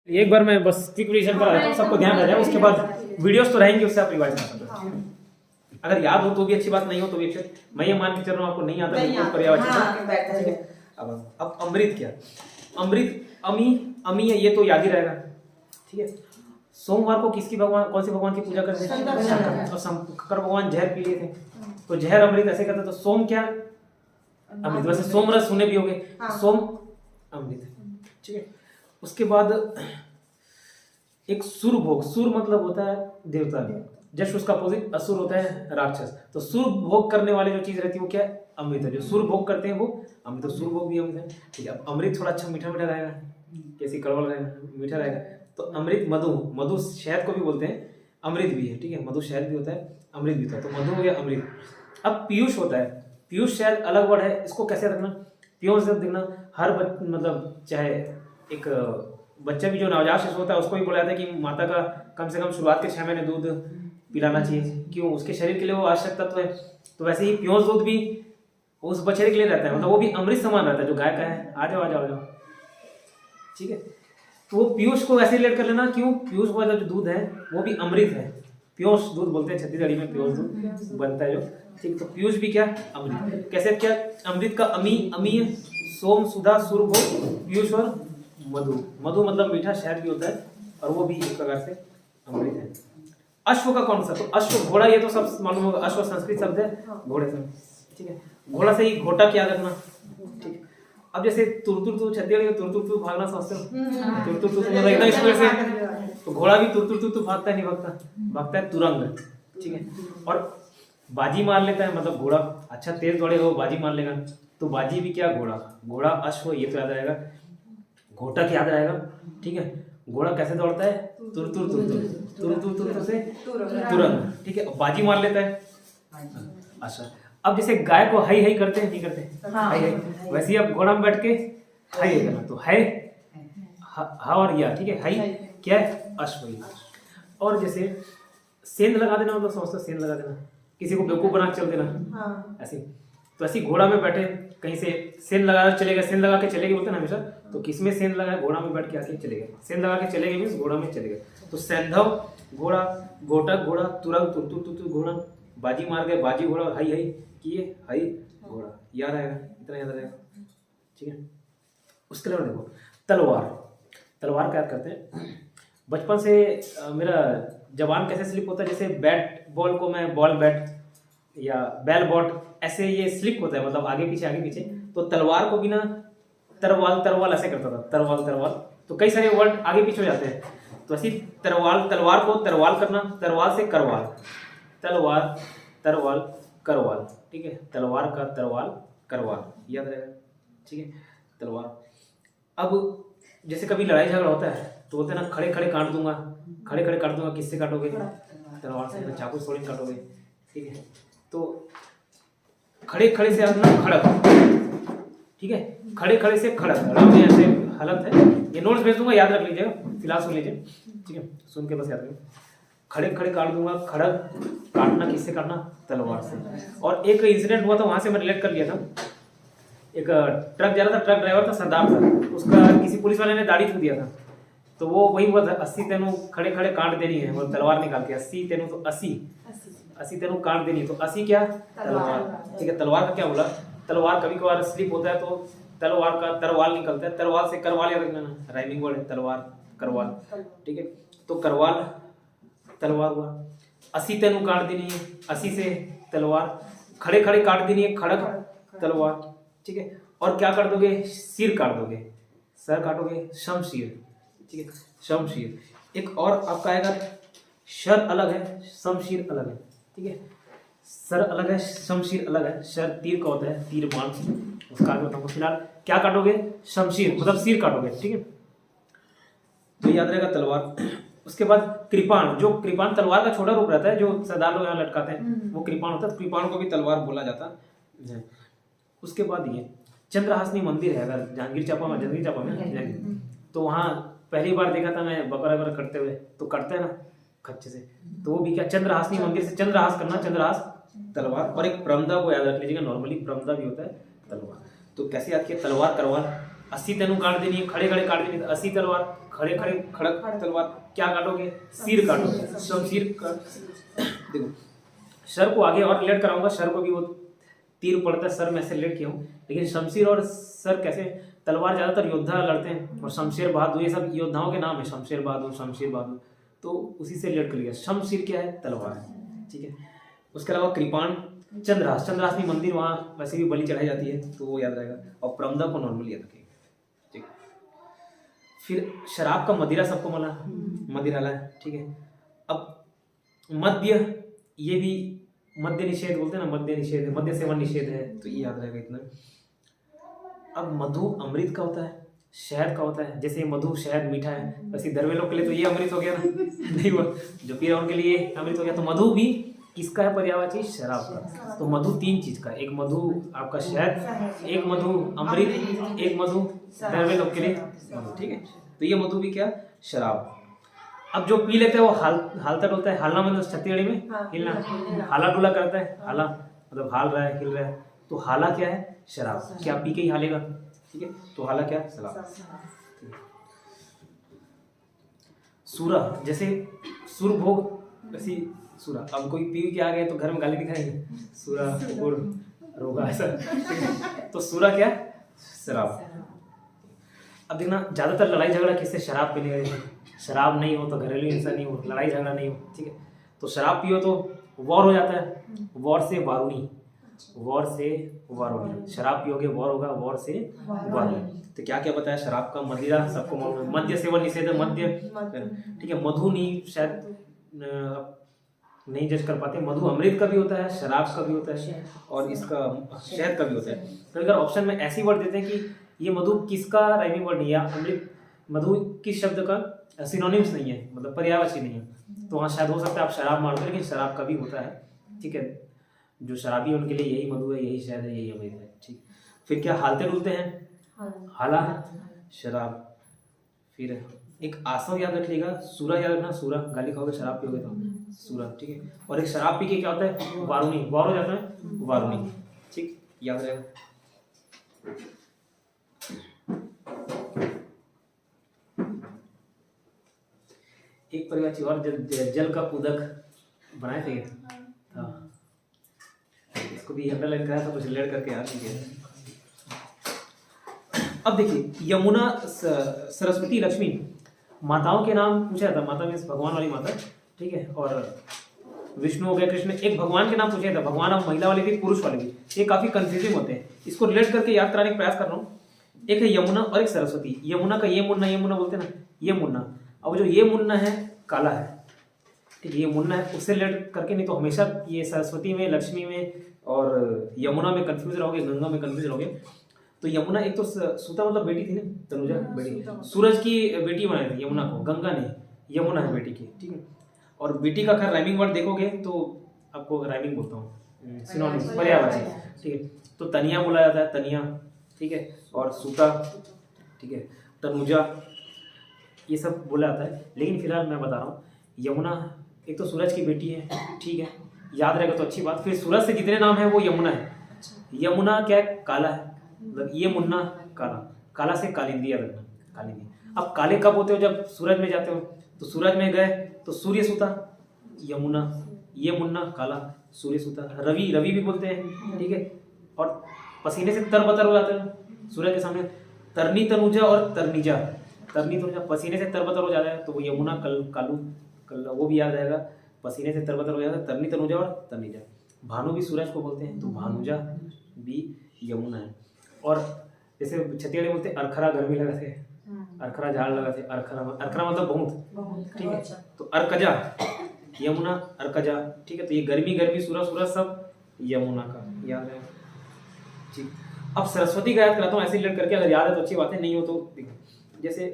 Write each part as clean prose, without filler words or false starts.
एक बार मैं बस क्विक रिवीजन करा देता हूँ, सबको ध्यान रह जाए। उसके बाद वीडियोस तो रहेंगे, उससे आप रिवाइज कर सकते हो। अगर याद हो तो भी अच्छी बात, नहीं हो तो भी अच्छी। मैं ये मान के चल रहा हूँ आपको नहीं आता है पर्यावरण। अब अमृत क्या, अमृत अमी अमी है, ये तो याद ही रहेगा। ठीक है, सोमवार को किसकी भगवान, कौन से भगवान की पूजा करते हैं? तो शंकर भगवान जहर पी लिए थे, तो जहर अमृत ऐसे करते। तो सोम क्या, अमृत। वैसे सोम रस सुने भी होंगे, सोम अमृत। ठीक है, उसके बाद एक सुर भोग, सुर मतलब होता है देवता, जस्ट उसका अपोजिट असुर होता है राक्षस। तो सुर भोग करने वाले जो चीज रहती है वो क्या है, अमृत है। जो सुर भोग करते हैं वो अमृत, तो सुर भोग भी अमृत है। ठीक है, अब अमृत थोड़ा अच्छा मीठा मीठा रहेगा, कैसी कड़वा रहेगा, मीठा रहेगा। तो अमृत मधु, मधु शहद को भी बोलते हैं, अमृत भी है। ठीक है, मधु शहद भी होता है, अमृत भी होता है, तो मधु हो गया अमृत। अब पीयूष होता है, पीयूष शायद अलग वर्ड है, इसको कैसे रखना, पीयूष जब देखना हर मतलब चाहे एक बच्चा भी जो नवजात शिशु होता है उसको भी बोला जाता है कि माता का कम से कम शुरुआत के 6 महीने दूध पिलाना चाहिए, क्यों, उसके शरीर के लिए वो आवश्यक तत्व है। तो वैसे ही पीयूष दूध भी उस बच्चे के लिए रहता है, मतलब वो भी अमृत समान रहता है जो गाय का है। आ जाओ आ जाओ आ जाओ। ठीक है, तो वो पीयूष को वैसे रिलेट कर लेना, क्यों, पीयूष वाला जो दूध है वो भी अमृत है। पीयूष दूध बोलते हैं, छत्तीसगढ़ी में पीयूष दूध बनता है जो। ठीक, तो पीयूष भी क्या, अमृत। कैसे क्या, अमृत का अमी अमी, सोम सुधा सुर भोग, पीयूष और मधु। मधु मतलब मीठा, शहद भी होता है, और वो भी एक प्रकार से अमृत है। अश्व का कौन सा, तो अश्व घोड़ा, ये तो सब मालूम होगा, अश्व संस्कृत शब्द है घोड़े से। ठीक है, घोड़ा से ही घोटा क्या रखना। ठीक, अब जैसे तुरतुर तू, छत्तीसगढ़ी में तुरतुर तू भागना समझते हो, तुरतुर तू मतलब एकदम स्पीड से, तो घोड़ा भी तुरतुर तू भागता है, नहीं भागता, भागता है तुरंग। ठीक है, और बाजी मार लेता है, मतलब घोड़ा अच्छा तेज दौड़ेगा वो बाजी मार लेगा, तो बाजी भी क्या, घोड़ा। घोड़ा अश्व ये तो याद रहेगा, घोटा क्या याद रहेगा। ठीक है, घोड़ा कैसे दौड़ता है, तुर तुर तुर तुर तुर तुर तुर से तुरंग। ठीक है, बाजी मार लेता है। अच्छा, अब जैसे गाय को हाई हाई करते हैं, नहीं करते हाई हाई, वैसे ही अब घोड़ा में बैठ के हाई हाई करना, तो हाई हा और या। ठीक है, हाई क्या है, अश्व। और जैसे सेंध लगा देना, मतलब समझते सेंध लगा देना, किसी को बेवकूफ बना के चल देना ऐसे। तो ऐसे घोड़ा में बैठे कहीं से सेंध लगा चले गए, सेंध लगा के चले गए बोलते हैं हमेशा, तो किसमें सेंध लगा, घोड़ा में बैठ के आके चले गए, सेंध लगा के चले गए मींस घोड़ा में चले गए। तो सेंधव घोड़ा, घोटक घोड़ा, तुरंग तुर तुर तुर घोड़ा, बाजी मार गए बाजी घोड़ा, हाई हाई किए हाई घोड़ा। याद आएगा, इतना याद रहेगा। ठीक है, उसके अलावा देखो तलवार, तलवार क्या करते हैं, बचपन से मेरा जवान कैसे स्लिप होता है, जैसे बैट बॉल को मैं बॉल बैट या बैल बॉट ऐसे ये स्लिप होता है, मतलब आगे पीछे आगे पीछे। तो तलवार को भी ना तरवाल तरवाल ऐसे करता था, तरवाल तरवाल, तो कई सारे वर्ड आगे पीछे हो जाते हैं। तो ऐसी तरवाल, तलवार को तरवाल करना, तरवाल से करवाल, तलवार तरवाल करवाल। ठीक है, तलवार का तरवाल करवाल, याद रहेगा। ठीक है, तलवार। अब जैसे कभी लड़ाई झगड़ा होता है तो बोलते हैं ना, खड़े खड़े काट दूंगा, खड़े खड़े काट दूंगा, किससे काटोगे, तलवार से, चाकू से थोड़ी काटोगे। ठीक है, तो खड़े खड़े से अपना खड़क। ठीक है, खड़े खड़े से खड़क, में ऐसे हालत है, ये नोट्स भेज दूंगा, याद रख लीजिएगा, फिलहाल सुन लीजिए। ठीक है, सुन के बस याद रखिए, खड़े खड़े काट दूंगा, खड़क काटना, किससे काटना, तलवार से। और एक इंसिडेंट हुआ था, वहां से मैं रिलेट कर लिया था। एक ट्रक जा रहा था, ट्रक ड्राइवर था, सरदार था, उसका किसी पुलिस वाले ने दाढ़ी छू दिया था, तो वो वही हुआ था, 80 तेनू खड़े खड़े काट देनी है, वो तलवार निकाल के 80 तेनू, तो 80 तेनू काट देनी है, तो 80 क्या, तलवार। ठीक है, तलवार का क्या बोला, तलवार कभी कभार स्लिप होता है तो तलवार का तरवाल निकलता है, तरवाल से करवाल याद रखना, राइमिंग वर्ड है, तलवार करवाल। ठीक है, तो करवाल तलवार हुआ, 80 तेनू काट देनी है, 80 से तलवार, खड़े खड़े काट देनी है, खड़क तलवार। ठीक है, और क्या काट दोगे, सिर काट दोगे, सर काटोगे, शमशीर। ठीक है, शमशीर। एक और आपका आएगा, शर अलग है, शमशीर अलग है। ठीक है, सर अलग है, शमशीर अलग है। सर तीर का होता है, तीर बाण, उसका आगे बताऊंगा। फिलहाल क्या काटोगे, शमशीर मतलब सिर काटोगे। ठीक है, तो याद रहेगा तलवार। उसके बाद कृपाण, जो कृपाण तलवार का छोटा रूप रहता है, जो सरदार लोग यहाँ लटकाते हैं, वो कृपाण होता है, कृपाण को भी तलवार बोला जाता है। उसके बाद ये चंद्रहासनी मंदिर है, अगर जांजगीर चांपा में, जांजगीर चांपा में, तो वहाँ पहली बार देखा था मैं बकरा वगैरह कटते हुए, तो कटते हैं ना खच्चे से, तो वो भी क्या, चंद्रहासनी मंदिर से चंद्रहास करना, चंद्रहास तलवार। और एक प्रमदा को याद रख लीजिएगा, नॉर्मली प्रमदा भी होता है तलवार। तो कैसे याद किया, तलवार करवाल, 80 तेनू काट देनी है, खड़े खड़े काट देनी है, 80 तलवार, खड़े खड़े खड़क तलवार क्या काटोगे, सिर काटोगे, शमशीर देखो सर को आगे और रिलेट कराऊंगा, सर को भी वो तीर पड़ता है, सर में ऐसे रिलेट किया हूँ, लेकिन शमशीर और सर कैसे, तलवार ज्यादातर योद्धा लड़ते हैं, और शमशेर बहादुर ये सब योद्धाओं के नाम है, शमशेर बहादुर, तो उसी से रिलेट कर लिया। शमशीर क्या है, तलवार, ठीक है। उसके अलावा कृपाण, चंद्रहास भी मंदिर, वहाँ वैसे भी बलि चढ़ाई जाती है, तो वो याद रहेगा, और प्रमदा को नॉर्मल याद रखिएगा, ठीक। फिर शराब का मदिरा सबको मला, मदिराला है, ठीक है। अब मद्य, ये भी मद्य निषेध बोलते हैं ना, मद्य निषेध है, मद्य सेवन निषेध है, तो ये याद रहेगा इतना। अब मधु अमृत का होता है, शहद का होता है, जैसे मधु शहद मीठा है, वैसे दरवे लोग के लिए तो ये अमृत हो गया ना नहीं हुआ, जो पी रहा उनके लिए अमृत हो गया। तो मधु भी किसका है, पर्यायवाची, शराब का। तो मधु 3 चीज का, एक मधु आपका शहद, एक मधु अमृत, एक मधु दरवे लोग के लिए, ठीक है। तो ये मधु भी क्या, शराब। अब जो पी लेते हैं वो हालता डुलता है, हालना मतलब छत्तीसगढ़ी में हिलना, हाला डुला करता है, हाला मतलब हाल रहा है, हिल रहा है, तो हाला क्या है, शराब, क्या पी के ही हालेगा, ठीक है। तो हाला क्या, शराब। सूरा, जैसे सुर भोग, वैसी सूरा। अब कोई पी के आ गए तो घर में गाली दिखाएंगे, सूरा गुड़ रोगा ऐसा, तो सूरा क्या, शराब। अब देखना ज्यादातर लड़ाई झगड़ा किससे, शराब पीने का, शराब नहीं हो तो घरेलू हिंसा नहीं हो, लड़ाई झगड़ा नहीं हो, ठीक है। तो शराब पियो तो वॉर हो जाता है, वॉर से वारुणी, वॉर से वारुणी, शराब पियोगे वॉर होगा, वॉर से वारुणी। तो क्या क्या बताया, शराब का, मदिरा सबको मालूम है, मद्य सेवन निषेध है, मद्य, ठीक है। मधु नहीं, शायद नहीं जज कर पाते, मधु अमृत का भी होता है, शराब का भी होता है, और इसका शहद का भी होता है। तो अगर ऑप्शन में ऐसी वर्ड देते हैं कि ये मधु किसका राइमिंग वर्ड नहीं है, अमृत मधु किस शब्द का सिनोनिम्स नहीं है, मतलब पर्यायवाची नहीं है, तो वहाँ शायद हो सकता है आप शराब मान लो, लेकिन शराब का भी होता है, ठीक है। जो शराबी है उनके लिए यही मधु है, यही शहद है, यही अमृत है, ठीक। फिर क्या, हालते डुलते हैं, हाला शराब। फिर एक आसव याद रखिएगा, सूरा याद रखना, सूरा, गाली खाओगे शराब पियोगे तो सूरा, ठीक है। और एक शराब पी के क्या होता है, वारुणी, वार हो जाता है, वारुणी, ठीक, याद रहेगा। एक परिवार और जल का उदक बनाए थे, हाँ, इसको भी अंडरलाइन कराया था, कुछ रिलेट करके याद नहीं किया। अब देखिए, यमुना, सरस्वती, लक्ष्मी, माताओं के नाम पूछा था, माता में भगवान वाली माता, ठीक है। और विष्णु हो गया, कृष्ण, एक भगवान के नाम पूछा था, भगवान अब महिला वाले भी, पुरुष वाले भी, ये काफी कंफ्यूजिंग होते हैं, इसको रिलेट करके याद कराने का प्रयास कर रहा हूँ। एक है यमुना और एक सरस्वती। यमुना का ये मुन्ना बोलते हैं ना, ये मुन्ना, अब जो ये मुन्ना है काला है, ठीक है, ये मुन्ना है, उससे रिलेट करके, नहीं तो हमेशा ये सरस्वती में, लक्ष्मी में और यमुना में कंफ्यूज रहोगे, गंगा में कंफ्यूज रहोगे। तो यमुना एक तो सूता मतलब बेटी थी ना, तनुजा बेटी, सूरज की बेटी बनाई थी यमुना को, गंगा ने, यमुना है बेटी की, ठीक है। और बेटी का खैर राइमिंग वर्ड देखोगे तो आपको राइमिंग बोलता हूँ, सिनोनिम, पर्यायवाची, ठीक है। तो तनिया बोला जाता है, तनिया, ठीक है, और सूता, ठीक है, तनुजा, ये सब बोला जाता है। लेकिन फिलहाल मैं बता रहा हूँ, यमुना एक तो सूरज की बेटी है, ठीक है, याद रहेगा तो अच्छी बात। फिर सूरज से जितने नाम है वो यमुना है, यमुना क्या है, काला है, मतलब ये मुन्ना काला, काला से कालिंदी याद रखना, कालिंदी। अब काले कब होते हो, जब सूरज में जाते हो, तो सूरज में गए तो सूर्य सूता, यमुना, ये मुन्ना काला, सूर्य सूता, रवि, रवि भी बोलते हैं, ठीक है। और पसीने से तरबतर हो जाते हैं सूरज के सामने, तरनी तनुजा और तरनीजा, तरनी तनुजा पसीने से तरबतर हो जाता है, तो वो यमुना, कालू, वो भी याद रहेगा, पसीने से तरबतर हो जाता है, तरनी तनुजा और तरनीजा। भानु भी सूरज को बोलते हैं, तो भानुजा भी यमुना है। और जैसे छत्तीसगढ़ी बोलते हैं, अरखरा गर्मी लगा थे, अरखरा झाड़ लगा थे, अरखरा मतलब बहुत, ठीक है। तो अरकजा, यमुना, अरकजा, ठीक है। तो ये गर्मी, सूरज सब यमुना का याद है, ठीक। अब सरस्वती का याद कराता हूँ ऐसे रिलेट करके, अगर याद है तो अच्छी बात है, नहीं हो तो जैसे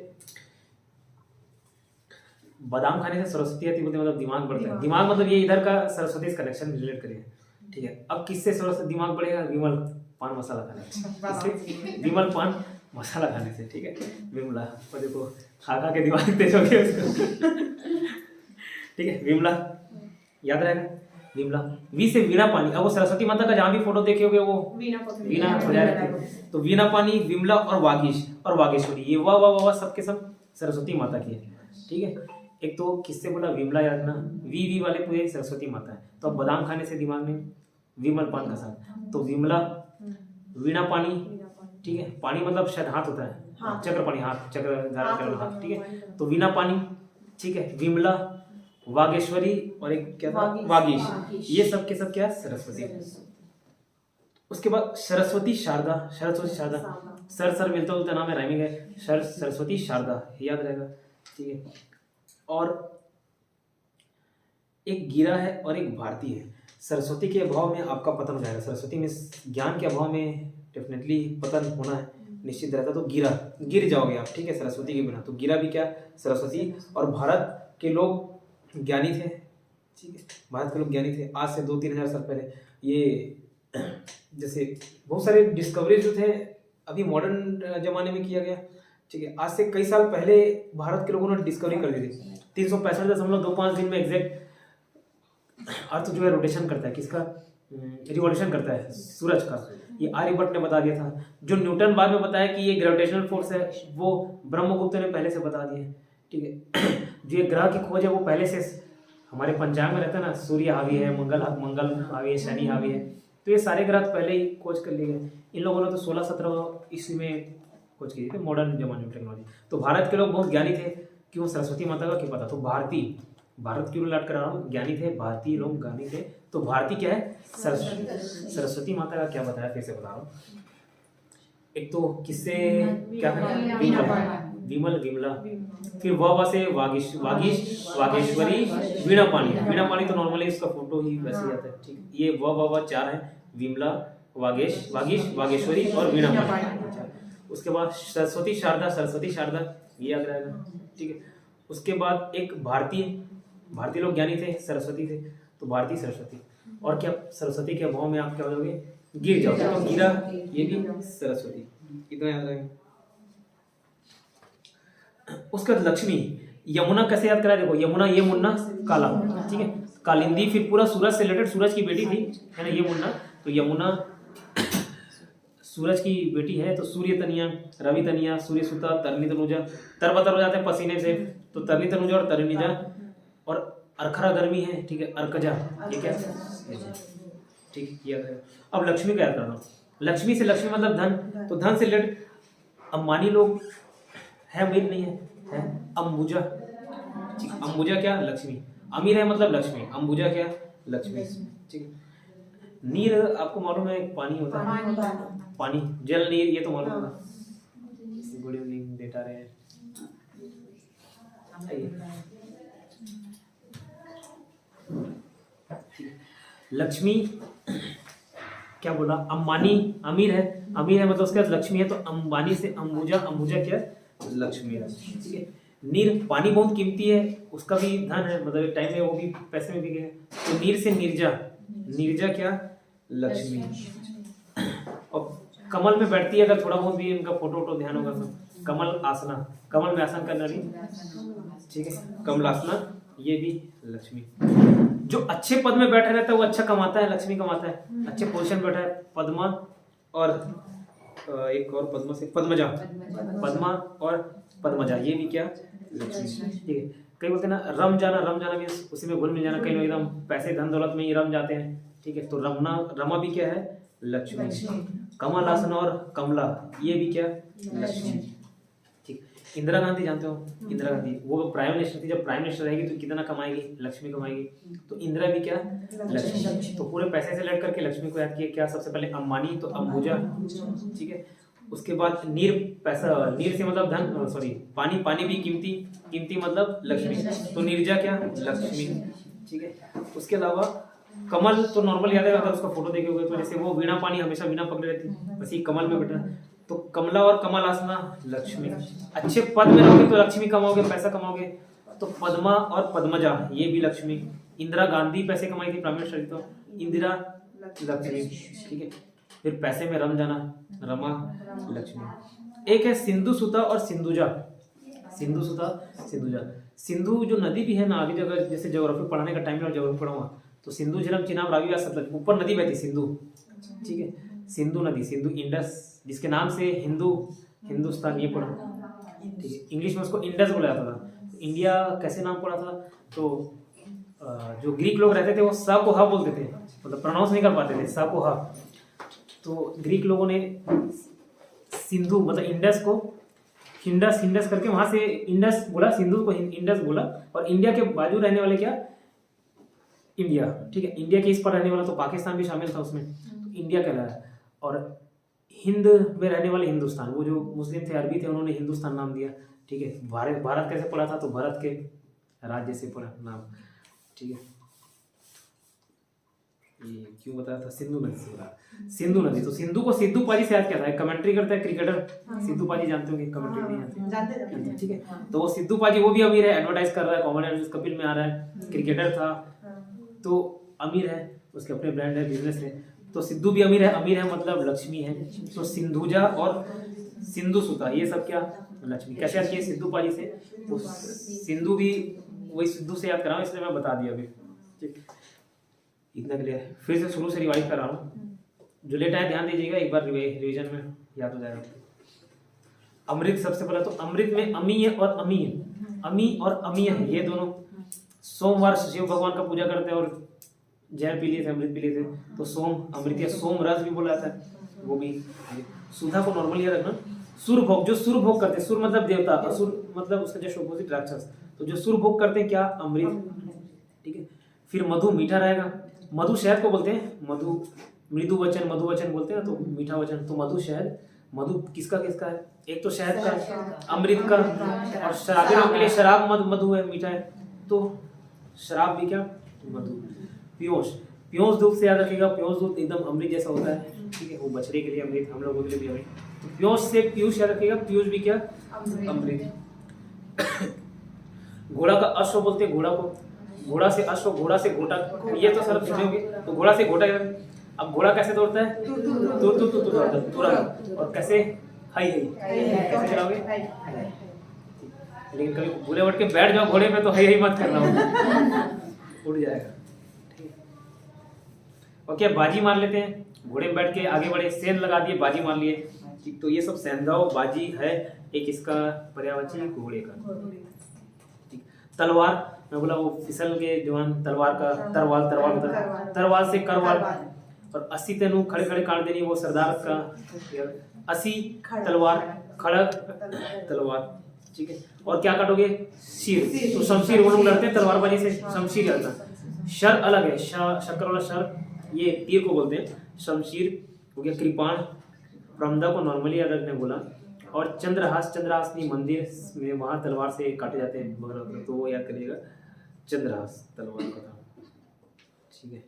बादाम खाने से सरस्वती आती बोलते, मतलब दिमाग बढ़ता है, दिमाग मतलब ये इधर का सरस्वती से कनेक्शन रिलेट करिए, ठीक है। अब किससे सरस्वती दिमाग बढ़ेगा, विमल पान मसाला खाने से, विमल पान मसाला खाने से, ठीक है, विमला, और देखो खा के दिमाग तेज हो गया उसका ठीक है, विमला याद रहेगा। विमला। वी से वीणा पानी, अब वो सरस्वती माता का जहाँ भी फोटो देखे होगे वो वीणा बजा रहती है, तो वीणा पानी, विमला और वागीश और वागेश्वरी, ये वाह वाह वाह सबके सब सरस्वती माता की है। ठीक है, एक तो किससे बोला, विमला याद ना, वी वाले पूरे सरस्वती माता है। तो अब बादाम खाने से दिमाग में विमल पान का साथ, तो विमला, वीणा पानी, ठीक है, पानी मतलब शायद हाथ होता है, चक्र पानी, हाथ चक्र धारण करना हाथ, ठीक है, तो वीणा पानी, ठीक है, विमला, वागेश्वरी और एक क्या था, वागीश, ये सब के सब क्या है, सरस्वती। उसके बाद सरस्वती शारदा, सरस्वती शारदा, सर मिलता जुलता नाम है, राइमिंग है, सरस्वती शारदा, याद रहेगा। ठीक है, और एक गिरा है और एक भारती है। सरस्वती के अभाव में आपका पतन हो जाएगा, सरस्वती में ज्ञान के अभाव में डेफिनेटली पतन होना है, निश्चित रहता, तो गिर जाओगे आप। ठीक है, सरस्वती के बिना, तो गिरा भी क्या, सरस्वती। और भारत के लोग ज्ञानी थे, ठीक है, भारत के लोग ज्ञानी थे। आज से 2-3 हज़ार साल पहले ये जैसे बहुत सारे डिस्कवरीज जो थे अभी मॉडर्न जमाने में किया गया, ठीक है, आज से कई साल पहले भारत के लोगों ने डिस्कवरी कर दी थी। 365.25 दिन में एग्जैक्ट अर्थ जो है रोटेशन करता है, किसका, रिवॉल्यूशन करता है, सूरज का, ये आर्यभट्ट ने बता दिया था। जो न्यूटन बाद में बताया कि ये ग्रेविटेशनल फोर्स है, वो ब्रह्मगुप्त ने पहले से बता दिया। ठीक है, जो ये ग्रह की खोज है वो पहले से हमारे पंचांग में रहता है ना, सूर्य हावी है, मंगल हावी है, शनि हावी है, तो ये सारे ग्रह पहले ही खोज कर लिए गए। इन लोगों ने तो 16-17 ईस्वी में खोज की थी, मॉडर्न जमाने में टेक्नोलॉजी। तो भारत के लोग बहुत ज्ञानी थे, क्यों, सरस्वती माता का क्यों पता, तो भारत क्यों लाट करा रहा हूँ, ज्ञानी थे, भारतीय लोग ज्ञानी थे, तो भारती क्या है, सरस्वती माता का क्या बताया, फिर से बता रहा हूँ। एक तो किससे क्या है, विमल, विमला, फिर वह से वागीश, वागेश्वरी, वीणा पानी तो नॉर्मली इसका फोटो ही वैसे ही आता है। ठीक, ये वह 4 है, विमला, वागीश, वागेश्वरी और वीणा पानी। उसके बाद सरस्वती शारदा, ये याद रहेगा। ठीक है, उसके बाद एक भारतीय लोग ज्ञानी थे, सरस्वती थे, तो भारतीय सरस्वती। और क्या, सरस्वती के अभाव में आप क्या हो जाओगे, गिर जाओगे, तो गिरा, ये भी सरस्वती, इतना याद रहेगा। उसका लक्ष्मी, यमुना कैसे याद करा, देखो यमुना, ये मुन्ना काला, ठीक है, कालिंदी, फिर पूरा सूरज से रिलेटेड, सूरज की बेटी थी, है ना, ये मुन्ना, तो यमुना सूरज की बेटी है, तो सूर्य तनिया, रवि तनिया, सूर्य सुता, तरनी तनुजा, तरबतर हो जाते हैं पसीने से, तो तरनी तनुजा और तरनीजा, और अरखरा गर्मी है, ठीक है, अर्कजा, ये क्या, ठीक, ये याद है। अब लक्ष्मी का याद करना, लक्ष्मी से लक्ष्मी मतलब धन, तो धन से रिलेटेड अंबानी लोग है, अमीर नहीं है अंबुजा, अंबुजा क्या, लक्ष्मी, अमीर है मतलब लक्ष्मी, अंबुजा क्या, लक्ष्मी, ठीक है। नीर आपको मालूम है, पानी होता है, पानी, जल, नीर, ये तो मालूम है। गुड इवनिंग बेटा रहे, लक्ष्मी क्या बोला, अंबानी अमीर है मतलब उसके बाद लक्ष्मी है, तो अंबानी से अंबुजा क्या, लक्ष्मी है। ठीक है, नीर पानी बहुत कीमती है, उसका भी धन है, मतलब टाइम में वो भी पैसे में भी गए, तो नीर से नीरजा क्या, लक्ष्मी। और कमल में बैठती है, अगर थोड़ा बहुत भी इनका फोटो ध्यान होगा तो, कमल में आसन करना भी, ठीक है, कमलासना, ये भी लक्ष्मी। जो अच्छे पद में बैठा रहता है वो अच्छा कमाता है, लक्ष्मी कमाता है, अच्छे पोजीशन बैठा है, पद्मा और एक और पद्मा से पद्मजा, पद्मा और पद्मजा, ये भी क्या, लक्ष्मी। ठीक है, कई बोलते हैं ना रम जाना भी उसी में घुल मिल जाना, कई लोग एकदम पैसे धन दौलत में ही रम जाते हैं। ठीक है, तो रमा भी क्या है, लक्ष्मी। कमल आसन और कमला, ये भी क्या, लक्ष्मी। ठीक, इंदिरा गांधी जानते हो, इंदिरा गांधी वो प्राइम मिनिस्टर थी, जब प्राइम मिनिस्टर रहेगी तो कितना कमाएगी, लक्ष्मी कमाएगी, तो इंदिरा भी क्या, लक्ष्मी। तो पूरे पैसे से लेट करके लक्ष्मी को याद किया, क्या सबसे पहले अंबानी, तो अंबुजा, ठीक है। उसके बाद नीर, पैसा, नीर से मतलब धन, सॉरी पानी भी कीमती मतलब लक्ष्मी, तो नीरजा क्या, लक्ष्मी। ठीक है, उसके अलावा कमल तो नॉर्मल याद है, अगर उसका फोटो देखे हुए तो, जैसे वो वीणा पानी हमेशा वीणा पकड़े रहती है, वैसे ही कमल में बैठा, तो कमला और कमल आसना, लक्ष्मी। अच्छे पद में रहोगे तो लक्ष्मी कमाओगे, पैसा कमाओगे, तो पद्मा और पद्मजा, ये भी लक्ष्मी। इंदिरा गांधी पैसे कमाई थी, प्राइम मिनिस्टर, तो इंदिरा, लक्ष्मी। ठीक है, फिर पैसे में रम जाना, रमा, लक्ष्मी। एक है सिंधु सुता और सिंधुजा, सिंधु जो नदी भी है ना, आगे जगह जैसे ज्योग्राफी पढ़ाने का टाइम में, और ज्योग्राफी पढ़ाऊंगा तो सिंधु झेलम चिनाब रावी या सतलज, ऊपर नदी बहती सिंधु, ठीक है, सिंधु नदी, सिंधु इंडस, जिसके नाम से हिंदुस्तान ये पड़ा, ठीक है। इंग्लिश में उसको इंडस बोला जाता था। इंडिया कैसे नाम पड़ा था, तो जो ग्रीक लोग रहते थे वो स को ह बोलते थे, मतलब प्रोनाउंस नहीं कर पाते थे स को ह, तो ग्रीक लोगों ने सिंधु मतलब इंडस को हिंडस करके वहां से इंडस बोला, सिंधु को इंडस बोला, और इंडिया के बाजू रहने वाले क्या, इंडिया, ठीक है। इंडिया के इस पर रहने वाला तो पाकिस्तान भी शामिल था उसमें, तो इंडिया कहलाया। और हिंद में रहने वाले हिंदुस्तान, वो जो मुस्लिम थे, अरबी थे, उन्होंने हिंदुस्तान नाम दिया, ठीक है। भारत कैसे पड़ा था, तो भारत के राज्य से पड़ा नाम, ठीक है। ये क्यों बताया था, सिंधु नदी से बोला, सिंधु नदी। तो सिंधु को सिद्धू पाजी से याद किया था, कमेंट्री करता है क्रिकेटर सिद्धू पाजी, जानते होंगे, कमेंट्री नहीं जानते, ठीक है। तो वो सिद्धू पाजी वो भी अमीर है, एडवर्टाइज कर रहा है, कॉमन एडवर्टाइज कपिल में आ रहा है, क्रिकेटर था तो अमीर है, उसके अपने ब्रांड है, बिजनेस है। तो सिद्धू भी अमीर है मतलब लक्ष्मी है। तो सिंधुजा और सिंधु सुता ये सब क्या, लक्ष्मी। कैसे याद किए, सिद्धू पाजी से, तो सिंधु भी वही सिद्धू से याद कर रहा हूँ, इसलिए मैं बता दिया अभी, ठीक। इतना क्लियर, फिर से शुरू से रिवाइज कर रहा हूँ, जो लेट आए ध्यान दीजिएगा, एक बार रिवीजन में याद हो जाएगा। अमृत, सबसे पहले तो अमृत में अमीय और अमीय, अमी और अमीय है ये दोनों। सोमवार शिव भगवान का पूजा करते हैं और जहर पी लिए थे, अमृत पी लिए थे, तो सोम अमृत या सोम रस भी बोला जाता है, वो भी। सुधा को नॉर्मली याद रखना। सुर भोग, जो सुर भोग करते हैं, सुर मतलब देवता, असुर मतलब उसका जो अपोजिट राक्षस, तो जो सुर भोग करते हैं क्या, अमृत, ठीक है। फिर मधु, मीठा रहेगा। मधु शहद को बोलते हैं, मधु मृदु वचन, मधु वचन बोलते हैं, तो मीठा वचन, तो मधु शहद। मधु किसका है, एक तो शहद का, अमृत का, और शराबियों के लिए शराब मधु है, मीठा है, तो शराब भी क्या, मधु। प्योस दूध से याद रखिएगा, प्योस दूध एकदम अमृत जैसा होता है, ठीक है, वो बछड़े के लिए अमृत, हम लोगों के लिए भी अमृत। तो प्योस से पीयूष याद रखिएगा, पीयूष भी क्या, अमृत। घोड़ा का अश्व बोलते हैं, घोड़ा को, घोड़ा से अश्व, घोड़ा से घोटा, ये तो सर सुने होंगे, तो घोड़ा से घोटा। अब घोड़ा कैसे दौड़ता है, तुरंत, और कैसे, हाई कैसे चलाओगे, लेकिन कभी भूले उठ के बैठ जाओ घोड़े पे तो हाई मत करना, उड़ जाएगा, ठीक। और क्या, बाजी मार लेते हैं, घोड़े में बैठ के आगे बढ़े, सेंध लगा दिए, बाजी मार लिए, ठीक। तो ये सब सेंधाव बाजी है, एक इसका पर्यायवाची घोड़े का, ठीक। तलवार, मैं बोला वो फिसल के जवान, तलवार का तरवाल से करवाल, और 80 तेनू खड़े खड़े काट देनी, वो सरदार का 80 तलवार, खड़ग तलवार, ठीक है। और क्या काटोगे, सिर, तो शमशीर, वो लोग लड़ते हैं तलवारबाजी से, शमशीर चलता। शर अलग है, शक्कर वाला शर, ये तीर को बोलते हैं, शमशीर हो गया। कृपाण, प्रमदा को नॉर्मली याद रखने बोला। और चंद्रहास, चंद्रहासनी मंदिर में वहां तलवार से काटे जाते हैं वगैरह, तो वो याद करिएगा, चंद्रहास तलवार का था, ठीक है।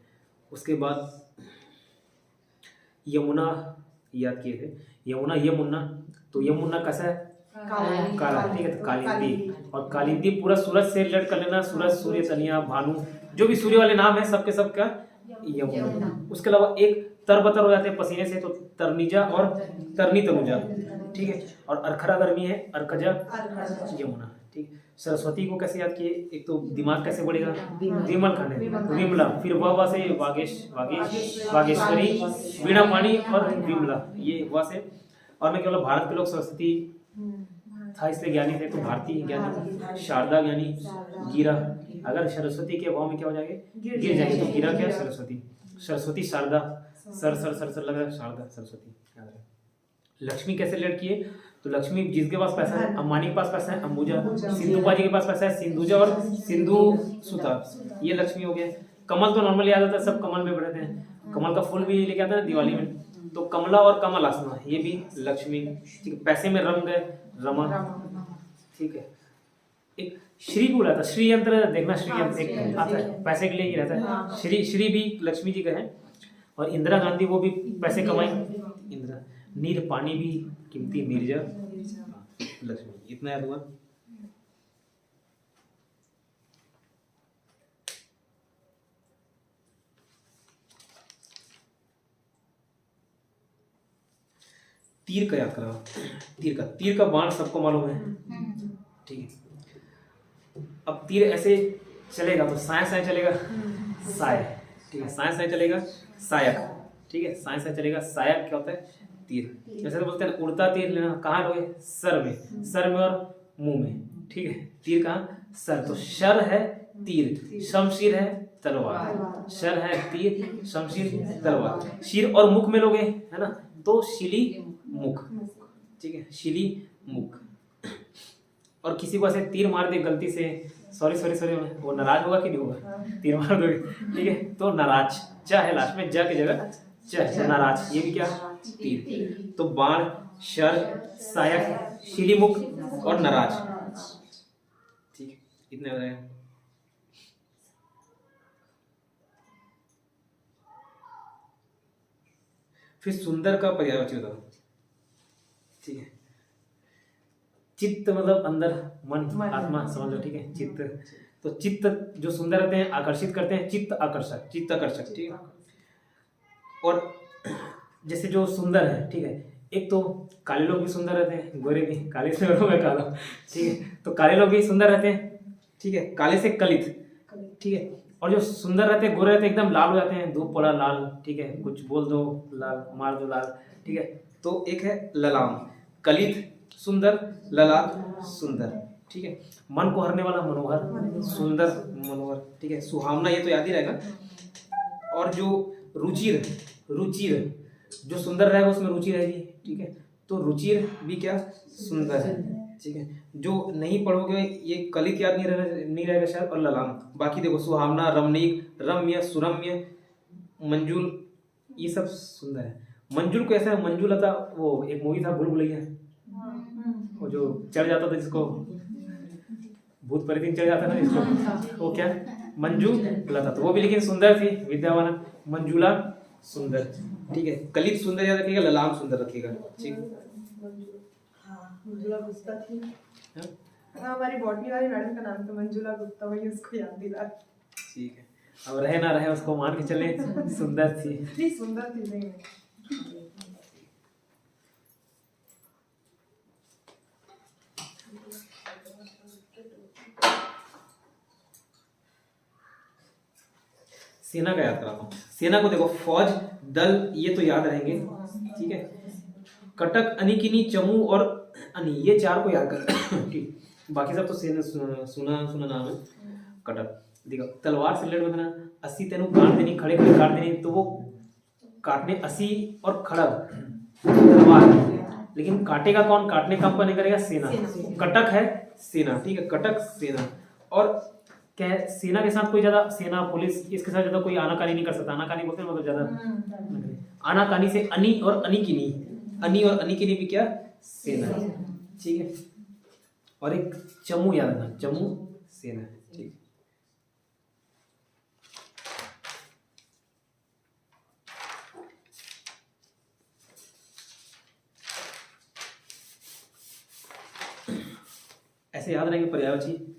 उसके बाद यमुना याद किए थे, यमुना, यमुना, तो यमुना कैसा है, काला, ठीक है। तो कालिंदी, और कालिंदी पूरा सूरज से रिलेट कर लेना, सूरज, सूर्य, तनिया, भानु, जो भी सूर्य वाले नाम है सबके सब क्या, यमुना। उसके अलावा एक तरबतर हो जाते हैं पसीने से, तो तरनीजा और तरनी तनुजा, ठीक है। और अरखरा गर्मी है, अरखजा, यमुना, ठीक। सरस्वती को कैसे याद किए, एक तो दिमाग कैसे बढ़ेगा, विमल खाने, विमला, फिर वह से वागेश्वरी, वीणा पाणी और विमला, ये वह से। और मैं केवल भारत के लोग सरस्वती था इसलिए ज्ञानी थे, तो भारतीय ज्ञानी, शारदा ज्ञानी, गिरा, अगर सरस्वती के अभाव में क्या हो जाएंगे, गिर जाएंगे, तो गिरा क्या, सरस्वती, सरस्वती, शारदा, सर सर सर सर लग रहा है, शारदा, सरस्वती, याद रहे। लक्ष्मी कैसे रिलेट किए, तो लक्ष्मी जिसके पास पैसा है, अंबानी के पास पैसा है, अंबुजा, सिंधु पाजी के पास पैसा है, सिंधुजा और सिंधु सुता, ये लक्ष्मी हो गए। कमल तो नॉर्मली याद आता है, सब कमल में बढ़ते हैं, कमल का फूल भी लेके आता है दिवाली में, तो कमला और कमल आसमा, ये भी लक्ष्मी, ठीक है। पैसे में रम गए, रमा, ठीक है। एक श्री को रहता है, श्री यंत्र देखना, श्री यंत्र एक आता है, पैसे के लिए ही रहता है, श्री भी लक्ष्मी जी का है। और इंदिरा गांधी वो भी पैसे कमाई, इंदिरा। नीर, पानी भी कीमती, नीरजा, लक्ष्मी, इतना याद हुआ। तीर का याद करा, तीर का बाण सबको मालूम है, ठीक है। अब तीर ऐसे चलेगा तो साय साय चलेगा, साय, ठीक है। साय साय चलेगा सायक, ठीक है। साय साय चलेगा सायक, क्या होता है? तीर। जैसे तो बोलते हैं उड़ता तीर लेना, कहाँ लोगे? सर में, सर में और मुंह में, ठीक है। तीर कहाँ? सर। तो शर है तीर, शमशीर है तलवार। शर है तीर, शमशीर तलवार। शीर और मुख में लोगे, है ना, तो शिली मुख, ठीक है, शिली मुख। और किसी को ऐसे तीर मार दे गलती से, सॉरी सॉरी सॉरी, वो नाराज होगा कि नहीं होगा? तीर मार दोगे, ठीक है, तो नाराज, च है लास्ट में, ज की जगह च है, नाराज। ये भी क्या? तीर। तो बाण, शर, सायक, शिलीमुख और नाराज, ठीक है। इतने हो जाएगा। फिर सुंदर का पर्यायवाची बताओ, ठीक है। चित्त मतलब अंदर, मन, आत्मा समझ लो, ठीक है। चित्त, तो चित्त जो सुंदर रहते हैं, आकर्षित करते हैं, चित्त आकर्षक, चित्त आकर्षक, ठीक है। और जैसे जो सुंदर है, ठीक है, एक तो काले लोग भी सुंदर रहते हैं, गोरे भी, काले से गोरे काला, ठीक है। तो काले लोग भी सुंदर रहते हैं, ठीक है, काले से कलित, ठीक है। और जो सुंदर रहते हैं, गोरे रहते हैं, एकदम लाल हो जाते हैं, धूप पड़ा लाल, ठीक है, कुछ बोल दो लाल, मार दो लाल, ठीक है। तो एक है ललाम, कलित सुंदर, ललाट सुंदर, ठीक है। मन को हरने वाला मनोहर, सुंदर मनोहर, ठीक है। सुहावना, ये तो याद ही रहेगा। और जो रुचिर, रुचिर जो सुंदर रहेगा उसमें रुचि रहेगी, ठीक है। तो रुचिर भी क्या? सुंदर है, ठीक है। जो नहीं पढ़ोगे ये कलित याद नहीं रहेगा शायद, और ललाम। बाकी देखो सुहावना, रमणीक, रम्य, सुरम्य, मंजुल, ये सब सुंदर है। मंजुल को ऐसा है, मंजुलता, वो एक मूवी था भूल भुलैया, वो जो चढ़ जाता था जिसको भूत परिदिन चढ़ जाता था जिसको, वो क्या? मंजुलता। तो वो भी लेकिन सुंदर थी, विद्यावान। मंजुला सुंदर, ठीक है। कलित सुंदर याद रखिएगा, ललाम सुंदर रखिएगा, ठीक है। मंजुला गुप्ता थी, हमारी बॉटनी वाली मैडम का नाम था मंजुला गुप्ता, वही उसको याद दिला, ठीक है। अब रहे ना रहे उसको मान के चले, सुंदर थी, नहीं सुंदर थी, नहीं सेना का याद कराता हूँ। सेना को देखो, फौज, दल, ये तो याद रहेंगे, ठीक है। कटक, अनिकिनी, चमू और अनि, ये चार को याद कर, ठीक। बाकी सब तो सेना सुना नाम है। कटक देखो, तलवार से रिलेटेड बताना, 80 तेनु काट देनी, खड़े खड़े काट देनी, तो वो काटने 80 और खड़ग तलवार, लेकिन काटेगा कौन? काटने काम कौन करेगा? सेना। कटक है सेना, ठीक है, कटक सेना। और क्या है, सेना के साथ कोई ज्यादा, सेना पुलिस, इसके साथ ज्यादा कोई आनाकानी नहीं कर सकता। आनाकानी बोलते हैं मतलब ज्यादा, आनाकानी से अनि और अनिकिनी, अनि और अनिकिनी भी क्या? सेना, ठीक है। और एक चमू याद रखना, चमू सेना, ठीक। ऐसे याद रहेंगे पर्यायवाची।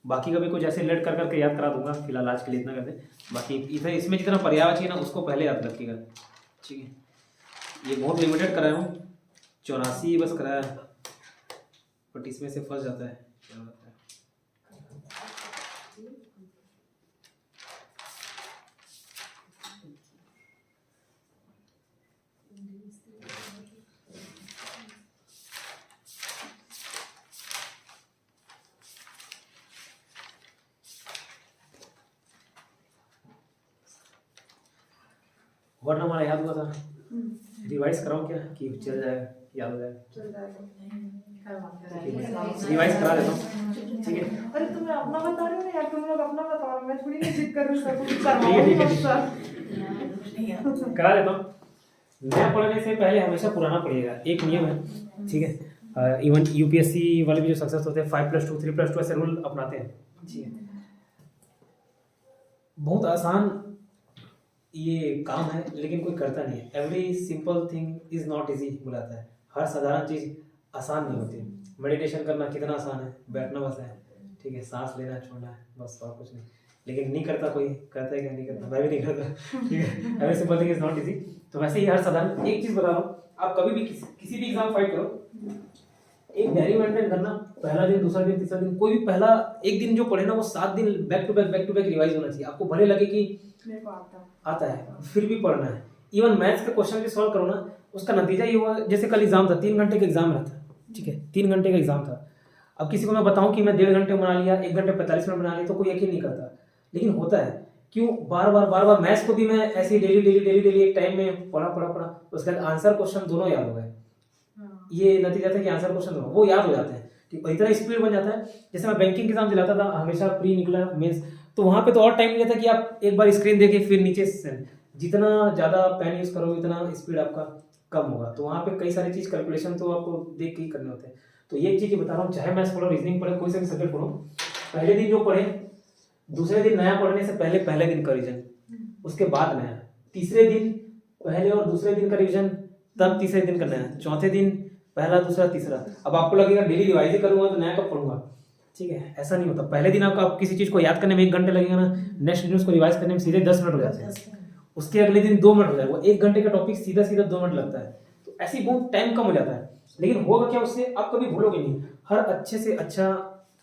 बाकी का भी कुछ ऐसे लेट कर करके याद करा दूंगा, फिलहाल आज के लिए इतना करते। बाकी इसमें जितना पर्यायवाची है ना, उसको पहले याद रखिएगा, ठीक है। ये बहुत लिमिटेड कराया हूँ, 84 बस कराया, बट इसमें से फंस जाता है, क्या होता है। वरना हमारा याद हुआ था, रिवाइज कराऊं क्या कि चल जाएगा, याद हो जाएगा? चल जाएगा, रिवाइज करा देता हूँ, ठीक है। अरे तुम अपना बता रहे हो ना यार, तुम लोग अपना बताओ, मैं थोड़ी ना जिद कर रही हूँ, करा देता हूँ। नया पढ़ने से पहले हमेशा पुराना पढ़िएगा, एक नियम है, ठीक है। इवन यूपीएससी वाले भी जो सक्सेस होते हैं 5+2 3+2 ऐसे रूल अपनाते हैं, ठीक है। बहुत आसान ये काम है, लेकिन कोई करता नहीं है। Every simple thing is not easy बुलाता है। हर साधारण चीज आसान नहीं होती। मेडिटेशन करना कितना आसान है, बैठना बस है, ठीक है, सांस लेना छोड़ना है, बस और कुछ नहीं। लेकिन नहीं करता कोई, करता है क्या? नहीं करता, मैं भी नहीं करता, ठीक है। Every simple thing is not easy. तो वैसे ही हर साधारण, एक चीज बता रहा हूँ, आप कभी भी किसी भी एग्जाम फाइट करो, एक डायरी मेंटेन करना, पहला दिन, दूसरा दिन, तीसरा दिन, कोई भी पहला एक दिन जो पढ़े ना वो 7 दिन बैक टू बैक रिवाइज होना चाहिए। आपको भले लगे कि मेरे को आता है फिर भी पढ़ना है। इवन मैथ्स का क्वेश्चन भी सॉल्व करो ना, उसका नतीजा ये हुआ, जैसे कल एग्जाम था, 3 घंटे का एग्जाम रहा था, ठीक है, 3 घंटे का एग्जाम था। अब किसी को मैं बताऊं कि मैं 1.5 घंटे बना लिया, 1 घंटे 45 मिनट बना लिया, तो कोई यकीन नहीं करता, लेकिन होता है। क्यों? बार बार मैथ्स को भी मैं ऐसे डेली एक टाइम में पढ़ा, उसके बाद आंसर क्वेश्चन दोनों याद हो गए। ये नतीजा था कि आंसर क्वेश्चन दोनों वो याद हो जाते हैं, ठीक, इतना स्पीड बन जाता है। जैसे मैं बैंकिंग एग्जाम दिलाता था, हमेशा प्री निकला मेंस, तो वहां पे तो और टाइम नहीं था कि आप एक बार स्क्रीन देखे फिर नीचे सेंड, जितना ज्यादा पेन यूज करोगे उतना स्पीड आपका कम होगा। तो वहाँ पे कई सारी चीज कैलकुलेशन तो आपको देख के ही करने होते हैं। तो ये चीज बता रहा हूँ, चाहे मैथ्स पढ़ो, रीजनिंग पढ़ो, कोई सा भी सब्जेक्ट पढ़ो, पहले दिन जो पढ़े, दूसरे दिन नया पढ़ने से पहले दिन का रिविजन, उसके बाद नया, तीसरे दिन पहले और दूसरे दिन का रिविजन, तब तीसरे दिन का नया, चौथे दिन पहला, दूसरा, तीसरा। अब आपको लगेगा डेली रिवाइज ही करूंगा तो नया कब पढ़ूंगा, ठीक है, ऐसा नहीं होता। पहले दिन आपका किसी चीज को याद करने में 1 घंटे लगेगा ना, नेक्स्ट दिन उसको रिवाइज करने में सीधे 10 मिनट हो जाते हैं, उसके अगले दिन 2 मिनट हो जाएगा। 1 घंटे का टॉपिक सीधा 2 मिनट लगता है, तो ऐसे ही बहुत टाइम कम हो जाता है। लेकिन होगा क्या उससे, आप कभी भूलोगे नहीं। हर अच्छे से अच्छा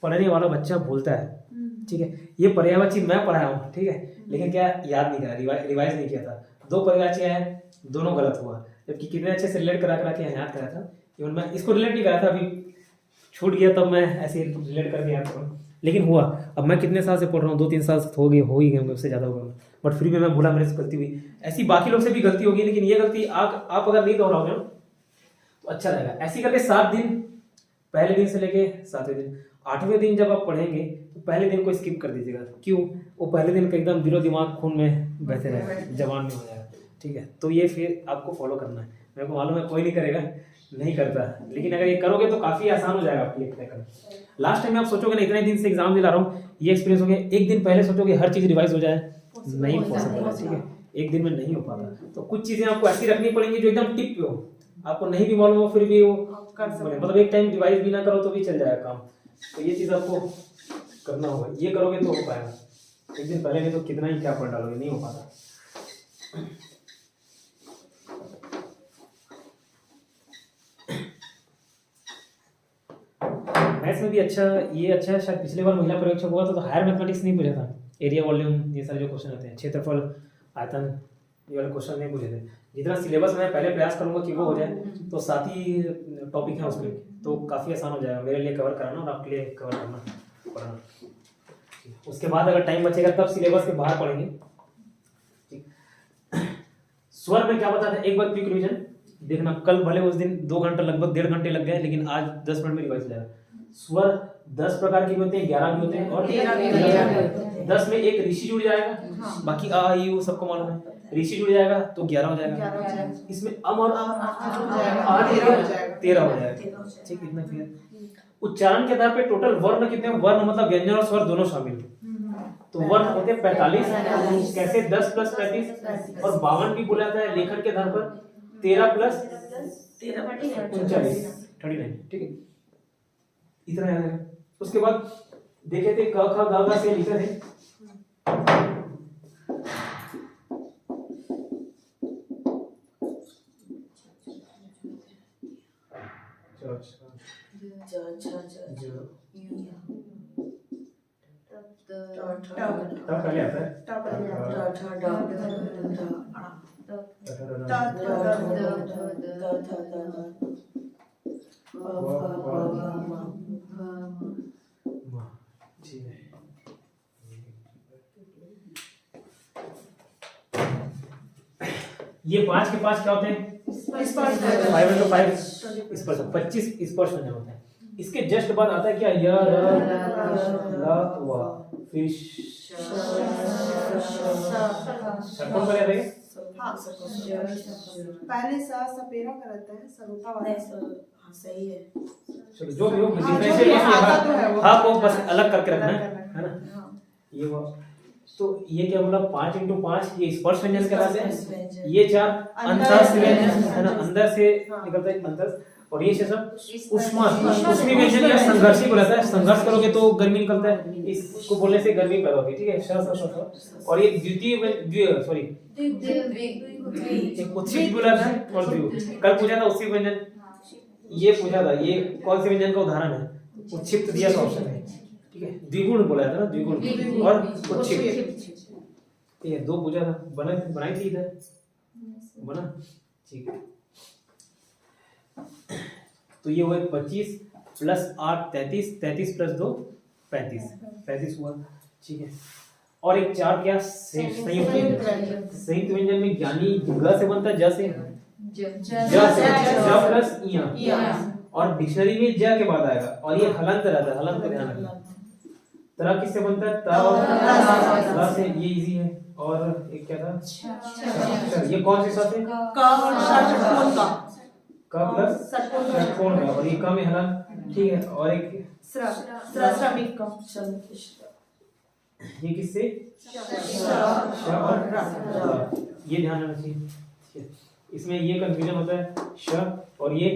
पढ़ने वाला बच्चा भूलता है, ठीक है। ये पर्यायवाची चीज मैं पढ़ाया हूँ, ठीक है, लेकिन क्या याद नहीं करा, रिवाइज नहीं किया था। 2 पर्यायवाची है, दोनों गलत हुआ, जबकि कितने अच्छे से रिलेट करा के याद करा था। इवन मैं इसको रिलेट नहीं करा था, अभी छूट गया, तब मैं ऐसे रिलेट करके याद करूँ, लेकिन हुआ। अब मैं कितने साल से पढ़ रहा हूँ, 2-3 साल हो ही गए, उससे ज्यादा हो गया, बट फिर भी मैं भूला, मेरे से गलती हुई। ऐसी बाकी लोग से भी गलती होगी, लेकिन ये गलती आप अगर नहीं दोहराओगे तो अच्छा रहेगा। ऐसी करके 7 दिन, पहले दिन से लेके 7वें दिन, 8वें दिन जब आप पढ़ेंगे तो पहले दिन को स्किप कर दीजिएगा। क्यों? वो पहले दिन का एकदम दिलो दिमाग खून में बहते रहेगा, जवान में हो जाएगा, ठीक है। तो ये फिर आपको फॉलो करना है। मेरे को मालूम है कोई नहीं करेगा, नहीं करता, लेकिन अगर ये करोगे तो काफी आसान हो जाएगा आपके लिए करना। लास्ट टाइम आप सोचोगे ना, इतने दिन से एग्जाम दिला रहा हूँ, ये एक्सपीरियंस हो गया, एक दिन पहले सोचोगे हर चीज रिवाइज हो जाए, नहीं पॉसिबल है, ठीक है, एक दिन में नहीं हो पाता। तो कुछ चीजें आपको ऐसी रखनी पड़ेंगी जो एकदम टिप पे हो, आपको नहीं भी मालूम हो फिर भी वो कर सकते, मतलब एक टाइम रिवाइज भी ना करो तो भी चल जाएगा काम। तो ये चीज आपको करना होगा, ये करोगे तो हो पाएगा। एक दिन पहले नहीं तो कितना ही क्या पढ़ डालोगे, नहीं हो पाता। मैथ्स में भी अच्छा, ये अच्छा है, शायद पिछले बार महिला परीक्षक हुआ था तो हायर मैथमेटिक्स नहीं पूछा था, एरिया वॉल्यूम ये सारे जो क्वेश्चन आते हैं, क्षेत्रफल, आयतन, ये वाले क्वेश्चन नहीं पूछे थे। जितना सिलेबस मैं पहले प्रयास करूंगा कि वो हो जाए, तो 7 ही टॉपिक है उसमें, तो काफ़ी आसान हो जाएगा मेरे लिए कवर कराना और आपके लिए कवर करना पढ़ना। उसके बाद अगर टाइम बचेगा तब सिलेबस के बाहर पढ़ेंगे, ठीक। स्वर में क्या बताते हैं, एक बार क्विक रिवीजन देखना। कल भले उस दिन 2 घंटे, लगभग 1.5 घंटे लग गए, लेकिन आज 10 मिनट में रिवाइज हो जाएगा। स्वर 10 प्रकार के भी होते हैं, 11 भी होते हैं, और 10 में एक ऋषि जुड़ जाएगा, बाकी आ ई उ सबको मालूम है, ऋषि जुड़ जाएगा तो 11 हो जाएगा। इसमें अम और आ 13 हो जाएगा, ठीक, इतना क्लियर। उच्चारण के आधार पे टोटल वर्ण कितने, वर्ण मतलब व्यंजन और स्वर दोनों शामिल, तो वर्ण होते हैं 45, कैसे 10 + 35, और 52 भी बोला जाता है लेखन के आधार पर, 13 + 39, 39, ठीक है, इतना याद है। उसके बाद देखे थे क ख ग घ से लिखे थे, तब पहले आता है ये 5 के 5 क्या होते हैं, 5 into 5 स्पर्श, 25 स्पर्श व्यंजन होते हैं। इसके जस्ट बाद आता है क्या, य र ल व, फिर कौन सा लेते हैं, पहले सा सपेरा करता है, सरोता वाला, हाँ सही है। चलो जो भी हो, हाँ को बस अलग करके रखना है ना, ये वो। तो ये क्या बोला, 5 into 5 ये स्पर्श व्यंजन कहलाते हैं, ये 4 अंतस व्यंजन है ना, अंदर से निकलता है अंतस, और ये सब उष्मी व्यंजन या संघर्षी बोलता है, संघर्ष करोगे तो गर्मी निकलता है, इसको बोलने से गर्मी पैदा होती है, ठीक है, श। और ये द्वितीय सॉरी एक उत्सित बोला था, और द्वितीय कल पूछा था उत्सित व्यंजन, ये पूछा था, ये कौन से व्यंजन का उदाहरण है, उत्क्षिप्त दिया तो ऑप्शन है, ठीक है। द्विगुण बोला था ना, द्विगुण और उत्क्षिप्त, ये दो भुजा बनाई थी इधर, बना, ठीक है। तो ये हुआ 25 प्लस 8 33, 33 प्लस 2 35, 35 हुआ, ठीक है। और एक 4 क्या संयुक्त व्यंजन में ज्ञानी ग से बनता है, ज से, ज प्लस इया, और डिक्शनरी में ज के बाद आएगा, और ये हलंत रहता है, हलंत का ध्यान रखना। तरह किससे बनता है, ता और रा से, ये इजी है। और एक क्या था, ये कौन से साथ है, का प्लस षटकोण का, और ये का में हलन, ठीक है। और एक श्रमिक का, ये किससे, श और र, ये ध्यान रखना चाहिए, ठीक है। इसमें ये कंफ्यूजन होता है, श और ये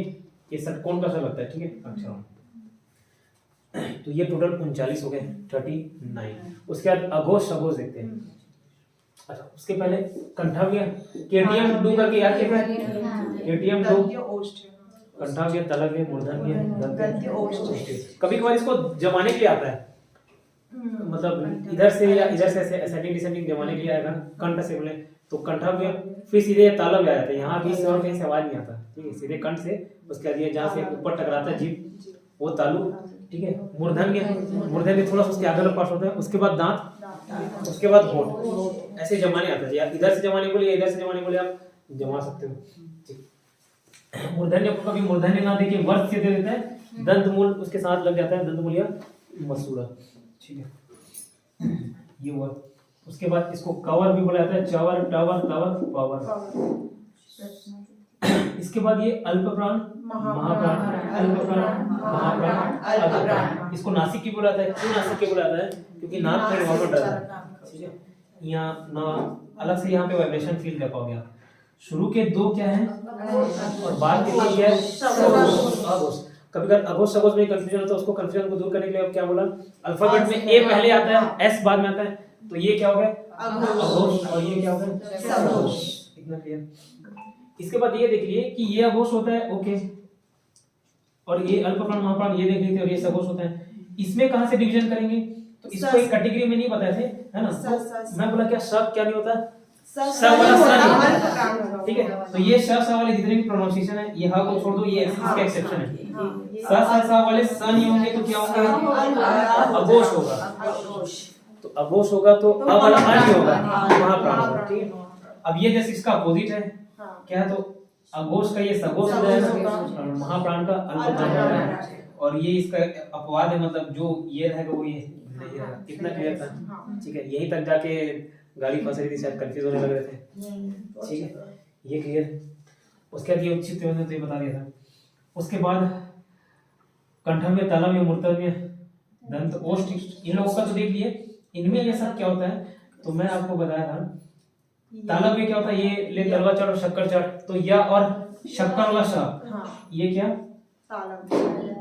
षटकोण का स लगता है, ठीक है, अक्षरों। तो ये टोटल 39 हो गए, 39। उसके बाद अघोष अघोष देखते हैं। अच्छा, उसके पहले कंठव्य, केटीएम डू करके याद किया, केटीएम डू, कंठव्य, तलव्य, मूर्धन्य, दंत्य, ओष्ठ्य। कभी कभार इसको जमाने के लिए आता है, मतलब इधर से या इधर से असेंडिंग डिसेंडिंग जमाने के लिए आएगा। कंठ से बोले तो कंठव्य, फिर सीधे तालव्य आ जाता है। यहाँ भी और कहीं से आवाज नहीं आता, ठीक है, सीधे कंठ से। उसके बाद ये जहाँ से ऊपर टकराता है जीभ, वो तालु, ठीक है। मूर्धन्य, मूर्धन्य थोड़ा सा उसके आगे वाला पार्ट होता है। उसके बाद दांत, उसके बाद होंठ, ऐसे जमाने आता है। या इधर से जमाने बोले, इधर से जमाने बोले, आप जमा सकते हो, ठीक। मूर्धन्य को कभी मूर्धन्य ना देखिए, वर्ष से दे देता है, दंतमूल उसके साथ लग जाता है, दंतमूल या मसूड़ा, ठीक है, ये हुआ। उसके बाद इसको कवर भी बोला जाता है, चावर, टावर, टावर, पावर। इसके बाद ये अल्प प्राण, महाप्राण, अल्प प्राण, महाप्राण, अल्प प्राण। इसको नासिक की बोला जाता है। क्यों नासिक की बोला जाता है, क्योंकि नाक पे वहां पर डर है, ठीक है। यहाँ ना अलग से यहाँ पे वाइब्रेशन फील कर पाओगे आप। शुरू के दो क्या है और बाद के तीन क्या है, अघोष। कभी कभी अघोष अघोष में कंफ्यूजन होता है, उसको कंफ्यूजन को दूर करने के लिए क्या बोला, अल्फाबेट में ए पहले आता है, एस बाद में आता है, तो ये क्या हो गया, अघोष, और ये क्या हो गया, सघोष। इतना क्लियर। इसके बाद ये देख लिए कि ये अघोष होता है, ओके, और ये अल्प प्राण महाप्राण ये देख लेते, और ये सघोष होता है। इसमें कहां से डिवीजन करेंगे, तो इसको एक कैटेगरी में नहीं बताए थे, है ना। तो मैं बोला क्या सब क्या नहीं होता, स वाला स नहीं होता, ठीक है। तो ये स वाले जितने भी प्रोनाउंसिएशन है, ये ह को छोड़ दो, ये इसका एक्सेप्शन है। स वाले स नहीं होंगे तो क्या होंगे, अघोष होगा। तो अघोष होगा तो अ वाला आ नहीं होगा, महाप्राण होगा, ठीक है। अब ये जैसे इसका अपोजिट है, क्या है, तो अघोष का ये सघोष हो जाएगा, और महाप्राण का अल्प प्राण हो जाएगा। और ये इसका अपवाद है, मतलब जो ये रहेगा वो ये नहीं रहेगा। कितना क्लियर था, ठीक है। यहीं तक जाके गाड़ी फंस रही थी, शायद कंफ्यूज होने लग रहे थे, ठीक है, ये क्लियर। उसके बाद ये उचित तो ये बता दिया था। उसके बाद कंठव्य, तालव्य, मूर्धन्य, दंत, ओष्ठ, इन लोगों का तो देख लिए। इनमें ये सब क्या होता है, तो मैं आपको बताया था, तालव्य क्या होता है, ये ले तलवा चाट और शक्कर चाट, तो या और शक्कर वाला श, ये क्या,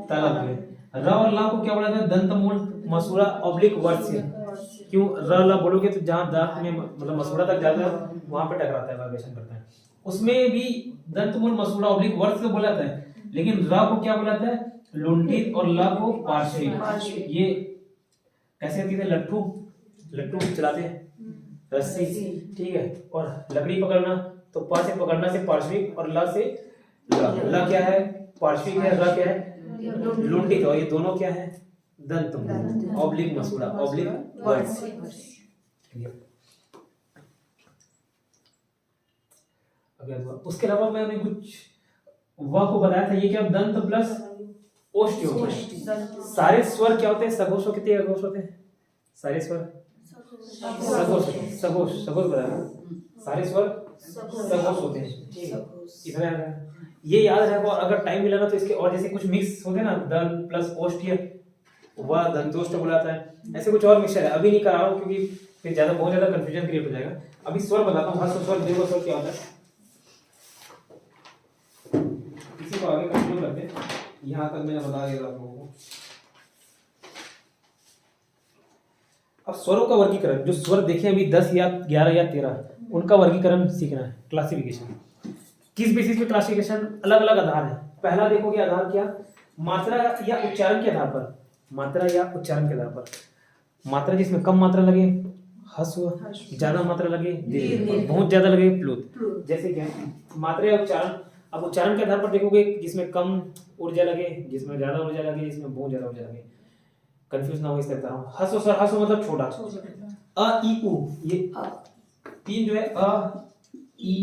तालव्य। र और ला को क्या बोला जाता है, दंतमूल, मसूड़ा, ऑब्लिक वर्ष से। क्यों र ला बोलोगे तो जहां दांत में मतलब मसूड़ा तक जाता है वहां पे टकराता है, वाइब्रेशन करता है। उसमें भी दंतमूल, मसूड़ा, ऑब्लिक वर्ष से बोला जाता है। लेकिन र को क्या बोला जाता है, लुंठित, और ला को पार्श्विक। ये कैसे होती है, लट्ठू, लट्ठू चलाते हैं, रस्सी, ठीक है। और लकड़ी पकड़ना, तो पा से पकड़ना से पार्श्विक, और ला से ला क्या है, पार्श्विक है, रा क्या है, लुंठित, और ये दोनों क्या है, दंत, ऑब्लिक मसूड़ा, ऑब्लिक वर्ड्स। उसके अलावा मैंने कुछ व को बताया था, ये क्या, दंत प्लस ओष्ठ होता है। सारे स्वर क्या होते हैं, सघोष होते हैं, अघोष होते हैं, सारे स्वर सघोष, सघोष, सघोष बताया, सारे स्वर सघोष होते हैं, इतना याद है। ये याद रखो, अगर टाइम मिला ना तो इसके और जैसे कुछ मिक्स होते हैं ना, दंत प्लस ओष्ठ, वह दंतोष्ठ बुलाता है, ऐसे कुछ और मिक्सचर है। अभी नहीं करा रहा हूँ क्योंकि फिर ज्यादा बहुत ज्यादा कंफ्यूजन क्रिएट हो जाएगा। अभी स्वर बताता हूँ, हर्ष स्वर, दीर्घ स्वर क्या होता है, इसी को आगे कंटिन्यू करते हैं। यहाँ तक मैंने बता दिया आप लोगों को। अब स्वरों का वर्गीकरण, जो स्वर देखे अभी 10 या 11 या 13, उनका वर्गीकरण सीखना है, क्लासिफिकेशन। किस बेसिस पे क्लासिफिकेशन, अलग अलग आधार है। पहला देखोगे आधार क्या, मात्रा या उच्चारण के आधार पर। मात्रा या उच्चारण के आधार पर। मात्रा जिसमें कम मात्रा लगे ह्रस्व, ज्यादा मात्रा लगे दीर्घ, और बहुत ज्यादा लगे प्लुत। जैसे क्या मात्रा या उच्चारण, अब उच्चारण के आधार पर देखोगे जिसमें कम ऊर्जा लगे, जिसमें ज्यादा ऊर्जा लगे, जिसमें बहुत ज्यादा ऊर्जा लगे। कंफ्यूज ना हो इस तरह। ह्रस्व स्वर, ह्रस्व मतलब छोटा। अ ई उ, ये तीन जो है अ ई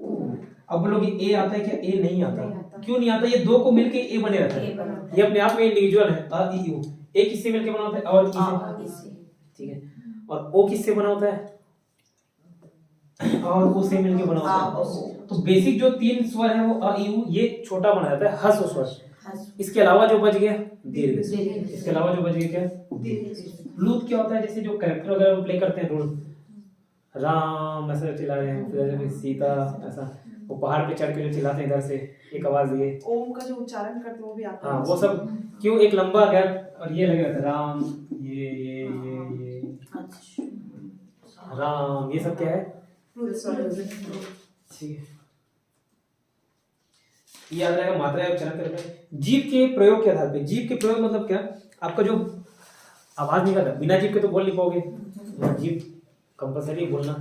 उ। अब बोलोगे ए आता है क्या? ए नहीं आता। क्यों नहीं आता? ये दो को मिलके ए बने रहता है, ये अपने आप में इंडिविजुअल है। अ ई उ, ए किससे मिलके बना होता है? और ई से, ठीक है। और ओ किससे बना होता है? और ओ से मिलके बना होता है। तो बेसिक जो तीन स्वर है वो अ ई उ, ये छोटा बना जाता है ह्रस्व स्वर। इसके अलावा जो बच गया दीर्घ, इसके अलावा जो बच गया क्या? प्लुत क्या होता है? जैसे जो कैरेक्टर वगैरह प्ले करते हैं रोल, राम ऐसा चिल्ला रहे हैं, फिर सीता ऐसा, वो पहाड़ पे चढ़ के जो चिल्लाते हैं इधर से एक आवाज दिए, ओम का जो उच्चारण करते हैं वो भी आता है। हाँ वो सब क्यों? एक लंबा गैप और ये लगे रहता है राम, ये राम, ये सब क्या है? ठीक है, याद रहेगा। मात्रा या उच्चारण करते हैं। जीभ के प्रयोग के आधार पे, जीभ के प्रयोग मतलब क्या? आपका जो आवाज निकलता है, बिना जीभ के तो बोल नहीं पाओगे, जीभ कंपलसरी बोलना।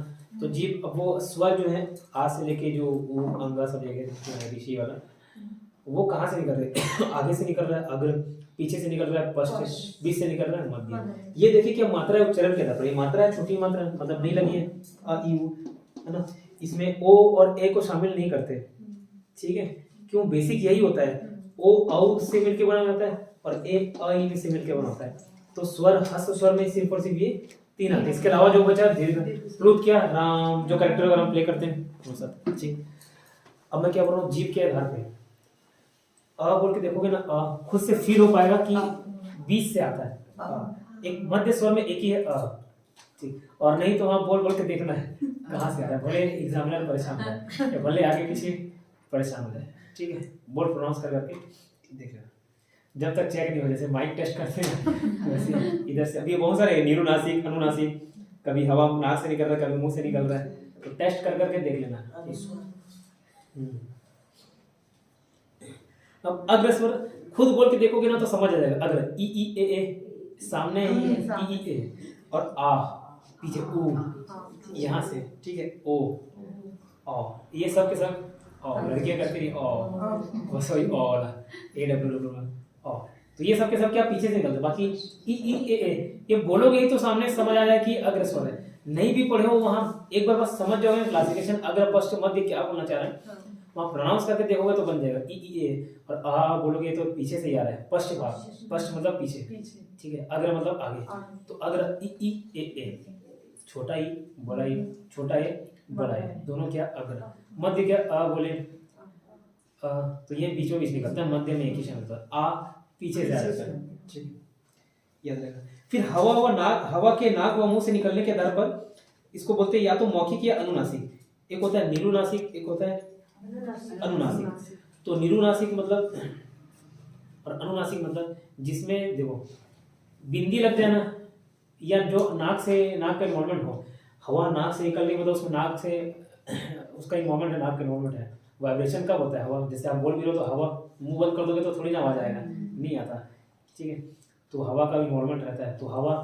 तो जीभ, अब वो स्वर जो है आ से लेके जो अंगा सब जगह ऋषि वाला, वो कहाँ से निकल रहे हैं? आगे से निकल रहा है, अग्र, पीछे से निकल रहा है पश्च, बीच से निकल रहा है मध्य। ये देखिए क्या मात्रा है उच्चारण के आधार पर। ये मात्रा है छोटी मात्रा, मतलब नहीं लगी है अ ई उ, है ना। इसमें ओ और ए को शामिल नहीं करते, ठीक है। क्यों? बेसिक यही होता है, ओ औ से मिलके बना जाता है और ए अ ई से मिलके बना होता है। तो स्वर, ह्रस्व स्वर में सिर्फ और सिर्फ ये तीन आते हैं। इसके अलावा जो बचा दीर्घ, प्लुत क्या? राम, जो कैरेक्टर वगैरह प्ले करते हैं वो सब, ठीक। अब मैं क्या बोल रहा हूँ? जीभ के आधार पे अ बोल के देखोगे ना, अ खुद से फील हो पाएगा कि बीच से आता है। एक मध्य स्वर में एक ही है अ, ठीक। और नहीं तो वहाँ बोल बोल के देखना है कहाँ से आ रहा है, भले एग्जामिनर परेशान हो जाए या भले आगे पीछे परेशान हो जाए, ठीक है। बोल प्रोनाउंस कर करके देख लेना, जब तक चेक नहीं हो। जैसे माइक टेस्ट करते हैं वैसे इधर से, अभी बहुत सारे निरुनासिक, अनुनासिक, कभी हवा नाक से निकल रहा है, कभी मुंह से निकल रहा है, तो टेस्ट कर करके देख लेना। अब अग्र स्वर खुद बोल के देखोगे ना तो समझ आ जाएगा। अग्र ई ई ए सामने ई ई ए, और आ पीछे ऊ, यहाँ से, ठीक है, ओ ओ, ये सब के सब ओ, लड़कियां करती रही ओ, sorry O A W W O, तो ये सब के सब क्या पीछे से निकलते। बाकी ई ई ए ये बोलोगे ही तो सामने समझ आ जाए कि अग्र स्वर है। नहीं भी पढ़े हो वहाँ एक बार बस समझ जाओगे क्लासिफिकेशन, अग्र पश्च मध्य क्या बोलना चाह रहे हैं, वहाँ प्रोनाउंस करके देखोगे तो बन जाएगा ई ई ए। और आ बोलोगे तो पीछे से ही आ रहा है, पश्च भाग, पश्च मतलब पीछे, ठीक है। अग्र मतलब आगे, तो अग्र ई ई ए, छोटा ई बड़ा ई, छोटा ए बड़ा ए, दोनों क्या? अग्र। मध्य क्या? आ बोले तो ये बीचों बीच निकलता है, मध्य में एक ही शब्द होता है। आ पीछे से आ जाता है, ठीक, याद रहेगा। फिर हवा व नाक, हवा के नाक व मुंह से निकलने के आधार पर इसको बोलते हैं या तो मौखिक या अनुनासिक। एक होता है निरुनासिक, एक होता है अनुनासिक। तो निरुनासिक मतलब और अनुनासिक मतलब जिसमें देखो बिंदी लग जाए ना, या जो नाक से, नाक का इन्वॉल्वमेंट हो, हवा नाक से निकल रही मतलब उसमें नाक से उसका इन्वॉल्वमेंट है, नाक का इन्वॉल्वमेंट है। वाइब्रेशन कब होता है? हवा, जैसे आप बोल भी रहे हो तो हवा मुंह बंद कर दोगे तो थोड़ी ना आवाज आएगा, नहीं आता, ठीक है। तो हवा का इन्वॉल्वमेंट रहता है। तो हवा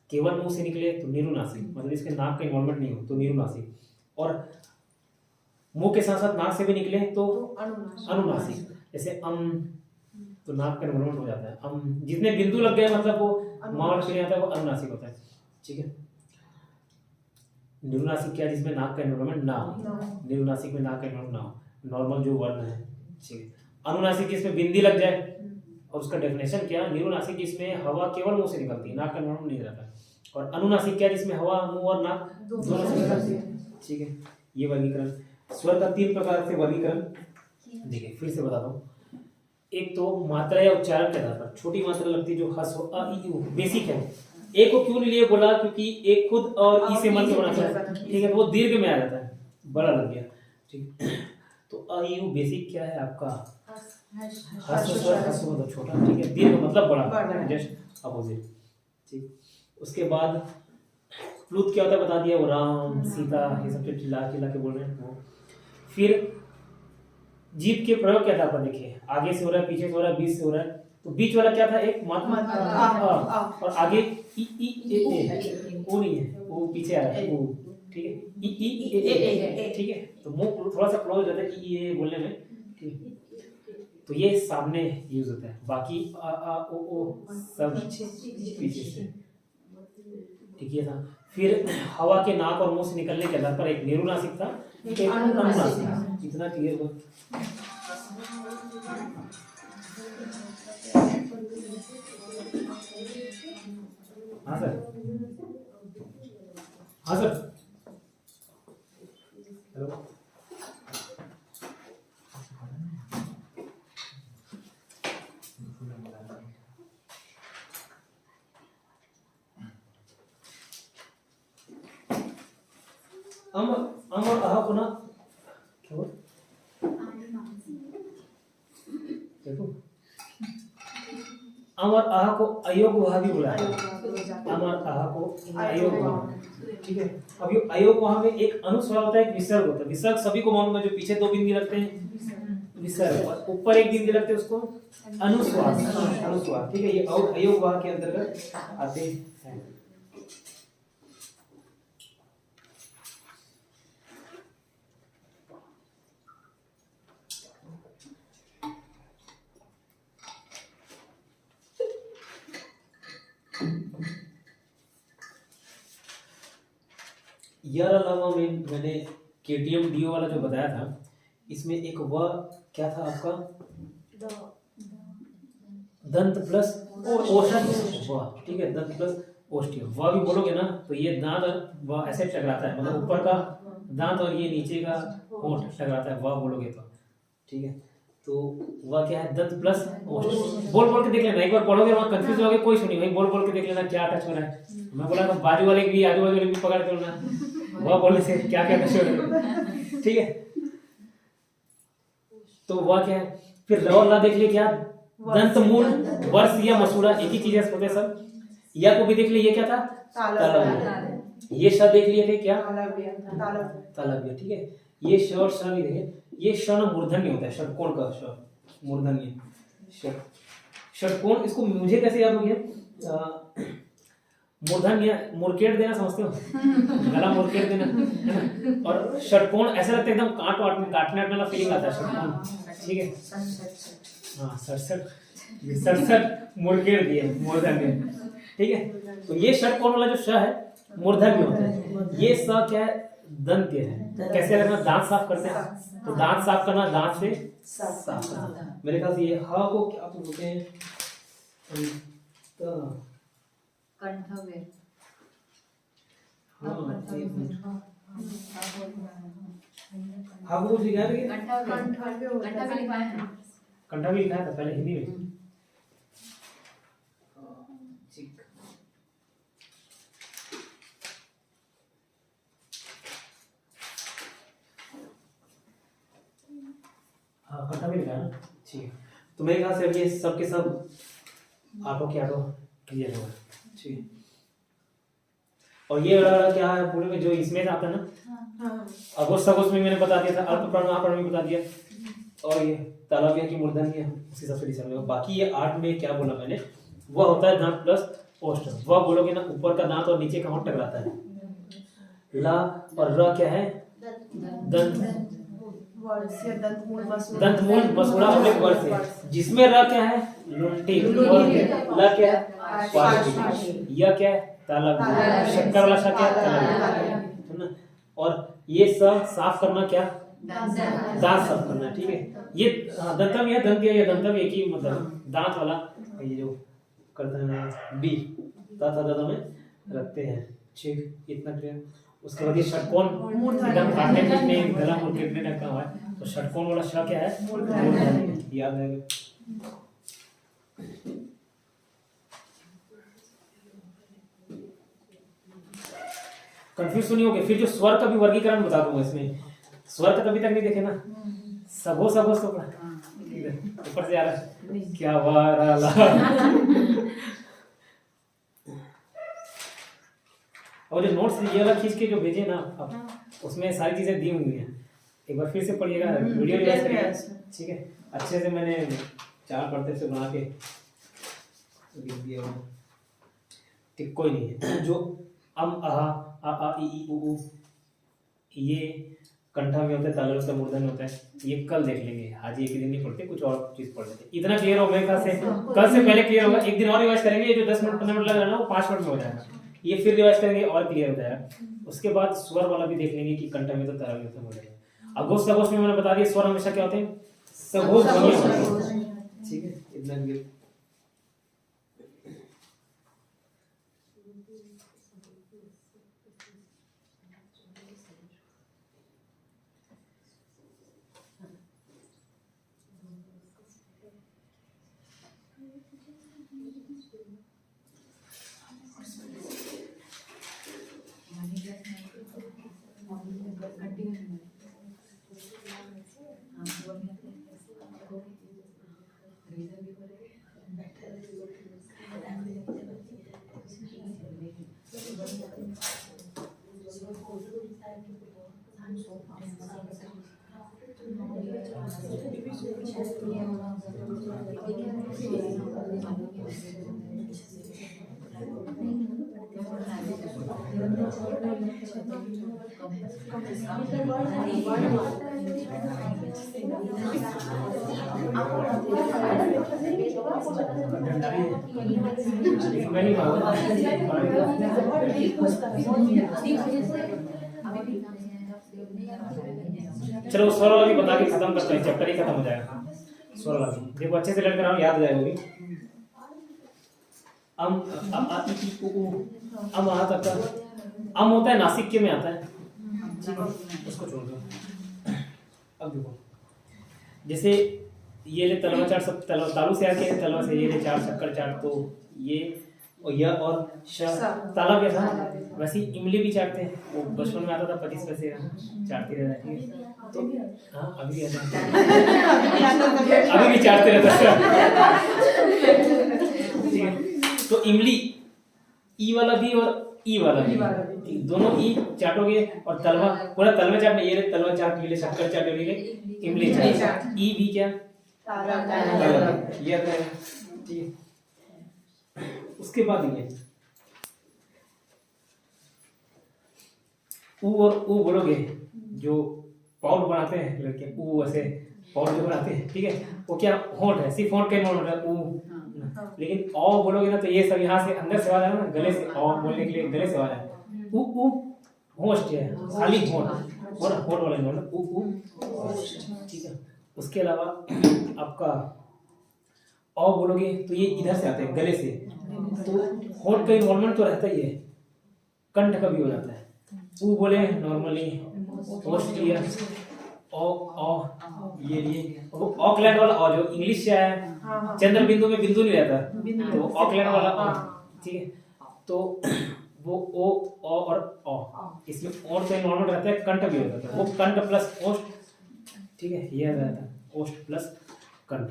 केवल मुंह से निकले तो निरुनासिक, मतलब इसके नाक का इन्वॉल्वमेंट नहीं हो तो निरुनासिक, और मुंह के साथ साथ नाक से भी निकले तो अनुनासिक। जैसे तो नाक का इन्वॉल्वमेंट हो जाता है। जितने बिंदु लग गए मतलब वो माउथ से आता है, वो अनुनासिक होता है, ठीक है। निरुनासिक क्या? जिसमें नाक का इन्वॉल्वमेंट ना हो, निरुनासिक में नाक का इन्वॉल्वमेंट ना हो, नॉर्मल जो वर्ण है, ठीक है। अनुनासिक जिसमें बिंदी लग जाए, और उसका डेफिनेशन क्या? निरुनासिक जिसमें हवा केवल मुंह से निकलती है, नाक का इन्वॉल्वमेंट नहीं रहता। और अनुनासिक क्या? जिसमें हवा मुंह और नाक दोनों से निकलती है, ठीक है। ये वर्गीकरण स्वर का 3 प्रकार से वर्गीकरण, देखिए फिर से बताता हूँ। एक तो मात्रा या उच्चारण के आधार पर, छोटी मात्रा लगती है जो ह्रस्व अ ई उ बेसिक है। ए को क्यों लिए बोला? क्योंकि एक खुद और ई से मत होना चाहिए, ठीक है, तो वो दीर्घ में आ जाता है, बड़ा लग गया, ठीक। तो अ ई उ बेसिक क्या है आपका? ह्रस्व स्वर, ह्रस्व मतलब छोटा, ठीक है, दीर्घ मतलब बड़ा, जस्ट अपोजिट, ठीक। उसके बाद प्लुत क्या होता है बता दिया, वो राम, सीता, ये सब चिल्ला चिल्ला के बोल रहे हैं वो। फिर जीभ के प्रयोग के आधार पर देखिए, आगे से हो रहा है, पीछे से हो रहा है, बीच से हो रहा है, तो बीच वाला क्या था, एक मात्रा और आगे ई ई ए है, ओ नहीं है, वो पीछे आ रहा है ओ, ठीक है, ई ई ए, ठीक है। तो मुंह थोड़ा सा क्लोज रहता है ई ए बोलने में, ठीक है। तो ये सामने यूज होता है, बाकी आ आ ओ सब पीछे से, ठीक है था। फिर हवा के नाक और मुंह से निकलने के आधार पर एक निरुनासिक था, एक अनुनासिक। इतना क्लियर हो? हाँ सर, हाँ सर, हेलो। अम और अह पुनः क्या हुआ? देखो अम और अह को अयोग वह भी बुलाया है। अम और अह को अयोग वह, ठीक है। अब ये अयोग वह में एक अनुस्वार होता है, एक विसर्ग होता है। विसर्ग सभी को मालूम है, जो पीछे 2 बिंदी लगते हैं विसर्ग, और ऊपर 1 बिंदी लगते हैं उसको अनुस्वार, अनुस्वार, ठीक है। ये अयोग वह के अंतर्गत आते हैं। यार अलावा में मैंने केटीएम डीओ वाला जो बताया था, इसमें एक व क्या था आपका, दंत प्लस ओष्ठी व, ठीक है। दंत प्लस ओष्ठी व भी बोलोगे ना तो ये दांत व ऐसे टकराता है, मतलब ऊपर का दांत और ये नीचे का होंठ टकराता है व बोलोगे तो, ठीक है। तो वह क्या है, दंत प्लस ओष्ठी। बोल बोल के देख लेना, एक बार पढ़ोगे वहां कंफ्यूज हो गए कोई सुनिए भाई, बोल बोल के देख लेना क्या टच हो रहा है। मैं बोला था बाजू वाले भी आजू बाजू वाले भी पकड़ के लेना, वह बोलने से क्या क्या टच हो रहा है, ठीक है। तो वह क्या है, फिर ल और ला देख लिए क्या, दंत मूल वर्ष या मसूड़ा एक ही चीज है होते सब। या को भी देख लिए, ये क्या था, तालव्य। ये शब्द देख लिए थे क्या, तालव्य, ठीक है। ये श और श भी देखे, ये ष मूर्धन्य होता है, षटकोण का ष, मूर्धन्य षटकोण। इसको मुझे कैसे याद हो गया, मूर्धन्य मुरकेट देना समझते हो, गला मुरकेट देना है ना। और षटकोण ऐसा लगता है एकदम काट वाट में काटने वाला फीलिंग आता है षटकोण, ठीक है। हाँ 67 मुरकेट दिए मूर्धन्य, ठीक है। तो ये षटकोण वाला जो श है मूर्धन्य होता है। ये स क्या है, दंत्य है। कैसे लगना, दांत साफ करते हैं तो दांत साफ करना, दांत से साफ करना। मेरे ख्याल से ये ह को क्या बोलते हैं, कंठव्य। हाँ वो लिखा है, कंठव्य लिखा है, कंठा भी लिखा था पहले हिंदी में। हाँ कंठा भी लिखा है ना, ठीक है। तो मेरे ख्याल से ये सब के सब आटो के आटो क्लियर होगा, ठीक है। और ये वाला क्या है पूरे में जो इसमें आता है ना, अगोस्त अगोस्त में मैंने बता दिया था, अल्प प्रण महाप्रण में बता दिया, और ये तालव्य की मूर्धन्य उसी सबसे डिसाइड होगा। बाकी ये 8 में क्या बोला मैंने, वह होता है दांत प्लस ओष्ठ। वह बोलोगे ना, ऊपर का दांत और नीचे का होंठ टकराता है। ला और र क्या है, दंत दंत मूल मसूड़ा अपने वर्ष है, जिसमें र क्या है, लुंटी, और ल क्या है, पार्श्वी, यह क्या है, तालव्य, शक्कर वाला श क्या है, तालव्य, है ना। और ये सब साफ करना क्या, दांत साफ करना, ठीक है। ये दंतम या दंत या दंतम एक ही मतलब दांत वाला, ये जो करते हैं बी दांत में रखते हैं, ठीक। इतना क्लियर। उसके बाद ये षटकोण एकदम काटने पीटने गला मुड़ के रखा हुआ है, तो षटकोण वाला श क्या है, मूर्धन्य, याद रहेगा। कंफ्यूज तो नहीं हो गए। फिर जो स्वर का भी वर्गीकरण बता दूंगा इसमें। स्वर का कभी तक नहीं देखे ना, सगो सगो तो ऊपर से आ रहा है क्या वाला। और जो नोट्स ये वाला खींच के जो भेजे ना अब, उसमें सारी चीजें दी हुई हैं, एक बार फिर से पढ़िएगा, वीडियो रिवाइज करिएगा, ठीक है। अच्छे से मैंने 4 पढ़ते से बना के लिख दिया हुआ। ठीक, कोई नहीं है। जो अम अहा आ आ ई ई उ ऊ ये कंठा में होता है, तालव्य का मूर्धन्य होता है। ये कल देख लेंगे, आज एक दिन नहीं पढ़ते, कुछ और चीज पढ़ लेते। इतना क्लियर हो मेरे ख्याल से, कल से पहले क्लियर होगा। एक दिन और रिवाइज करेंगे, ये जो 10 मिनट 15 मिनट लग रहा है ना, वो 5 मिनट में हो जाएगा। ये फिर रिवाइज करेंगे और क्लियर हो जाएगा। उसके बाद स्वर वाला भी देख लेंगे कि कंठा में तो तालव्य होता है। अघोष सघोष में मैंने बता दिया, स्वर हमेशा क्या होते हैं, सघोष ध्वनियां होती हैं। ठीक है, इतना क्लियर। चलो स्वर वाला भी बता के खत्म करते हैं, चैप्टर ही खत्म हो जाएगा। स्वर वाला भी देखो, अच्छे से लर्न कराओ, याद हो जाएगा वो भी। अम अ इ उ ऊ, अम आ तक का अम होता है नासिक के में आता है, ठीक है, उसको छोड़ दो। अब देखो, जैसे ये ले तलवा चाट, सब तालु से आके तलवा से, ये ले चार शक्कर चाट, तो ये और यह और श ताला क्या था, वैसे ही इमली भी चाटते हैं। वो बचपन में आता था 25 पैसे का, चाटते रहता है। ठीक है, तो हाँ अभी भी आता है, अभी भी चाटते रहता है। ठीक है, तो इमली ई वाला भी और ई वाला भी, दोनों ई चाटोगे। और तलवा, पूरा तलवा चाट में, ये ले तलवा चाट, ये ले शक्कर चाट, ये ले इमली चाट। ई भी क्या, ये आता है। ठीक है, उसके बाद ये ऊ और ऊ बोलोगे, जो पाउड बनाते हैं लड़के, ऊ ऐसे पाउड जो बनाते हैं, ठीक है, वो क्या होंठ है, सिर्फ होंठ का ही होंठ है ऊ। लेकिन औ बोलोगे ना, तो ये सब यहाँ से अंदर से आवाज है ना, गले से औ बोलने के लिए गले से आवाज है। ऊ ऊ होस्ट है, खाली होंठ, और होंठ वाला नहीं, ऊ ऊ। ठीक है, उसके अलावा आपका औ बोलोगे तो ये इधर से आता है, गले से, तो होंठ का इन्वॉल्वमेंट तो रहता ही है, कंठ का भी हो जाता है। ऊ बोले नॉर्मली होस्ट लिया, ओ ओ ये लिए, वो ऑकलैंड वाला ओ जो इंग्लिश से आया, चंद्र बिंदु में बिंदु नहीं रहता, तो ऑकलैंड वाला ओ। ठीक है, तो वो ओ और ओ, इसमें और तो इन्वॉल्वमेंट रहता है, कंठ भी हो जाता है, वो कंठ प्लस ओस्ट। ठीक है, ये रहता है ओस्ट प्लस कंठ।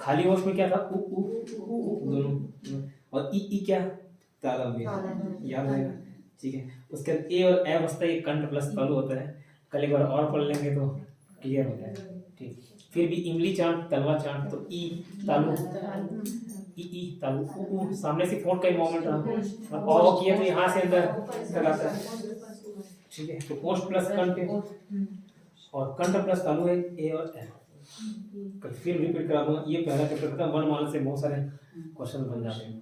खाली ओस्ट में क्या था, ऊ ऊ दोनों, और ई क्या, ताला में, याद रहेगा। ठीक है, उसके बाद ए और ए बचता है, ये कंठ प्लस तालु होता है। कल एक बार और पढ़ लेंगे तो क्लियर हो जाएगा। ठीक, फिर भी इमली चाट, तलवा चाट, तो ई तालु, ई तालु, ऊ सामने से फोन का इन्वॉल्वमेंट रहा, और ओ किया तो यहाँ से अंदर तक आता है। ठीक है, तो ओस्ट प्लस कंठ और कंठ प्लस तालु है, ए और ए। फिर रिपीट करा दूंगा, ये पहला चैप्टर खत्म। वर्णमाला से बहुत सारे क्वेश्चन बन जाते हैं।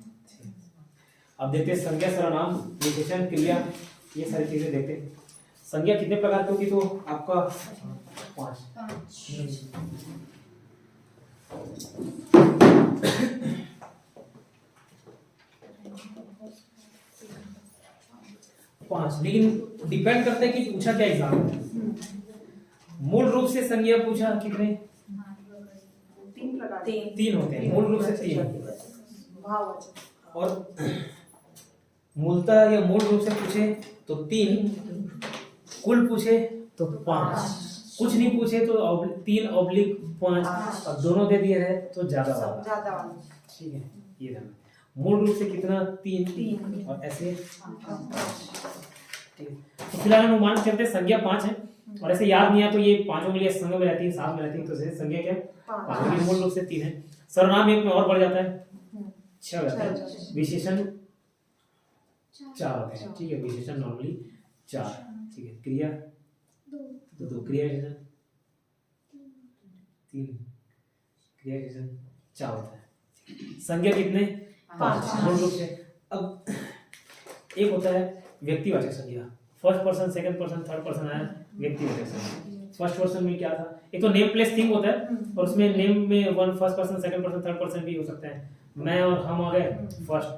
अब देखते हैं संज्ञा, सर्वनाम, विशेषण, क्रिया, ये सारी चीजें देखते हैं। संज्ञा कितने प्रकार की होगी, तो आपका 5। लेकिन डिपेंड करता है कि पूछा क्या एग्जाम में। मूल रूप से संज्ञा पूछा कितने, 3 प्रकार, 3 होते हैं, मूल रूप से 3। और मूलतः या मूल रूप से पूछे तो 3, कुल पूछे तो 5, कुछ नहीं पूछे तो 3/5, और दोनों दे दिए रहे तो ज्यादा वाला। ठीक है, ये था मूल रूप से कितना, 3 और ऐसे। ठीक है, तो फिलहाल हम मान चलते संज्ञा 5 है, और ऐसे याद नहीं आया तो ये पांचों के लिए संग में रहती है, साथ में रहती है, तो संज्ञा क्या 5, लेकिन मूल रूप से 3 है। सर्वनाम 1 में और बढ़ जाता है, 6 हो जाते हैं, विशेषण 4 होते हैं, ठीक है। विशेषण नॉर्मली 4, ठीक है। क्रिया 2, क्रिया विशेषण 3, क्रिया विशेषण 4 होता है। संज्ञा कितने? 5 मूल रूप से। अब एक होता है व्यक्तिवाचक संज्ञा, first person, second person, third person आया व्यक्तिवाचक संज्ञा। फर्स्ट पर्सन में क्या था, एक तो नेम प्लेस थिंग होता है और उसमें नेम में one first person, second person, third person भी हो सकता है। मैं और हम आ गए फर्स्ट,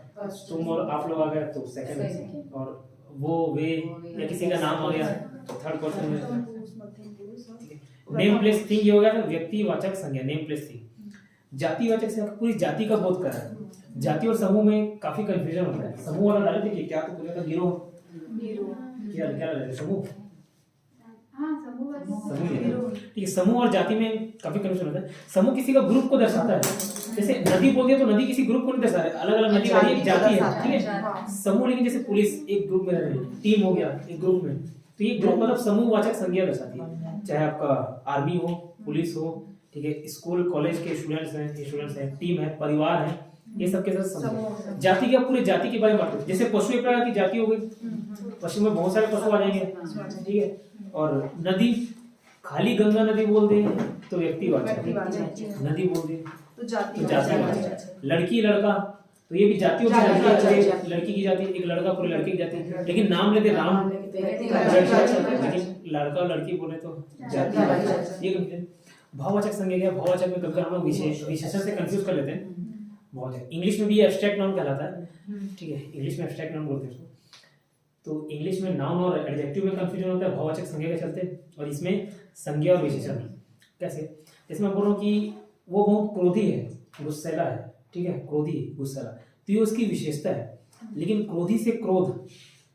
तुम और आप लोग आ गए तो सेकंड, और वो वे या किसी का नाम आ गया तो थर्ड पर्सन में। नेम प्लेस थिंग ये हो गया व्यक्तिवाचक संज्ञा, नेम प्लेस थिंग। जातिवाचक से पूरी जाति का बोध कर रहा है। जाति और समूह में काफी कंफ्यूजन होता है। समूह वाला डाले थे कि क्या, तो पूरे का गिरोह क्या क्या डाले समूह, समूह, ठीक है। समूह और जाति में काफी कंफ्यूजन होता है। समूह किसी का ग्रुप को दर्शाता है, जैसे नदी बोल दिया तो नदी किसी ग्रुप को नहीं दर्शा रहा है, अलग अलग नदी वाली एक जाति है, ठीक है। समूह लेकिन जैसे पुलिस एक ग्रुप में रह रही है, टीम हो गया एक ग्रुप में, तो ये ग्रुप मतलब समूहवाचक संज्ञा दर्शाती है। चाहे आपका आर्मी हो, पुलिस हो, ठीक है, स्कूल कॉलेज के स्टूडेंट्स हैं, टीम है, परिवार है, ये सब के साथ समूह। जाति क्या, पूरे जाति के बारे में बात करते हैं। जैसे पशु एक प्रकार की जाति हो गई, पशु में बहुत सारे पशु आ जाएंगे, ठीक है। और नदी, खाली गंगा नदी बोल दे तो व्यक्तिवाचक, नदी बोल दे तो जातिवाचक। लड़की लड़का तो ये भी जातियों की जाति, लड़की की जाति, एक लड़का पूरे लड़के की जाति, लेकिन नाम लेते राम, लेकिन लड़का और लड़की बोले तो जातिवाचक। ये भाववाचक संज्ञा क्या, भाववाचक में कभी हम लोग विशेषण से कंफ्यूज कर लेते हैं। भाववाचक इंग्लिश में भी एब्स्ट्रैक्ट नाउन कहलाता है, ठीक है, इंग्लिश में एब्स्ट्रैक्ट नाउन बोलते हैं उसको। तो इंग्लिश में नाउन और एडजेक्टिव में कंफ्यूजन होता है भाववाचक संज्ञा के चलते, और इसमें संज्ञा और विशेषण कैसे। जैसे मैं बोल रहा हूँ कि वो बहुत क्रोधी है, गुस्सैला है, ठीक है, क्रोधी गुस्सैला, तो ये उसकी विशेषता है। लेकिन क्रोधी से क्रोध,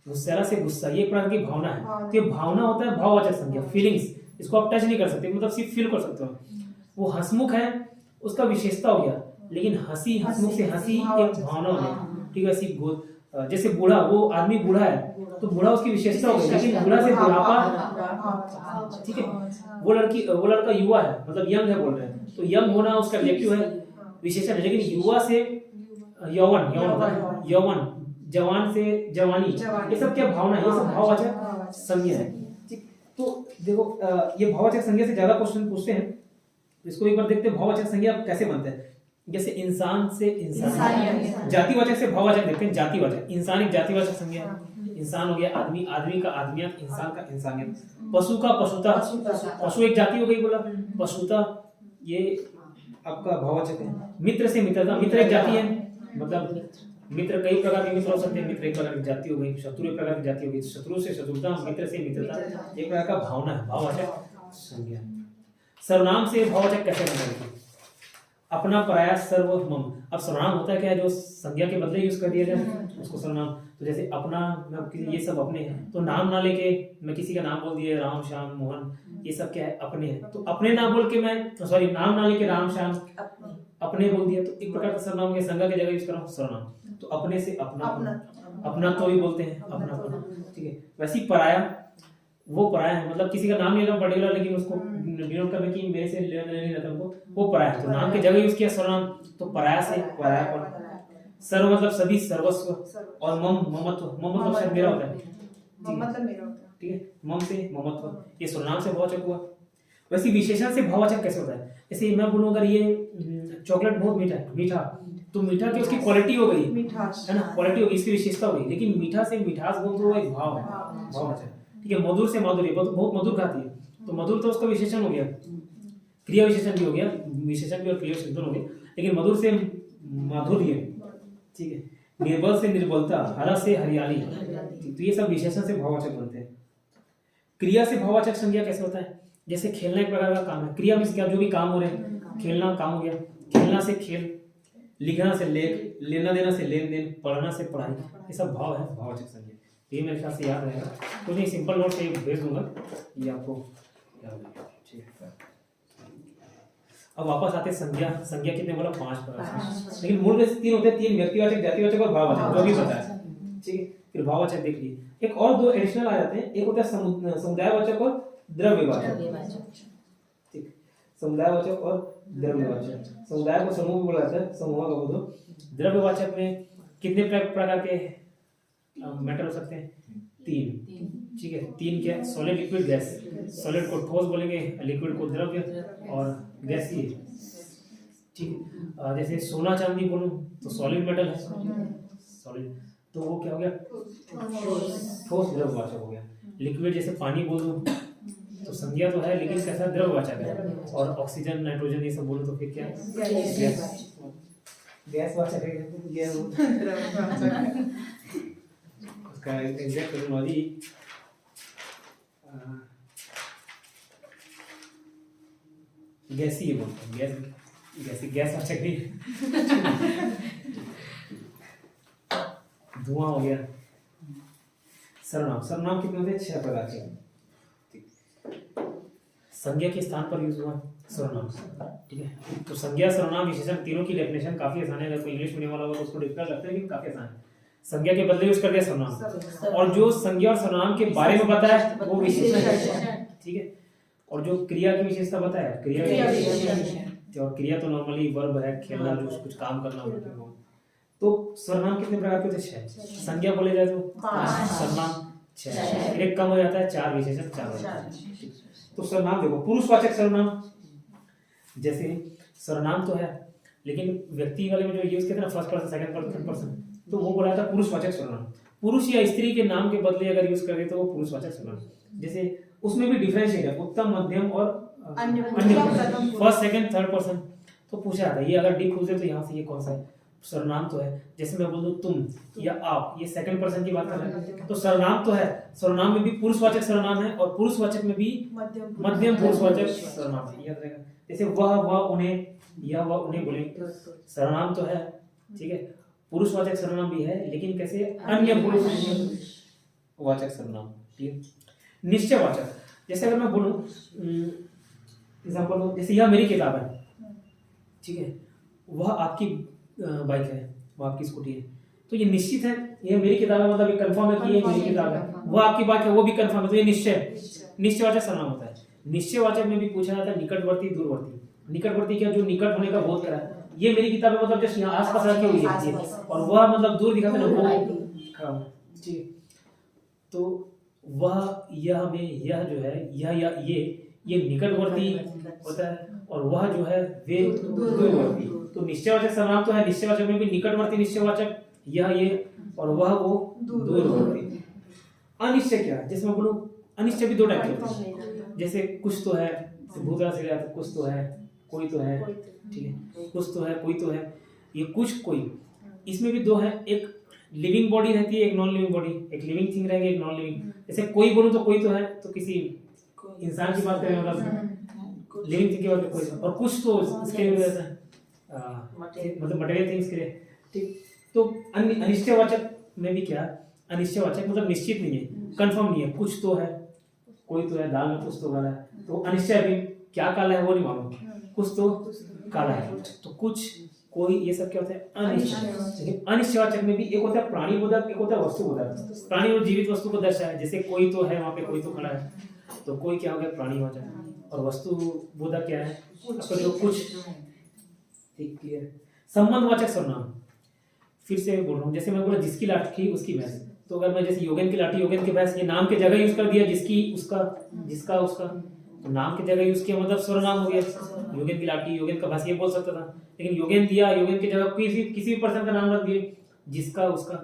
गुस्सैला से गुस्सा, ये एक प्रकार की भावना है, तो ये भावना होता है भाववाचक संज्ञा, फीलिंग्स। इसको आप टच नहीं कर सकते, मतलब सिर्फ फील कर सकते हो। वो हंसमुख है, उसका विशेषता हो गया, लेकिन हंसी, हंसमुख से हंसी एक भावना हो गई, ठीक है। ऐसी जैसे बूढ़ा, वो आदमी बूढ़ा है तो बूढ़ा उसकी विशेषता हो गई, लेकिन बूढ़ा से बुढ़ापा, ठीक है। वो लड़का युवा है, मतलब यंग है बोल रहे हैं, तो यंग होना उसका एडजेक्टिव है, विशेषण है। लेकिन युवा से यौवन, जवान से जवानी, ये सब क्या भावना है, ये सब भाववाचक संज्ञा है। तो देखो ये भाववाचक संज्ञा से ज्यादा क्वेश्चन पूछते हैं, इसको एक बार देखते हैं भाववाचक संज्ञा कैसे बनते हैं। जैसे इंसान से इंसान, जातिवाचक से भाववाचक देखते हैं। जातिवाचक, इंसान एक जातिवाचक संज्ञा है, इंसान हो गया आदमी, आदमी का आदमियत, इंसान का इंसानियत। पशु का पशुता, पशु एक जाति हो गई, बोला पशुता, ये आपका भाववाचक है। मित्र से मित्रता, मित्र एक जाति है, मतलब मित्र कई प्रकार के मित्र हो सकते हैं, मित्र एक प्रकार की जाति हो गई। शत्रु एक प्रकार की जाति हो गई, शत्रु से शत्रुता, मित्र से मित्रता, एक प्रकार का भावना है, भाववाचक संज्ञा। सर्वनाम से भाववाचक कैसे बनता है, अपना पराया सर्व मम। अब सर्वनाम होता है क्या, जो संज्ञा के बदले यूज कर दिया जाए उसको सर्वनाम। तो जैसे अपना, ये सब अपने हैं, तो नाम ना लेके मैं किसी का नाम बोल दिया, राम श्याम मोहन, ये सब क्या है, अपने हैं। तो अपने ना बोल के मैं, सॉरी, नाम ना लेके राम श्याम अपने बोल दिया, तो एक प्रकार का सर्वनाम के संज्ञा की जगह यूज कर रहा हूँ सर्वनाम। तो अपने से अपना, अपना तो भी बोलते हैं, अपना, ठीक है। वैसे ही पराया, वो पराया है, मतलब किसी का नाम ले रहा हूँ पर्टिकुलर, लेकिन उसको डिनोट करने की मेरे से लेना नहीं रहता उनको, वो पराया है, तो नाम की जगह यूज किया सर्वनाम। तो पराया से पराया, सर्व मतलब सभी, सर्वस्व, और मम ममत्व, मम मतलब शायद मेरा होता है, मतलब मेरा होता है, ठीक है। मम से ममत्व, ये सर्वनाम से भाववाचक हुआ। वैसे विशेषण से भाववाचक कैसे होता है, जैसे मैं बोलूं अगर ये चॉकलेट बहुत मीठा है, मीठा, तो मीठा की उसकी क्वालिटी हो गई, है ना, क्वालिटी हो गई, इसकी विशेषता हो गई। लेकिन मीठा से मिठास बोल तो वो एक भाव है, भाववाचक, ठीक है। मधुर से माधुर्य, बहुत मधुर खाती है, तो मधुर तो उसका विशेषण हो गया, क्रिया विशेषण भी हो गया, विशेषण भी और क्रिया विशेषण हो गया। लेकिन मधुर से माधुर्य, ठीक है। निर्बल से निर्बलता, हरा से हरियाली, तो ये सब विशेषण से भाववाचक बनते हैं। क्रिया से भाववाचक संज्ञा कैसे होता है, जैसे खेलना एक प्रकार का काम है, क्रिया में क्या, जो भी काम हो रहे हैं, खेलना काम हो गया, खेलना से खेल, लिखना से लेख, लेना देना से लेन देन, पढ़ना से पढ़ाई, ये सब भाव है, भाववाचक संज्ञा। ये मेरे ख्याल से याद रहेगा, कुछ नहीं, सिंपल नोट से भेज दूंगा, ये आपको याद रहेगा, ठीक है। अब वापस आते संज्ञा, संज्ञा कितने बोला, 5 प्रकार, लेकिन मूल में 3 होते हैं, 3 व्यक्तिवाचक, जातिवाचक और भाववाचक, जो भी पता है, ठीक है। फिर भाववाचक देख लीजिए, एक और 2 एडिशनल आ जाते हैं, एक होता है समुदायवाचक और द्रव्यवाचक, ठीक। समुदायवाचक और द्रव्यवाचक। समुदाय को समूह भी बोला जाता है, समूह का बोलो। द्रव्यवाचक में कितने प्रकार के मैटर हो सकते हैं? 3। ठीक है, 3 क्या? Solid, liquid, gas. सॉलिड को ठोस बोलेंगे, लिक्विड को द्रव्य और गैसीय। ठीक है, जैसे सोना चांदी बोलूं तो सॉलिड मेटल है, सॉलिड, तो वो क्या हो गया? ठोस द्रव्यवाचक हो गया। लिक्विड जैसे पानी बोल दूं तो संज्ञा तो है लेकिन कैसा? द्रव्यवाचक है। और ऑक्सीजन, नाइट्रोजन ये सब बोलूं तो फिर क्या? गैसवाचक है। ये उसका एग्जैक्ट टर्मिनोलॉजी गैसीय बोलते हैं। गैसवाचक नहीं, धुआं हो गया। सर्वनाम कितने होते हैं? 6 प्रकार के। संज्ञा के स्थान पर यूज हुआ सर्वनाम। ठीक है, तो संज्ञा, सर्वनाम, विशेषण तीनों की डेफिनेशन काफी आसान है। अगर कोई इंग्लिश मीडियम वाला होगा तो उसको डिफिकल्ट लगता है लेकिन काफी आसान है। संज्ञा के बदले यूज कर दिया सर्वनाम, और जो संज्ञा और सर्वनाम के बारे में बताया वो विशेषण है। ठीक है, और जो क्रिया की विशेषता बताया क्रिया, और क्रिया तो नॉर्मली वर्ब है, खेलना, जो कुछ काम करना होता है। तो सर्वनाम कितने प्रकार के होते हैं? 6। संज्ञा बोले जाए तो 5, सर्वनाम 6, एक कम हो जाता है 4, विशेषण 4। तो सर्वनाम देखो, पुरुषवाचक सर्वनाम, जैसे सर्वनाम तो है लेकिन व्यक्ति वाले में जो यूज करते हैं ना, first person, second person, third person, तो वो बोला था पुरुषवाचक सर्वनाम। पुरुष या स्त्री के नाम के बदले अगर यूज करें तो वो पुरुषवाचक सर्वनाम। जैसे उसमें भी डिफरेंशिएट है, उत्तम, मध्यम और अन्य, फर्स्ट, सेकंड, थर्ड पर्सन। तो पूछा था ये अगर डीप पूछे तो यहाँ से ये कौन सा है? सर्वनाम तो है। जैसे मैं बोल दूं तुम या आप, ये सेकंड पर्सन की बात कर रहे हैं, तो सर्वनाम तो है। सर्वनाम में भी पुरुषवाचक सर्वनाम है और पुरुषवाचक में भी मध्यम पुरुषवाचक सर्वनाम है, याद रहेगा। जैसे वह उन्हें, यह वह उन्हें बोले, सर्वनाम तो है। ठीक है, पुरुषवाचक सर्वनाम भी है लेकिन कैसे? अन्य पुरुषवाचक सर्वनाम। ठीक है, निश्चयवाचक, जैसे अगर मैं बोलूं एग्जांपल, जैसे यह मेरी किताब है, ठीक है, वह आपकी बाइक है, वो आपकी स्कूटी है, तो ये निश्चित है, ये मेरी किताब है, मतलब ये कंफर्म है कि ये मेरी किताब है। वो आपकी बाइक है, वो भी कंफर्म है, तो ये निश्चयवाचक सर्वनाम होता है। निश्चयवाचक में भी पूछा जाता है निकटवर्ती, दूरवर्ती। निकटवर्ती क्या? जो निकट होने का बोध करा है। ये मेरी किताब है मतलब जस्ट यहाँ आसपास रखी हुई है, और वह मतलब दूर दिखाते हैं वो। ठीक है, तो वह, यह में, यह जो है, यह या ये निकटवर्ती होता है, और वह जो है वे दूरवर्ती। तो निश्चयवाचक सर्वनाम तो है, निश्चयवाचक में भी निकटवर्ती निश्चयवाचक, यह ये, और वह वो दूरवर्ती। अनिश्चय क्या? जैसे मैं बोलूं अनिश्चय भी 2 टाइप के होते हैं। जैसे कुछ तो है, भूतला से गया तो कुछ तो है, कोई तो है। ठीक है, कुछ तो है, कोई तो है, ये कुछ कोई, इसमें भी 2 है। एक लिविंग बॉडी रहती है, एक नॉन लिविंग बॉडी। एक लिविंग थिंग रहेगी, एक नॉन लिविंग। जैसे कोई बोलूं तो कोई तो है, तो किसी इंसान की बात करें मतलब लिविंग थिंग की बात कोई, और कुछ तो इसके लिए रहता है मतलब मटेरियल थिंग्स के लिए। ठीक, तो अनिश्चयवाचक में भी क्या? अनिश्चयवाचक मतलब निश्चित नहीं है, कंफर्म नहीं है। कुछ तो है, कोई तो है, दाल में कुछ तो काला है, तो अनिश्चय भी क्या काला है वो नहीं मालूम, कुछ तो काला है। तो कुछ, कोई, ये सब क्या होता है? अनिश्चय। लेकिन अनिश्चयवाचक में भी एक होता है प्राणी बोधक, एक होता है वस्तु बोधक। प्राणी और जीवित वस्तु को दर्शाए, जैसे कोई तो है, वहां पे कोई तो खड़ा है, तो कोई क्या हो गया? प्राणीवाचक। और वस्तु बोधक क्या है? आपका जो कुछ। ठीक, क्लियर। संबंधवाचक सर्वनाम, फिर से बोल रहा हूँ, जैसे मैं बोला जिसकी लाठी उसकी भैंस, तो अगर मैं जैसे योगेन की लाठी योगेन की भैंस, ये नाम की जगह यूज कर दिया, जिसकी उसका, जिसका उसका, तो नाम की जगह यूज किया मतलब सर्वनाम हो गया। योगेन की लाठी योगेन का भैंस ये बोल सकता था, लेकिन योगेन दिया, योगेन की जगह किसी भी पर्सन का नाम रख दिए, जिसका उसका,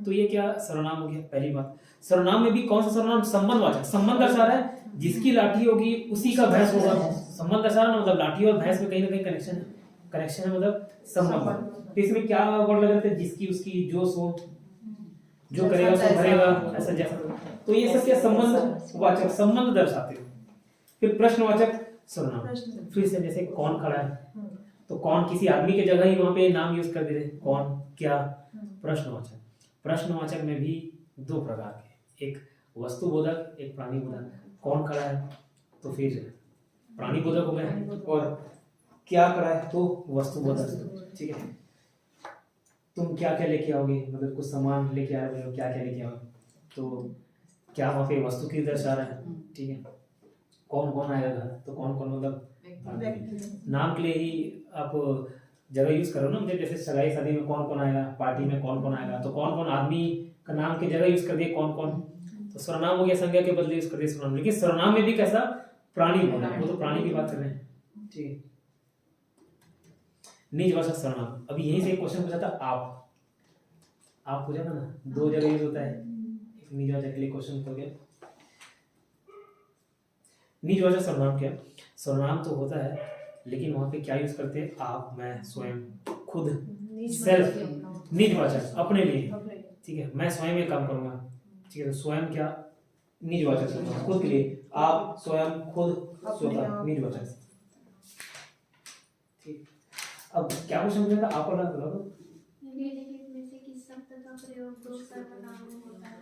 तो ये क्या? सर्वनाम हो गया। पहली बात, सर्वनाम में भी कौन सा सर्वनाम? संबंधवाचक। संबंध दर्शा रहा है, जिसकी लाठी होगी उसी का भैंस होगा। संबंध दर्शा रहा है मतलब लाठी और भैंस में कहीं ना कहीं कनेक्शन है, मतलब संबंध। तो इसमें क्या वर्ड लग रहे थे? जिसकी, उसकी, जो, सो, जो करेगा सो भरेगा, ऐसा जैसा। तो ये सब क्या? संबंधवाचक, संबंध दर्शाते हैं। फिर प्रश्नवाचक सर्वनाम, फिर से जैसे कौन खड़ा है, तो कौन किसी आदमी के जगह ही वहां पे नाम यूज कर दे रहे, कौन, क्या, प्रश्नवाचक। प्रश्नवाचक में भी 2 प्रकार के, एक वस्तु बोधक, एक प्राणी बोधक। कौन खड़ा है तो फिर प्राणी बोधक हो गया, और क्या खड़ा है तो वस्तु बोधक। ठीक है, तुम क्या क्या लेके आओगे, मतलब कुछ सामान लेके आ रहे हो, क्या क्या लेके आओगे, तो क्या वहाँ पे वस्तु की दर्शा रहा है। ठीक है, कौन कौन आएगा घर, तो कौन कौन मतलब नाम के लिए ही आप जगह यूज करो ना, मुझे जैसे सगाई शादी में कौन कौन आएगा, पार्टी में कौन कौन आएगा, तो कौन कौन आदमी का नाम की जगह यूज कर दिए कौन कौन, तो सर्वनाम हो गया, संज्ञा के बदले यूज कर दिए सर्वनाम। लेकिन सर्वनाम में भी कैसा प्राणी होना, वो तो प्राणी की बात कर रहे हैं, ठीक है। निजवाचक सर्वनाम, अभी यहीं से एक क्वेश्चन पूछा था, आप पूछा था ना, दो जगह यूज होता है, एक निजवाचक के लिए क्वेश्चन हो गया। निजवाचक सर्वनाम क्या, सर्वनाम तो होता है लेकिन वहां पे क्या यूज करते हैं, आप, मैं, स्वयं, खुद, सेल्फ, निजवाचक अपने लिए, ठीक है। मैं स्वयं ये काम करूंगा, ठीक है, तो स्वयं क्या निजवाचक सर्वनाम, खुद के लिए, आप, स्वयं, खुद, स्वतः, निजवाचक, ठीक। अब क्या क्वेश्चन पूछा था, आप और ना करो, निम्नलिखित में से किस शब्द का प्रयोग दो सर्वनाम में होता है?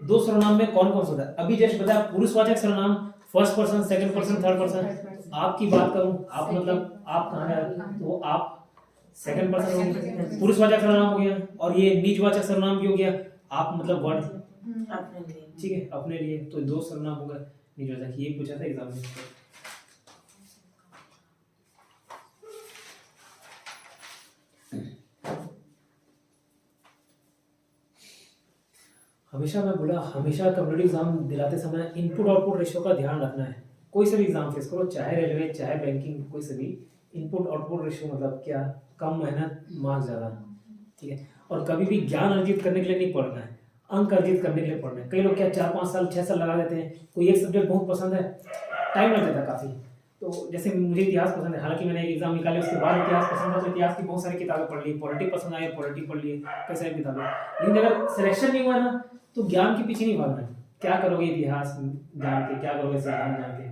दो सर्वनाम में कौन कौन सा होता है, अभी जस्ट बताया पुरुषवाचक सर्वनाम, first person, second person, third person. आपकी बात करूं, आप मतलब आप कहाँ है, तो वो आप सेकंड पर्सन हो गया, पुरुषवाचक सर्वनाम हो गया, और ये निजवाचक सर्वनाम भी हो गया, आप मतलब वर्ड, ठीक है, अपने लिए, तो दो सर्वनाम होगा निजवाचक। ये पूछा था एग्जाम में। हमेशा मैं बोला, हमेशा कम्पिटिटिव एग्जाम दिलाते समय इनपुट आउटपुट रेशियो का ध्यान रखना है। कोई सा भी एग्जाम फेस करो, चाहे रेलवे, चाहे बैंकिंग, कोई से भी, इनपुट आउटपुट रेशियो मतलब क्या, कम मेहनत मार्क्स ज़्यादा, ठीक है। और कभी भी ज्ञान अर्जित करने के लिए नहीं पढ़ना है, अंक अर्जित करने के लिए पढ़ना है। कई लोग क्या 4-5 साल 6 साल लगा देते हैं, कोई एक सब्जेक्ट बहुत पसंद है, टाइम लग जाता है काफ़ी। तो जैसे मुझे इतिहास पसंद है, हालांकि मैंने एक एग्जाम निकाले उसके बाद इतिहास पसंद था, तो इतिहास की बहुत सारी किताबें पढ़ ली, पॉलिटी पसंद आई, पॉलिटी पढ़ ली, कई सारी किताबें। लेकिन अगर सिलेक्शन नहीं हुआ ना, तो ज्ञान के पीछे नहीं भागना है। क्या करोगे इतिहास जान के, क्या करोगे संविधान जान के।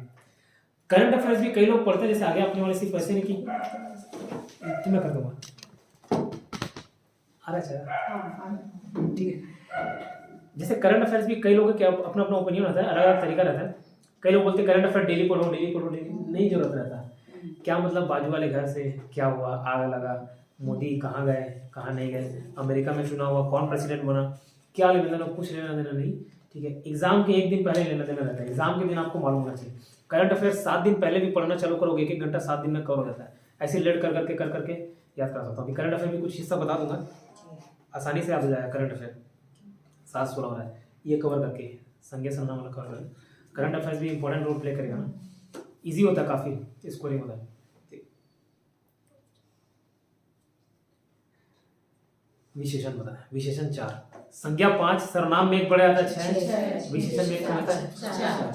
करंट अफेयर्स भी कई लोग पढ़ते हैं, जैसे आगे अपने वाले सिर्फ पैसे नहीं की, मैं कर दूंगा, आ रहा है, ठीक है। जैसे करंट अफेयर्स भी कई लोगों का अपना अपना ओपिनियन होता है, अलग अलग तरीका रहता है। कई लोग बोलते हैं करंट अफेयर डेली पढ़ो, डेली पढ़ो, डेली नहीं जरूरत रहता। क्या मतलब बाजू वाले घर से क्या हुआ, आग लगा, मोदी कहाँ गए, कहाँ नहीं गए, अमेरिका में चुनाव हुआ, कौन प्रेसिडेंट बना, क्या लेना देना, कुछ लेना देना नहीं, ठीक है। एग्जाम के एक दिन पहले लेना देना रहता है, एग्जाम के दिन आपको मालूम होना चाहिए। करंट अफेयर 7 दिन पहले भी पढ़ना चालू करोगे, 1-1 घंटा 7 दिन में कवर हो जाता है। ऐसे लेट कर करके याद करा सकता हूँ। अभी करंट अफेयर भी कुछ हिस्सा बता दूंगा, आसानी से याद हो जाएगा। करंट अफेयर 7-16 हो रहा है, ये कवर करके संज्ञा सर्वनाम वाला कवर करें। करंट अफेयर्स भी इंपॉर्टेंट रोल प्ले करेगा ना, ईजी होता है, काफ़ी स्कोरिंग होता है। विशेषण बताया, विशेषण 4, संज्ञा 5, सर्वनाम में 1 बढ़ जाता है 6, विशेषण में 1 आता है 4।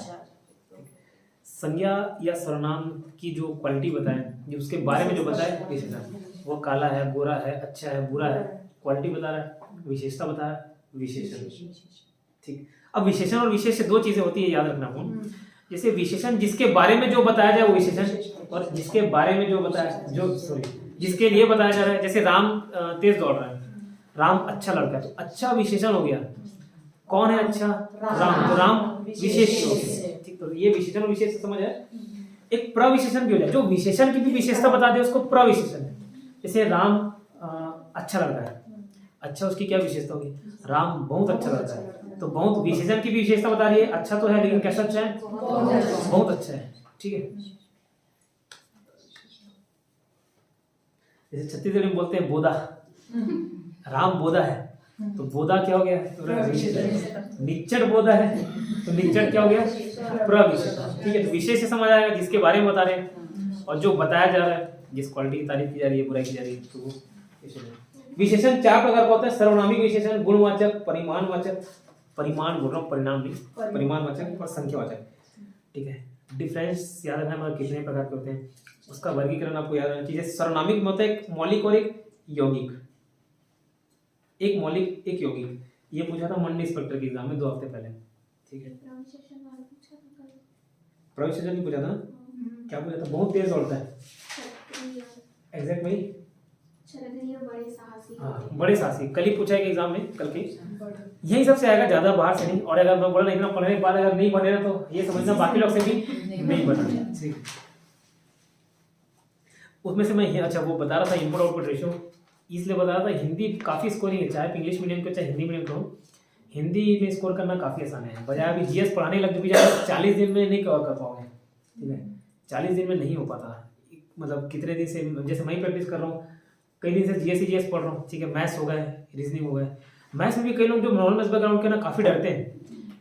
संज्ञा या सर्वनाम की जो क्वालिटी बताएं, जो उसके बारे में जो बताए विशेषण, वो काला है, गोरा है, अच्छा है, बुरा है, क्वालिटी बता रहा है, विशेषता बता रहा है, विशेषण, ठीक। अब विशेषण और विशेष 2 चीजें होती है, याद रखना आपको। जैसे विशेषण जिसके बारे में जो बताया जाए वो विशेषण, और जिसके बारे में जो बताया, जिसके लिए बताया जा रहा है। जैसे राम तेज दौड़ रहा है, राम अच्छा लड़का है, तो अच्छा विशेषण हो गया। कौन है अच्छा, राम, तो राम विशेष हो गया, ठीक। तो ये विशेषण और विशेष समझ है। एक प्रविशेषण भी हो जाए, जो विशेषण की भी विशेषता बता दे उसको प्रविशेषण। जैसे राम अच्छा लड़का है, अच्छा उसकी क्या विशेषता होगी, राम बहुत अच्छा लड़का है, तो बहुत विशेषण की भी विशेषता बता रही है। अच्छा तो है लेकिन कैसा अच्छा है, बहुत अच्छा है, ठीक है। जैसे छत्तीसगढ़ी में बोलते हैं बोदा, राम बोदा है, तो बोदा क्या हो गया, निच्चट बोदा है, तो निच्चट क्या हो गया, प्रविशेषण, ठीक है। तो विशेष से समझ आएगा जिसके बारे में बता रहे हैं, और जो बताया जा रहा है, जिस क्वालिटी की तारीफ की जा रही है, बुराई की जा रही है, तो वो विशेषण 4 प्रकार का होता है। सर्वनामिक विशेषण, गुणवाचक, परिमाणवाचक, परिमाण बोल रहा हूँ, परिणाम नहीं, परिमाणवाचक और संख्यावाचक, ठीक है। डिफरेंस याद रखना, मतलब कितने प्रकार के होते हैं, उसका वर्गीकरण आपको याद रखना चाहिए। सर्वनामिक में होता है एक मौलिक और एक यौगिक, एक मौलिक एक यौगिक। ये पूछा था मंडी इंस्पेक्टर के एग्जाम में 2 हफ्ते पहले, ठीक है। प्रविशेषण भी पूछा था, क्या पूछा था, बहुत तेज दौड़ता है, एग्जैक्ट वही, हाँ, बड़े साहसी। कल ही पूछा है एग्जाम में, कल के, यही सबसे आएगा, ज्यादा बाहर से नहीं। और अगर मैं बोला इतना पढ़ने के बाद अगर नहीं बने ना, तो ये समझना बाकी लोग से भी नहीं बना, ठीक। उसमें से मैं अच्छा वो बता रहा था इनपुट आउटपुट रेशियो, इसलिए बता रहा था हिंदी काफी स्कोरिंग है, चाहे इंग्लिश मीडियम को चाहे हिंदी मीडियम को, हिंदी में स्कोर करना काफी आसान है। बजाय अभी जीएस पढ़ाने लग भी जाए 40 दिन में नहीं कवर कर पाओगे, ठीक है। 40 दिन में नहीं हो पाता। मतलब कितने दिन से, जैसे मैं ही प्रैक्टिस कर रहा हूँ, कई दिन से जीएस पढ़ रहा हूँ, ठीक है, मैथ्स हो गए, रीजनिंग हो गए। मैथ्स में भी कई लोग जो नॉर्मल मैथ्स बैकग्राउंड के ना काफ़ी डरते हैं,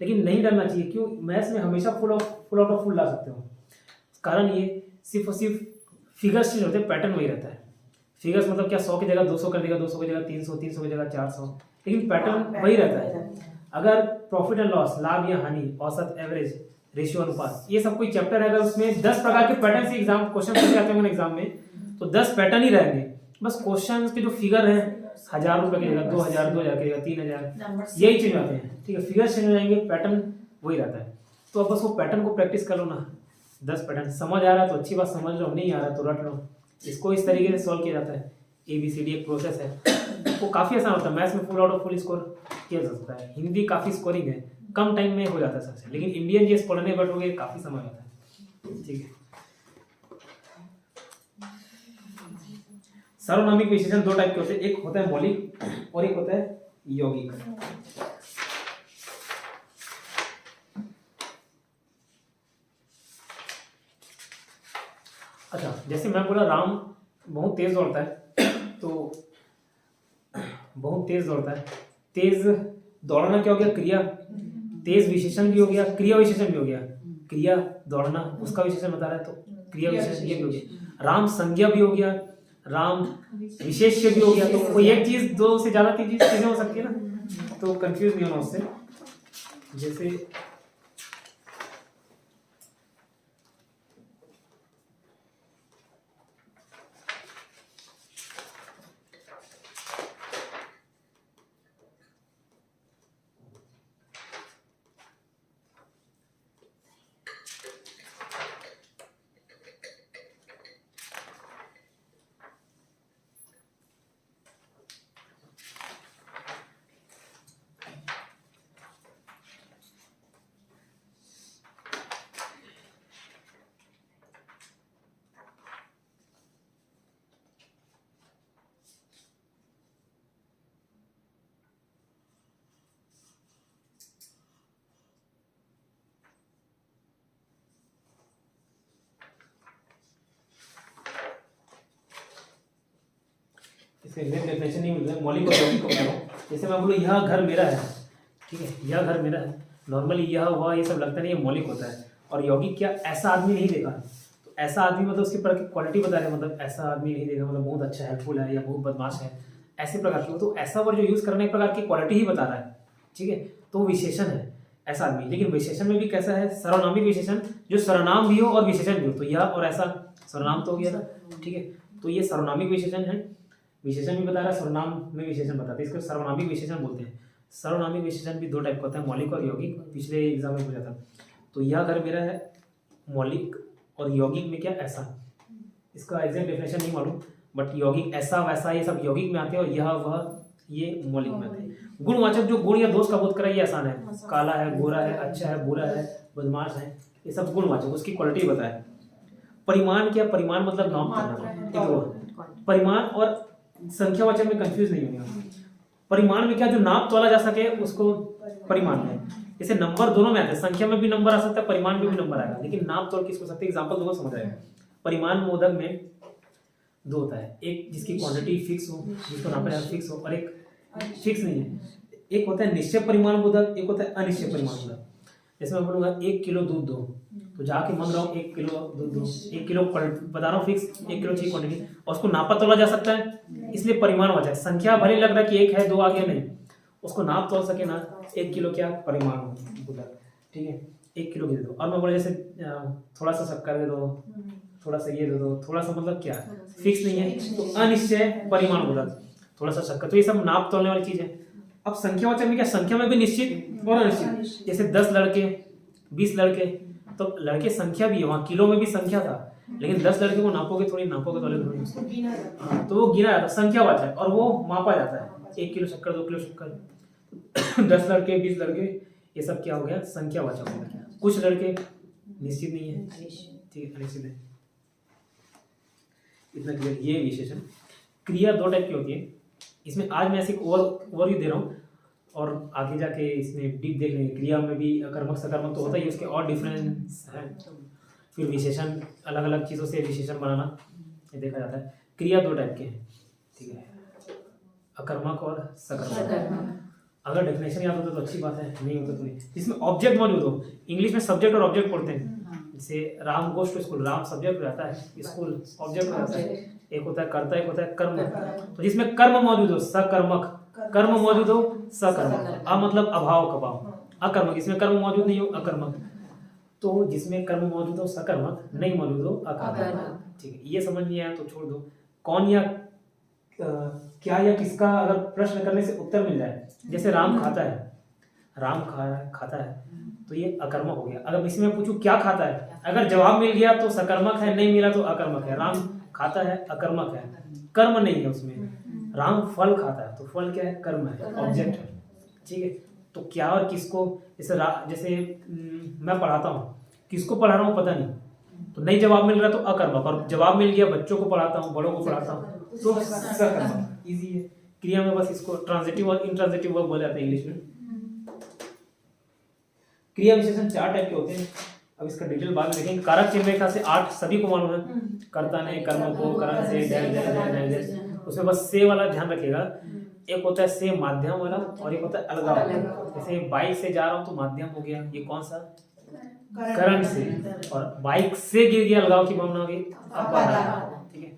लेकिन नहीं डरना चाहिए। क्यों? मैथ्स में हमेशा फुल आउट ऑफ फुल ला सकते हो। कारण ये सिर्फ और सिर्फ फिगर्स चेंज होते हैं, पैटर्न वही रहता है। फिगर्स मतलब क्या, 100 की जगह 200 कर देगा, 200 की जगह 300, 300 की जगह 400, लेकिन पैटर्न वही रहता है। अगर प्रॉफिट एंड लॉस, लाभ या हानि, औसत, एवरेज, रेशियो, अनुपात, ये सब कोई चैप्टर है, अगर उसमें 10 प्रकार के पैटर्न से एग्जाम क्वेश्चन पूछे जाते हैं एग्जाम में, तो 10 पैटर्न ही रहेंगे। बस क्वेश्चन के जो फिगर है 1000 रुपए की जगह 2000, 2000 की जगह 3000, यही चेंज होते हैं, ठीक है। फिगर चेंज हो जाएंगे, पैटर्न वही रहता है। तो अब बस वो पैटर्न को प्रैक्टिस कर लो ना। 10 पैटर्न समझ आ रहा है तो अच्छी बात, समझ लो, नहीं आ रहा है तो रट लो। इसको इस तरीके से सॉल्व किया जाता है। ABCD एक प्रोसेस है, वो काफ़ी आसान होता है। मैथ्स में full out of full score किया जा सकता है। हिंदी काफ़ी स्कोरिंग है, कम टाइम में हो जाता है सबसे, लेकिन इंडियन जीएस पढ़ने बैठोगे काफ़ी समय लगता है, ठीक है। सार्वनामिक विशेषण 2 टाइप के होते हैं, एक होता है मौलिक और एक होता है यौगिक। अच्छा, जैसे मैं बोला राम बहुत तेज दौड़ता है, तो बहुत तेज दौड़ता है। तेज दौड़ना क्या हो गया? क्रिया। तेज विशेषण भी हो गया, क्रिया विशेषण भी हो गया। क्रिया दौड़ना उसका विशेषण बता रहा है, तो क्रिया विशेषण ये भी हो गया। राम संज्ञा भी हो गया, राम विशेष्य भी हो गया। तो कोई एक चीज, 2 से ज्यादा चीजें हो सकती है ना, तो कंफ्यूज नहीं होना उससे। जैसे इसका एग्जैक्ट डेफिनेशन नहीं मिल रहा है, मौलिक और यौगिक को बता रहा हूँ। जैसे मैं बोलूँ यह घर मेरा है, ठीक है, यह घर मेरा है। नॉर्मली यह हुआ ये सब लगता नहीं, ये मौलिक होता है। और यौगिक क्या? ऐसा आदमी नहीं देखा। तो ऐसा आदमी मतलब उसके प्रकार की क्वालिटी बता रहे हैं, मतलब ऐसा आदमी नहीं देखा मतलब बहुत अच्छा हेल्पफुल है या बहुत बदमाश है, ऐसे प्रकार की। तो ऐसा वर्ड जो यूज करने एक प्रकार की क्वालिटी ही बता रहा है, ठीक है। तो विशेषण है ऐसा आदमी। लेकिन विशेषण में भी कैसा है? सर्वनामिक विशेषण, जो सर्वनाम भी हो और विशेषण भी हो। तो यह और ऐसा सर्वनाम तो हो गया ना, ठीक है। तो ये सर्वनामिक विशेषण है, विशेषण भी बता रहा है, सर्वनाम में विशेषण बताते हैं, इसको सर्वनामिक विशेषण बोलते हैं। सर्वनामिक विशेषण भी 2 टाइप का होता है, मौलिक और यौगिक। पिछले एग्जाम में पूछा था। तो यह घर मेरा है मौलिक, और यौगिक में क्या? ऐसा। इसका एग्जैक्ट डेफिनेशन नहीं मालूम, बट यौगिक ऐसा वैसा ये सब यौगिक में आते हैं, और यह वह ये मौलिक में आते हैं। गुणवाचक जो गुण या दोष का बोध करा, ये आसान है। काला है, गोरा है, अच्छा है, बुरा है, बदमाश है, ये सब गुणवाचक, उसकी क्वालिटी बताए। परिमाण क्या? परिमाण मतलब नाम करना। परिमाण और संख्यावाचक में कंफ्यूज नहीं होगा। परिमाण में क्या? जो नाप तोला जा सके उसको परिमाण में। जैसे नंबर दोनों में आते हैं, संख्या में भी नंबर आ सकता है, परिमाण में भी नंबर आएगा, लेकिन नाप तोल किसको सकते हैं? एग्जांपल दूंगा समझ आएगा। परिमाण मोदक में 2 होता है, एक जिसकी क्वांटिटी फिक्स हो, जिसको नापा जाए फिक्स हो, और एक फिक्स नहीं है। एक होता है निश्चय परिमाण मोदक, एक होता है अनिश्चय परिमाण मोदक। जैसे मैं बोलूंगा 1 किलो दूध दो, तो जाके मान रहा हूँ 1 किलो दूध दो, 1 किलो बता रहा हूँ फिक्स, 1 किलो चाहिए क्वांटिटी, और उसको नापा तोला जा सकता है, इसलिए परिमाणवाचक। संख्या भले लग रहा है कि 1 है 2 आ गया, नहीं, उसको नाप तोल सके ना, 1 किलो क्या? परिमाण मोदक, ठीक है, 1 किलो दे दो। और मैं बोला जैसे थोड़ा सा शक्कर दे दो, थोड़ा सा ये दे दो, थोड़ा सा मतलब क्या? फिक्स नहीं है, तो अनिश्चय परिमाण मोदक, थोड़ा सा शक्कर। तो ये सब नाप तोलने वाली चीज है। अब संख्यावाचक में क्या? संख्या में भी निश्चित और अनिश्चित। जैसे 10 लड़के, 20 लड़के, तो लड़के संख्या भी है, वहाँ किलो में भी संख्या था, लेकिन 10 लड़के को नापोगे थोड़ी, नापोगे थोड़ी, तो वो गिना जाता है, संख्यावाचक, और वो मापा जाता है। 1 किलो शक्कर, 2 किलो शक्कर, 10 लड़के, 20 लड़के, ये सब क्या हो गया? संख्यावाचक हो गया। कुछ लड़के निश्चित नहीं है, ठीक है, अनिश्चित है। इतना क्लियर। ये विशेषण। क्रिया 2 टाइप की होती है, इसमें आज मैं ऐसे ओवरव्यू दे रहा हूँ, और आगे जाके इसमें डीप देख लेंगे। क्रिया में भी अकर्मक सकर्मक तो होता ही, उसके और डिफरेंस है। फिर विशेषण, अलग अलग चीज़ों से विशेषण बनाना, ये देखा जाता है। क्रिया 2 टाइप के हैं, ठीक है, अकर्मक और सकर्मक। अगर डेफिनेशन याद होता तो अच्छी बात है, नहीं होता तो नहीं। इसमें ऑब्जेक्ट मौजूद हो, इंग्लिश में सब्जेक्ट और ऑब्जेक्ट पढ़ते हैं। जैसे Ram goes to school, Ram subject हो जाता है, स्कूल ऑब्जेक्ट हो जाता है। एक होता है कर्ता, एक होता है कर्म। तो जिसमें कर्म मौजूद हो सकर्मक, कर्म मौजूद हो सकर्मक। अ मतलब अभाव का भाव, अकर्मक। इसमें कर्म मौजूद नहीं हो अकर्मक। तो जिसमें कर्म मौजूद हो सकर्मक, नहीं मौजूद हो अकर्मक, ठीक है। ये समझ नहीं आया तो छोड़ दो। कौन या क्या या किसका अगर प्रश्न करने से उत्तर मिल जाए, जैसे राम खाता है, राम खाता है, तो ये अकर्मक हो गया। अगर इसमें पूछूं क्या खाता है, अगर जवाब मिल गया तो सकर्मक है, नहीं मिला तो अकर्मक है। राम खाता है अकर्मक है, कर्म नहीं है उसमें। राम फल खाता है, तो फल क्या है, कर्म है, ऑब्जेक्ट है, ठीक है। तो क्या और किसको, जैसे मैं पढ़ाता हूँ, किसको पढ़ा रहा हूँ पता नहीं, तो नहीं जवाब मिल रहा तो अकर्मक, और जवाब मिल गया बच्चों को पढ़ाता हूँ, बड़ों को पढ़ाता हूँ, तो सकर्मक। इजी है। क्रिया में बस इसको ट्रांजिटिव और इंट्रांजिटिव वर्ब बोले जाते हैं इंग्लिश में। क्रिया विशेषण 4 टाइप के होते हैं, अब इसका डिटेल बाद में देखेंगे। कारक चिन्ह में से 8 सभी को मालूम है, कर्ता ने, कर्म को, करण से, डैश, उसमें बस से वाला ध्यान रखिएगा। एक होता है से माध्यम वाला, और एक होता है अलगाव। जैसे बाइक से जा रहा हूँ तो माध्यम हो गया, ये कौन सा, करण से, और बाइक से गिर गया, अलगाव की भावना होगी अपादान, ठीक है।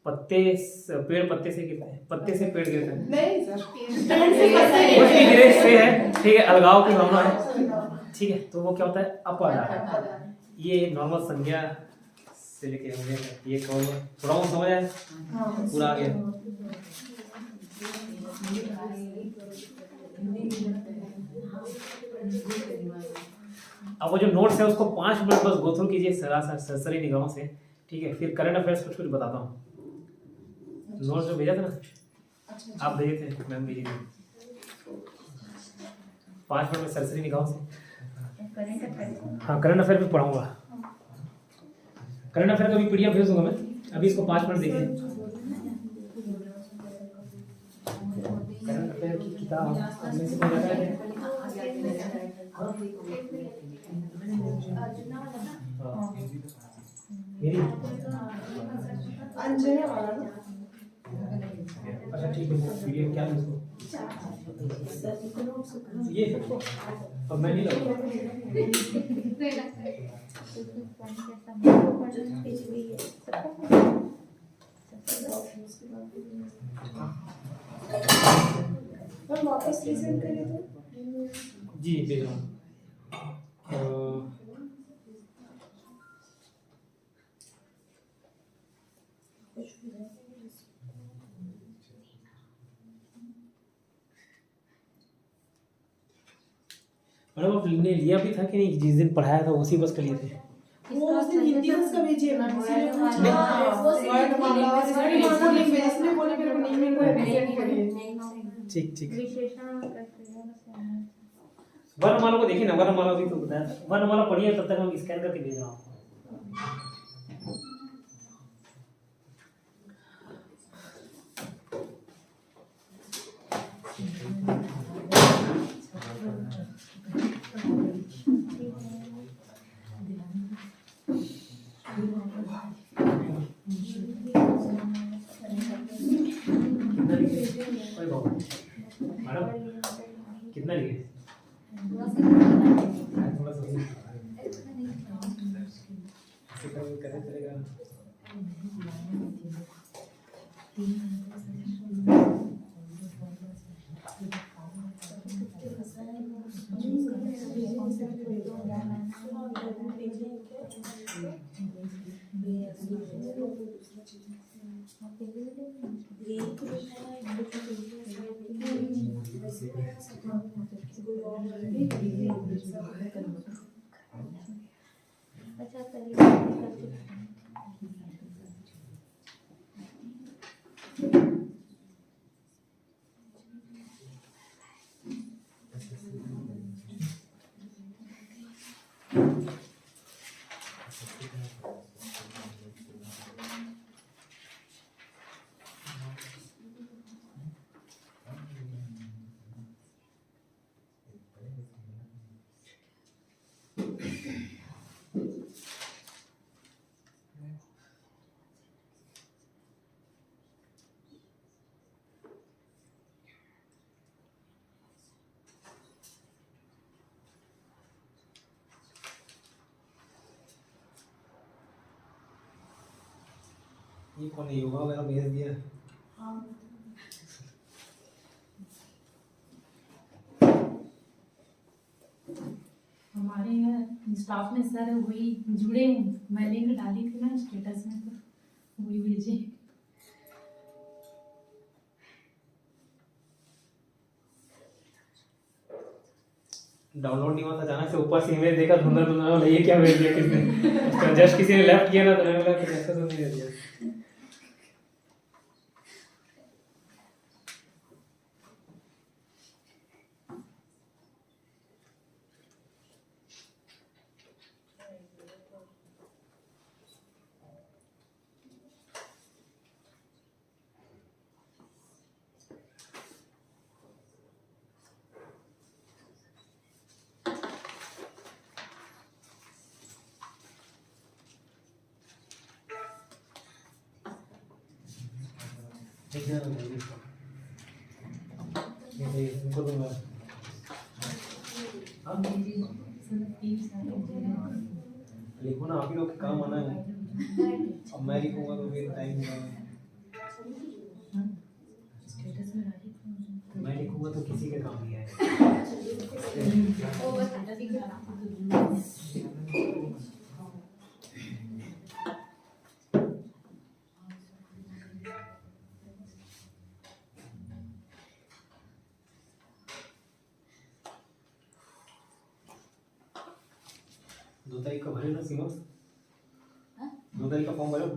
पेड़ पत्ते से गिरते हैं, पत्ते से पेड़ गिरते हैं, नहीं सर, कुछ भी गिरे से है, ठीक है, अलगाव की भावना है, ठीक है। तो वो क्या होता है, अपादान। ये नॉर्मल संज्ञा से लेके होंगे, ये थोड़ा बहुत समझ आया, पूरा आ गया। अब वो जो नोट्स है उसको 5 मिनट बस गो थ्रू कीजिए सरसरी निगाहों से, ठीक है। फिर करंट अफेयर्स कुछ बताता हूँ। नोट्स जो भेजा था ना, आप भेजे थे, मैम भेजी थी, 5 मिनट में सरसरी निगाहों से। हाँ, करंट अफेयर भी पढ़ाऊंगा। करंट अफेयर का भी पीडीएफ भेज दूंगा मैं, अभी इसको 5 मिनट देखिए। करंट अफेयर की किताब में से कोई है? मेरी अंजना वाला ना, अच्छा ठीक है, पीडीएफ क्या है इसको, ये अब मैं नहीं लगा। वापस रिसेंड करिए तो जी भेज रहा हूँ। मैडम आपने लिया भी था कि नहीं, जिस दिन पढ़ाया था उसी बस का लिए थे? वो उस दिन हिंदी बस का भेजिए मैम, इसीलिए वर्णमाला लिंक भेजिए, इसलिए बोले मेरे को नहीं मिल रहा है, रिसेंड करिए। ठीक। वर्णमाला को देखिए ना, वर्णमाला भी तो बताया, वर्णमाला पढ़िए, तब तक हम स्कैन करके भेज रहा हूँ। मैडम कितना लिखे? ये कौन है? योगा वगैरह भेज दिया। हमारे यहाँ स्टाफ में सर वही जुड़े हैं, मैं लिंक डाली थी ना स्टेटस में, तो वही भेजे। डाउनलोड नहीं हुआ था, अचानक से ऊपर से इमेज देखा धुंधला धुंधला, बोला ये क्या भेज दिया किसने। तो जस्ट किसी ने लेफ्ट किया ना, तो मैंने बोला कुछ ऐसा तो नहीं दे दिया। इनको दूंगा। लिखो ना, आप ही लोग के काम आना है। अब मैं लिखूंगा तो फिर टाइम लगेगा। मैं लिखूंगा तो किसी के काम नहीं आएगा। दो तारीख का भरे ना सीमा? 2 तारीख का फॉर्म भरो।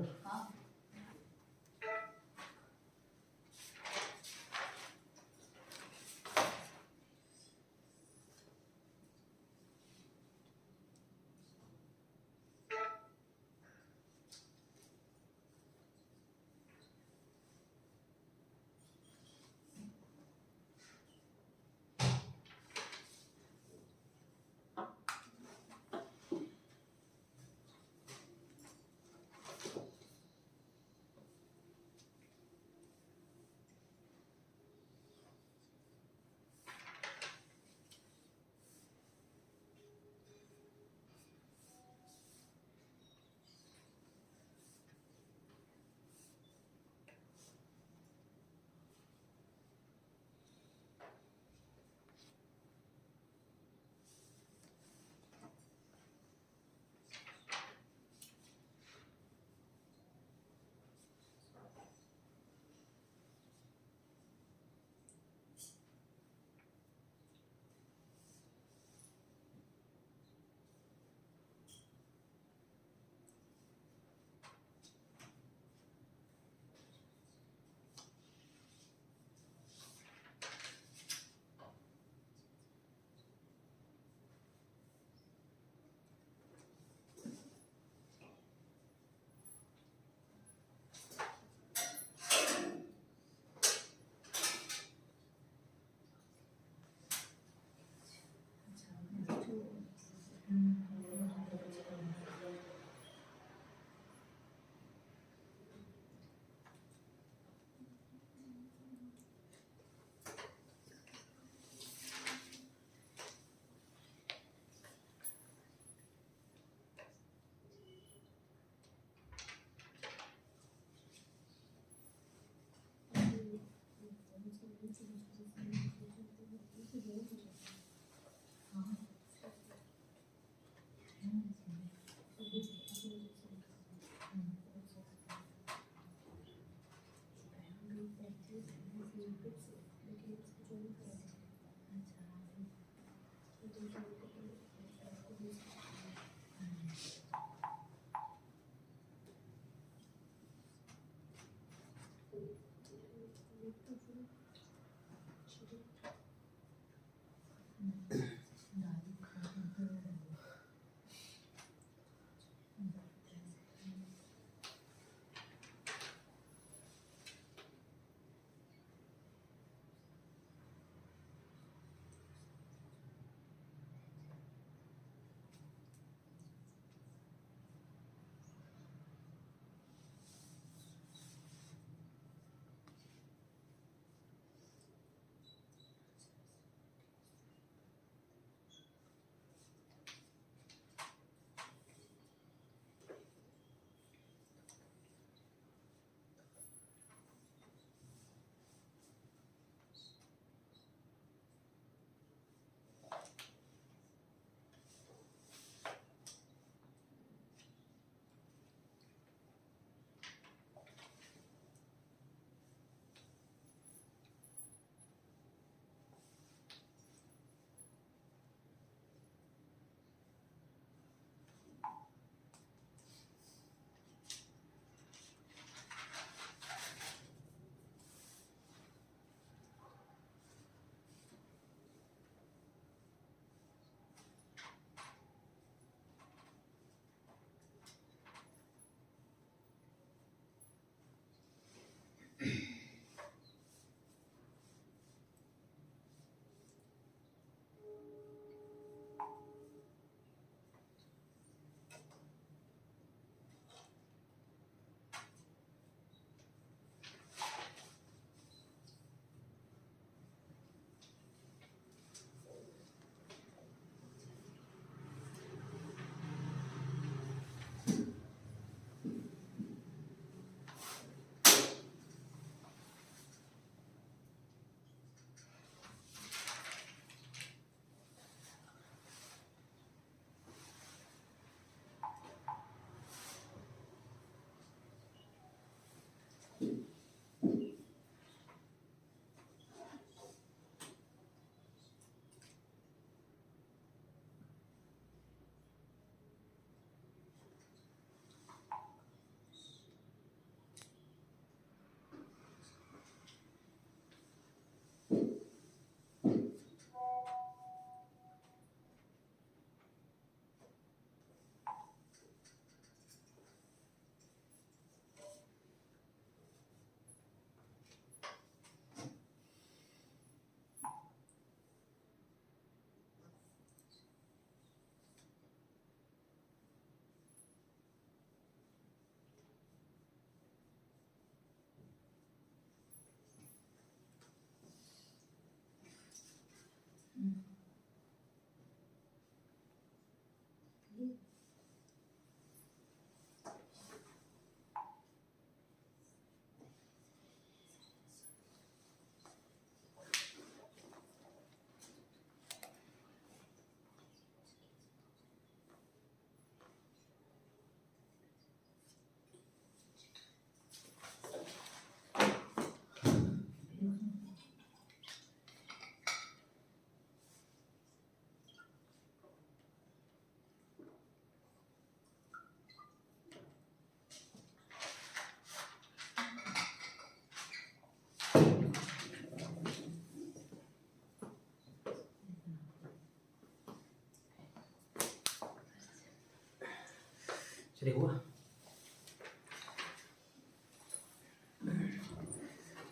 चलिए हुआ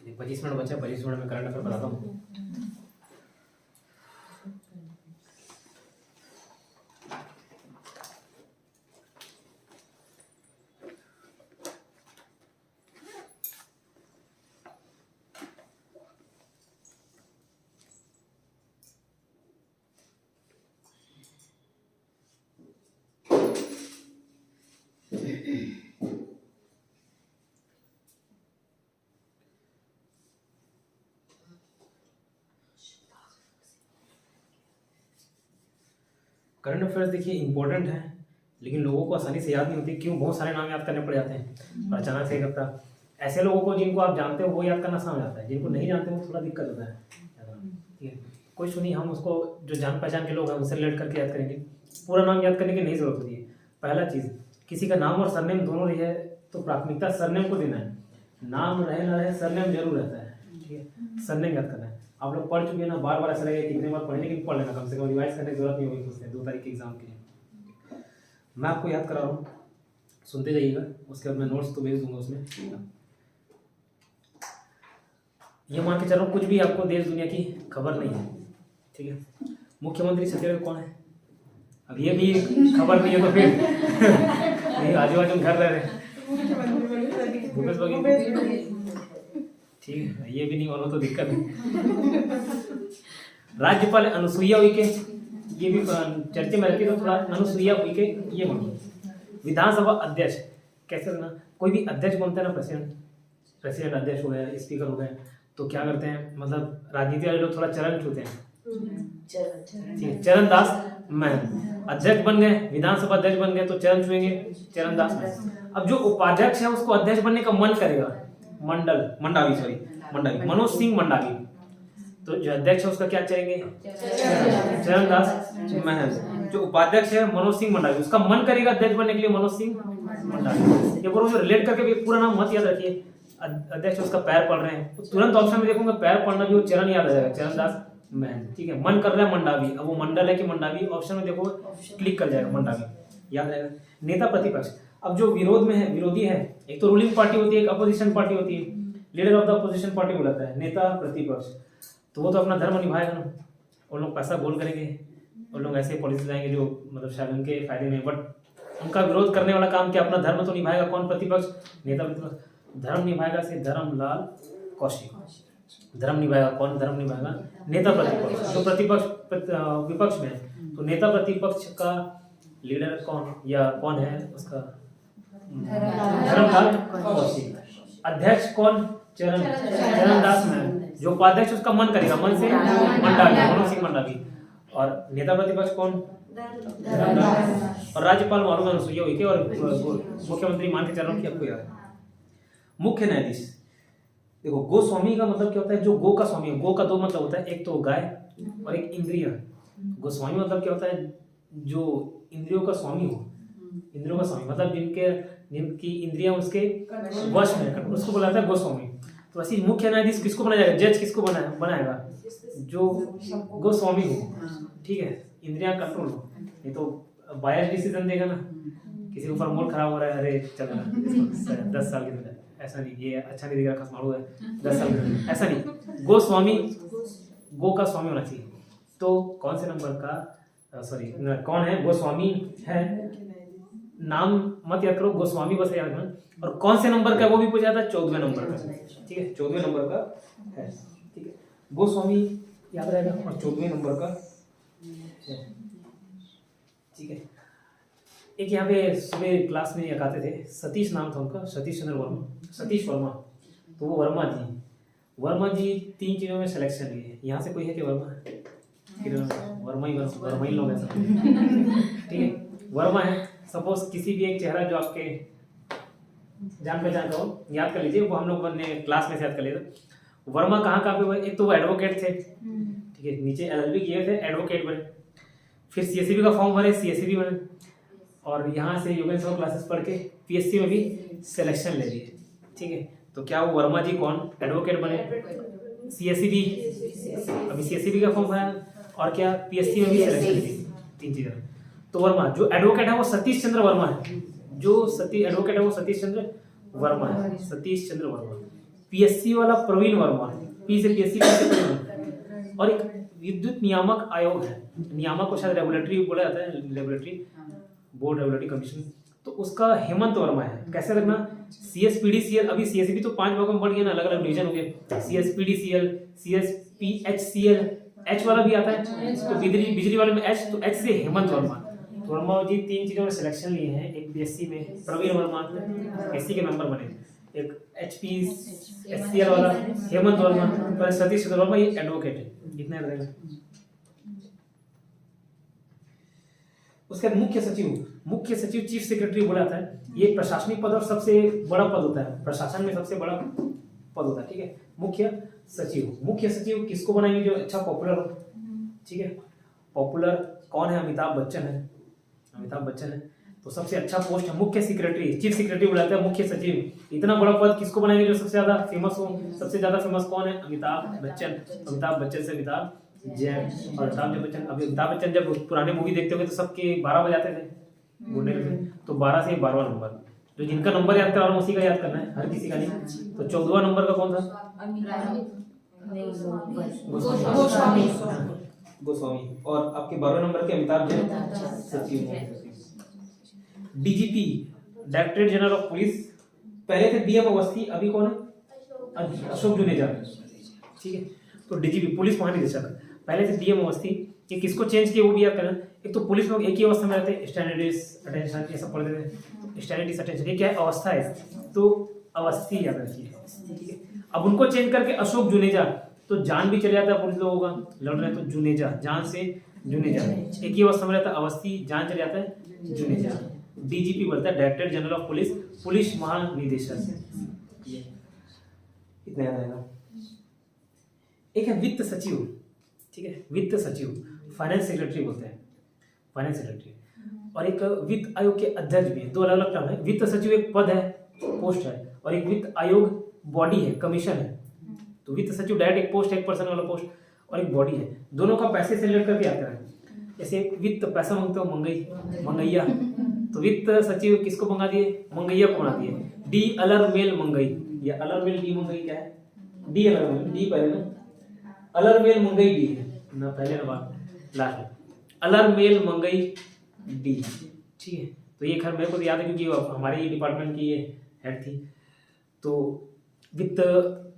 25 मिनट बचा, 25 मिनट में करंट अफेयर बताता हूँ। करंट अफेयर्स देखिए इंपॉर्टेंट है, लेकिन लोगों को आसानी से याद नहीं होती। क्यों? बहुत सारे नाम याद करने पड़ जाते हैं और अचानक से एक हफ्ता ऐसे लोगों को जिनको आप जानते हो वो याद करना आसान हो जाता है, जिनको नहीं जानते वो थोड़ा दिक्कत होता है। ठीक है, कोई सुनिए, हम उसको जो जान पहचान के लोग हैं उनसे रिलेट करके याद करेंगे। पूरा नाम याद करने की नहीं जरूरत होती है। पहला चीज़, किसी का नाम और सरनेम दोनों रही है तो प्राथमिकता सरनेम को देना है। नाम रहे ना रहे सरनेम जरूर रहता है। ठीक है, सरनेम याद करना है। आप लोग पढ़ चुके हैं ना, बार बार ऐसा लगेगा कितने बार पढ़े, लेकिन पढ़ लेना, कम से कम रिवाइज करने की जरूरत नहीं होगी उससे 2 तारीख के एग्जाम के लिए। मैं आपको याद करा रहा हूँ, सुनते जाइएगा, उसके बाद मैं नोट्स तो भेज दूंगा उसमें। ये मान के चलो कुछ भी आपको देश दुनिया की खबर नहीं है। ठीक है, मुख्यमंत्री छत्तीसगढ़ कौन है? अब ये भी खबर नहीं है तो फिर आजू बाजू घर रह रहे हैं। भूपेश बघेल। ठीक है, ये भी नहीं मानो तो दिक्कत है। राज्यपाल अनुसुईया उइके, ये भी चर्चे में रहती है तो थोड़ा अनुसुईया उइके ये मानो। विधानसभा अध्यक्ष कैसे करना? कोई भी अध्यक्ष बनता है ना, प्रेसिडेंट अध्यक्ष हो गया, स्पीकर हो गए, तो क्या करते हैं, मतलब राजनीति वाले लोग थोड़ा चरण छूते हैं। ठीक है, चरण दास महंत अध्यक्ष बन गए, विधानसभा अध्यक्ष बन गए तो चरण छुएंगे, चरण दास महंत। अब जो उपाध्यक्ष है उसको अध्यक्ष बनने का मन करेगा, मंडावी मनोज सिंह मंडावी, तो जो अध्यक्ष है उसका क्या चलेंगे, चरण दास महंत। जो उपाध्यक्ष है मनोज सिंह मंडावी, उसका मन करेगा अध्यक्ष बनने के लिए, मनोज सिंह मंडावी। ये बोलो, रिलेट करके भी पूरा नाम मत याद रखिए। अध्यक्ष उसका पैर पढ़ रहे हैं तो तुरंत ऑप्शन में देखूंगा पैर पढ़ना भी, वो चरण याद आ जाएगा, चरण दास महंत। ठीक है, मन कर रहा है मंडावी, अब वो मंडल है कि मंडावी, ऑप्शन में देखो क्लिक कर जाएगा, मंडावी याद रहेगा। नेता प्रतिपक्ष, अब जो विरोध में है, विरोधी है, एक तो रूलिंग पार्टी होती है, एक अपोजिशन पार्टी होती है। Leader of the opposition party बुलाता है नेता प्रतिपक्ष, तो वो तो अपना धर्म निभाएगा ना। उन लोग पैसा गोल करेंगे, उन लोग ऐसे पॉलिसी लाएंगे जो मतलब शायद उनके फायदे में, बट उनका विरोध करने वाला काम क्या, अपना धर्म तो निभाएगा। कौन? प्रतिपक्ष, नेता प्रतिपक्ष। धर्म निभाएगा से धर्मलाल कौशिक, धर्म निभाएगा। कौन धर्म निभाएगा? नेता प्रतिपक्ष। जो प्रतिपक्ष विपक्ष में है, तो नेता प्रतिपक्ष का लीडर कौन या कौन है उसका? धर्मलाल कौशिक। अध्यक्ष कौन? चरण दास महंत। जो उपाध्यक्ष उसका मन करेगा, मन से मंडावी, मनोज सिंह मंडावी। और नेता प्रतिपक्ष कौन? और राज्यपाल मालूम अनुसुईया उइके, और मुख्यमंत्री मान के चल रहा हूँ कि आपको याद है। मुख्य न्यायाधीश, देखो गोस्वामी का मतलब क्या होता है? जो गो का स्वामी है। गो का 2 मतलब होता है, एक तो गाय और एक इंद्रिय। गोस्वामी मतलब क्या होता है? जो इंद्रियों का स्वामी हो। इंद्रियों का स्वामी मतलब जिनकी इंद्रियां उसके वश में, उसको बुलाता है गोस्वामी। तो ऐसी मुख्य न्यायाधीश किसको बनाया जाएगा? जज किसको बनाएगा? जो गोस्वामी हो। ठीक है, इंद्रियां कंट्रोल हो, नहीं तो बायस डिसीजन देगा ना। किसी के ऊपर मूड खराब हो रहा है, अरे चल 10 साल के अंदर, ऐसा नहीं, ये अच्छा नहीं दिख रहा, खसमाड़ू है, 10 साल के, ऐसा नहीं। गोस्वामी, गो का स्वामी होना चाहिए। तो कौन से नंबर का, सॉरी कौन है? गोस्वामी है। नाम मत याद करो, गोस्वामी बस याद करना। और कौन से नंबर का वो भी पूछा था? 14वें नंबर का। ठीक है, 14वें नंबर का है। ठीक है, गोस्वामी याद रहेगा और 14वें नंबर का है। ठीक है, एक यहाँ पे सुबह क्लास में एक आते थे, सतीश नाम था उनका, सतीश चंद्र वर्मा, सतीश वर्मा। तो वो वर्मा जी 3 चीज़ों में सिलेक्शन लिए। यहाँ से कोई है कि वर्मा? वर्मा ही लोग हैं सब। ठीक है, वर्मा है। सपोज किसी भी एक चेहरा जो आपके जान पहचान का हो, याद कर लीजिए, वो हम लोग ने क्लास में से याद कर लिया था। वर्मा कहाँ पे हुए? एक तो वो एडवोकेट थे। ठीक है, नीचे LLB किए थे, एडवोकेट बने। फिर CSEB का फॉर्म भरे, CSEB बने। और यहाँ से योगेंद्र सर क्लासेस पढ़ के PSC में भी सिलेक्शन ले लिए। ठीक है, तो क्या वो वर्मा जी कौन? एडवोकेट बने, CSEB, अभी CSEB का फॉर्म भरा, और क्या PSC में भी सिलेक्शन ली। 3 चीज़ें। तो वर्मा जो एडवोकेट है वो सतीश चंद्र वर्मा है। जो एडवोकेट है वो सतीश चंद्र वर्मा है, सतीश चंद्र वर्मा। पीएससी वाला प्रवीण वर्मा, पी से पीएससी और एक विद्युत नियामक आयोग है, नियामक को शायद रेगुलेटरी बोला जाता है, रेगुलेटरी बोर्ड, रेगुलेटरी कमीशन, तो उसका हेमंत वर्मा है। कैसे रखना, CSPDCL, अभी CSB तो 5 भागों में बढ़ गया ना, अलग अलग डिवीजन हो गए, CSPDCL, CSPHCL, H वाला भी आता है, तो बिजली वाले में H, तो H से हेमंत वर्मा। वर्मा जी 3 चीजों में सिलेक्शन लिए हैं, एक BSc में प्रवीण वर्मा SC के मेंबर बने, एक HPSCL वाला हेमंत वर्मा, और सतीश चंद्र वर्मा ये एडवोकेट है। इतना रहेगा। उसके बाद मुख्य सचिव चीफ सेक्रेटरी बोला जाता है, ये प्रशासनिक पद और सबसे बड़ा पद होता है, प्रशासन में सबसे बड़ा पद होता है, ठीक है। मुख्य सचिव किसको बनाएंगे, जो अच्छा पॉपुलर हो, ठीक है। पॉपुलर कौन है, अमिताभ बच्चन है, तो सबसे अच्छा पोस्ट है मुख्य सेक्रेटरी, चीफ सेक्रेटरी बुलाते हैं मुख्य सचिव। इतना बड़ा पद किसको बनाएंगे जो सबसे ज्यादा फेमस हो, सबसे ज्यादा फेमस कौन है, अमिताभ बच्चन से अमिताभ जैन। और अमिताभ बच्चन जब पुराने मूवी देखते होंगे तो सबके 12 बजाते थे गुंडे में, तो 12 से 12वां नंबर, तो जिनका नंबर याद करा रहा हूं उसी का याद करना है, हर किसी का नहीं। तो 14वां नंबर का कौन था, गोस्वामी। और आपके 12वें नंबर के अमिताभ जैन सचिव। DGP directorate general of police, पहले थे DM अवस्थी, अभी कौन है, अशोक जुनेजा, ठीक है। तो डीजीपी पुलिस महानिदेशक, पहले थे DM अवस्थी, ये किसको चेंज किया वो भी याद करना। एक तो पुलिस में एक ही अवस्था में रहते हैं, स्टैंडर्डिस अटेंशन ये सब पढ़ते थे, स्टैंडर्डिस अटेंशन ये क्या है, अवस्था है, तो अवस्थी याद रखिए, ठीक है। अब उनको चेंज करके अशोक जुनेजा, तो जान भी चले जाता है पुलिस लोगों का, लड़ रहे तो जुनेजा, जान से जुनेजा, एक ही अवस्था में रहता है अवस्थी, जान चले जाता है जुनेजा। डीजीपी बोलता है director general of police, police महानिदेशक, इतना याद रहेगा। एक है वित्त सचिव, ठीक है, वित्त सचिव, फाइनेंस सेक्रेटरी बोलते हैं, फाइनेंस सेक्रेटरी। और एक वित्त आयोग के अध्यक्ष भी है, दो अलग अलग टर्म है। वित्त सचिव एक पद है, पोस्ट है, और एक वित्त आयोग बॉडी है, कमीशन है। तो वित्त सचिव डायरेक्ट एक पोस्ट है, एक पर्सन वाला पोस्ट, और एक बॉडी है, दोनों का पैसे से रिलेट करके याद करें। जैसे वित्त पैसा मांगते हो मंगैया, तो वित्त सचिव किसको मंगा दिए, मंगैया को बना दिए। डी अलर मेल मंगई, या अलर मेल डी मंगई क्या है, डी अलर मेल, डी पहले ना, अलर मेल मंगई डी है ना, पहले ना बात लास्ट में, अलर मेल मंगई डी, ठीक है। तो ये खैर मेरे को तो याद है क्योंकि हमारे डिपार्टमेंट की ये हेड थी। तो वित्त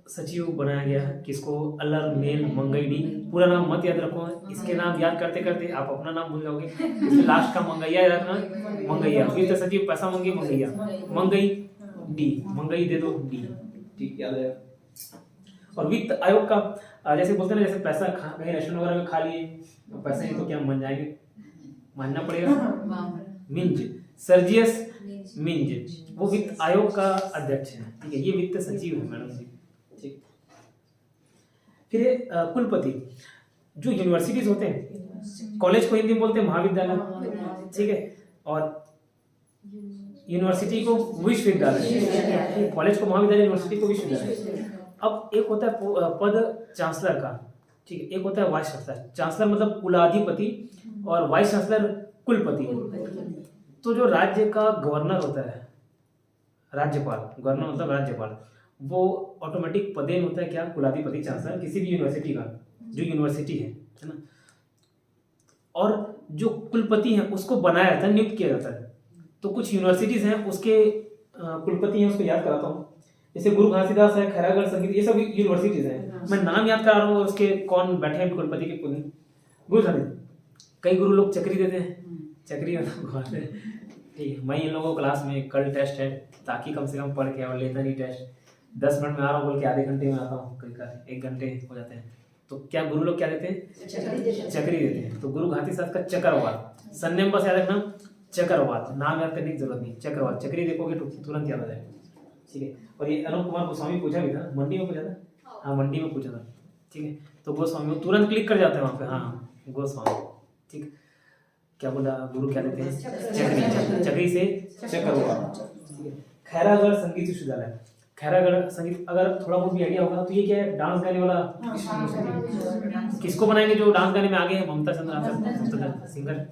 सचिव बनाया गया किसको, अलर मेल मंगई डी। पूरा नाम मत याद रखो, इसके नाम याद करते करते आप अपना नाम भूल जाओगे। इसमें लास्ट का मंगैया याद रखना, मंगैया, वित्त सचिव पैसा मंगी मंगैया, मंगई डी, मंगई दे दो डी, ठीक याद है। और वित्त आयोग का जैसे बोलते हैं ना, जैसे पैसा कहीं रेस्टोरेंट वगैरह में खा लिए, पैसे नहीं तो क्या मन जाएंगे, मानना पड़ेगा। मिंज, सर्जियस मिंज, वो वित्त आयोग का अध्यक्ष है, ठीक है। ये वित्त सचिव है मैडम जी, ठीक। फिर कुलपति, जो यूनिवर्सिटीज होते हैं, कॉलेज को हिंदी में बोलते हैं महाविद्यालय, ठीक है, और यूनिवर्सिटी को विश्वविद्यालय, कॉलेज को महाविद्यालय, यूनिवर्सिटी को विश्वविद्यालय। अब एक होता है पद चांसलर का, ठीक है, एक होता है वाइस चांसलर। चांसलर मतलब कुलाधिपति और वाइस चांसलर कुलपति। तो जो राज्य का गवर्नर होता है, राज्यपाल, गवर्नर मतलब राज्यपाल, वो ऑटोमेटिक पदेन होता है क्या, कुलाधिपति चांसलर किसी भी यूनिवर्सिटी का, जो यूनिवर्सिटी है ना। और जो कुलपति है उसको बनाया जाता है, नियुक्त किया जाता है। तो कुछ यूनिवर्सिटीज हैं उसके कुलपति हैं, उसको याद कराता हूँ। जैसे गुरु घासीदास है, खैरागढ़ संगीत, ये सब यूनिवर्सिटीज हैं। मैं नाम याद करा रहा हूँ, उसके कौन बैठे हैं कुलपति के कुल गुरु घासीदास। कई गुरु लोग चक्री देते हैं, चक्री घुमाते हैं, ठीक है। मैं इन लोगों क्लास में कल टेस्ट है, ताकि कम से कम पढ़ के और लेता नहीं टेस्ट, 10 मिनट में आ रहा हूँ बोल के आधे घंटे में आता हूँ, कई का 1 घंटे हो जाते हैं। तो क्या गुरु लोग क्या देते हैं, चक्री देते हैं। तो गुरु घासीदास का चक्रवात, सरनेम बस याद रखना, चक्रवात, नाम याद करने की जरूरत नहीं, चक्रवात, चक्री देखोगे तो तुरंत याद आ जाएगा, ठीक है। और ये अरुण कुमार गोस्वामी पूछा भी था, मंडी में पूछा था, हाँ मंडी में पूछा था, ठीक है। तो गोस्वामी तुरंत क्लिक कर जाते हैं वहाँ पे, हाँ गोस्वामी, ठीक। क्या बोला, गुरु क्या देते हैं, चक्री, चक्री से चक्रवात। खैरागढ़ संगीत विश्वविद्यालय, खैरागढ़ संगीत, अगर थोड़ा बहुत भी आइडिया होगा तो ये क्या है, डांस गाने वाला। किसको बनाएंगे जो डांस गाने में आगे है, ममता चंद्र सिंगर।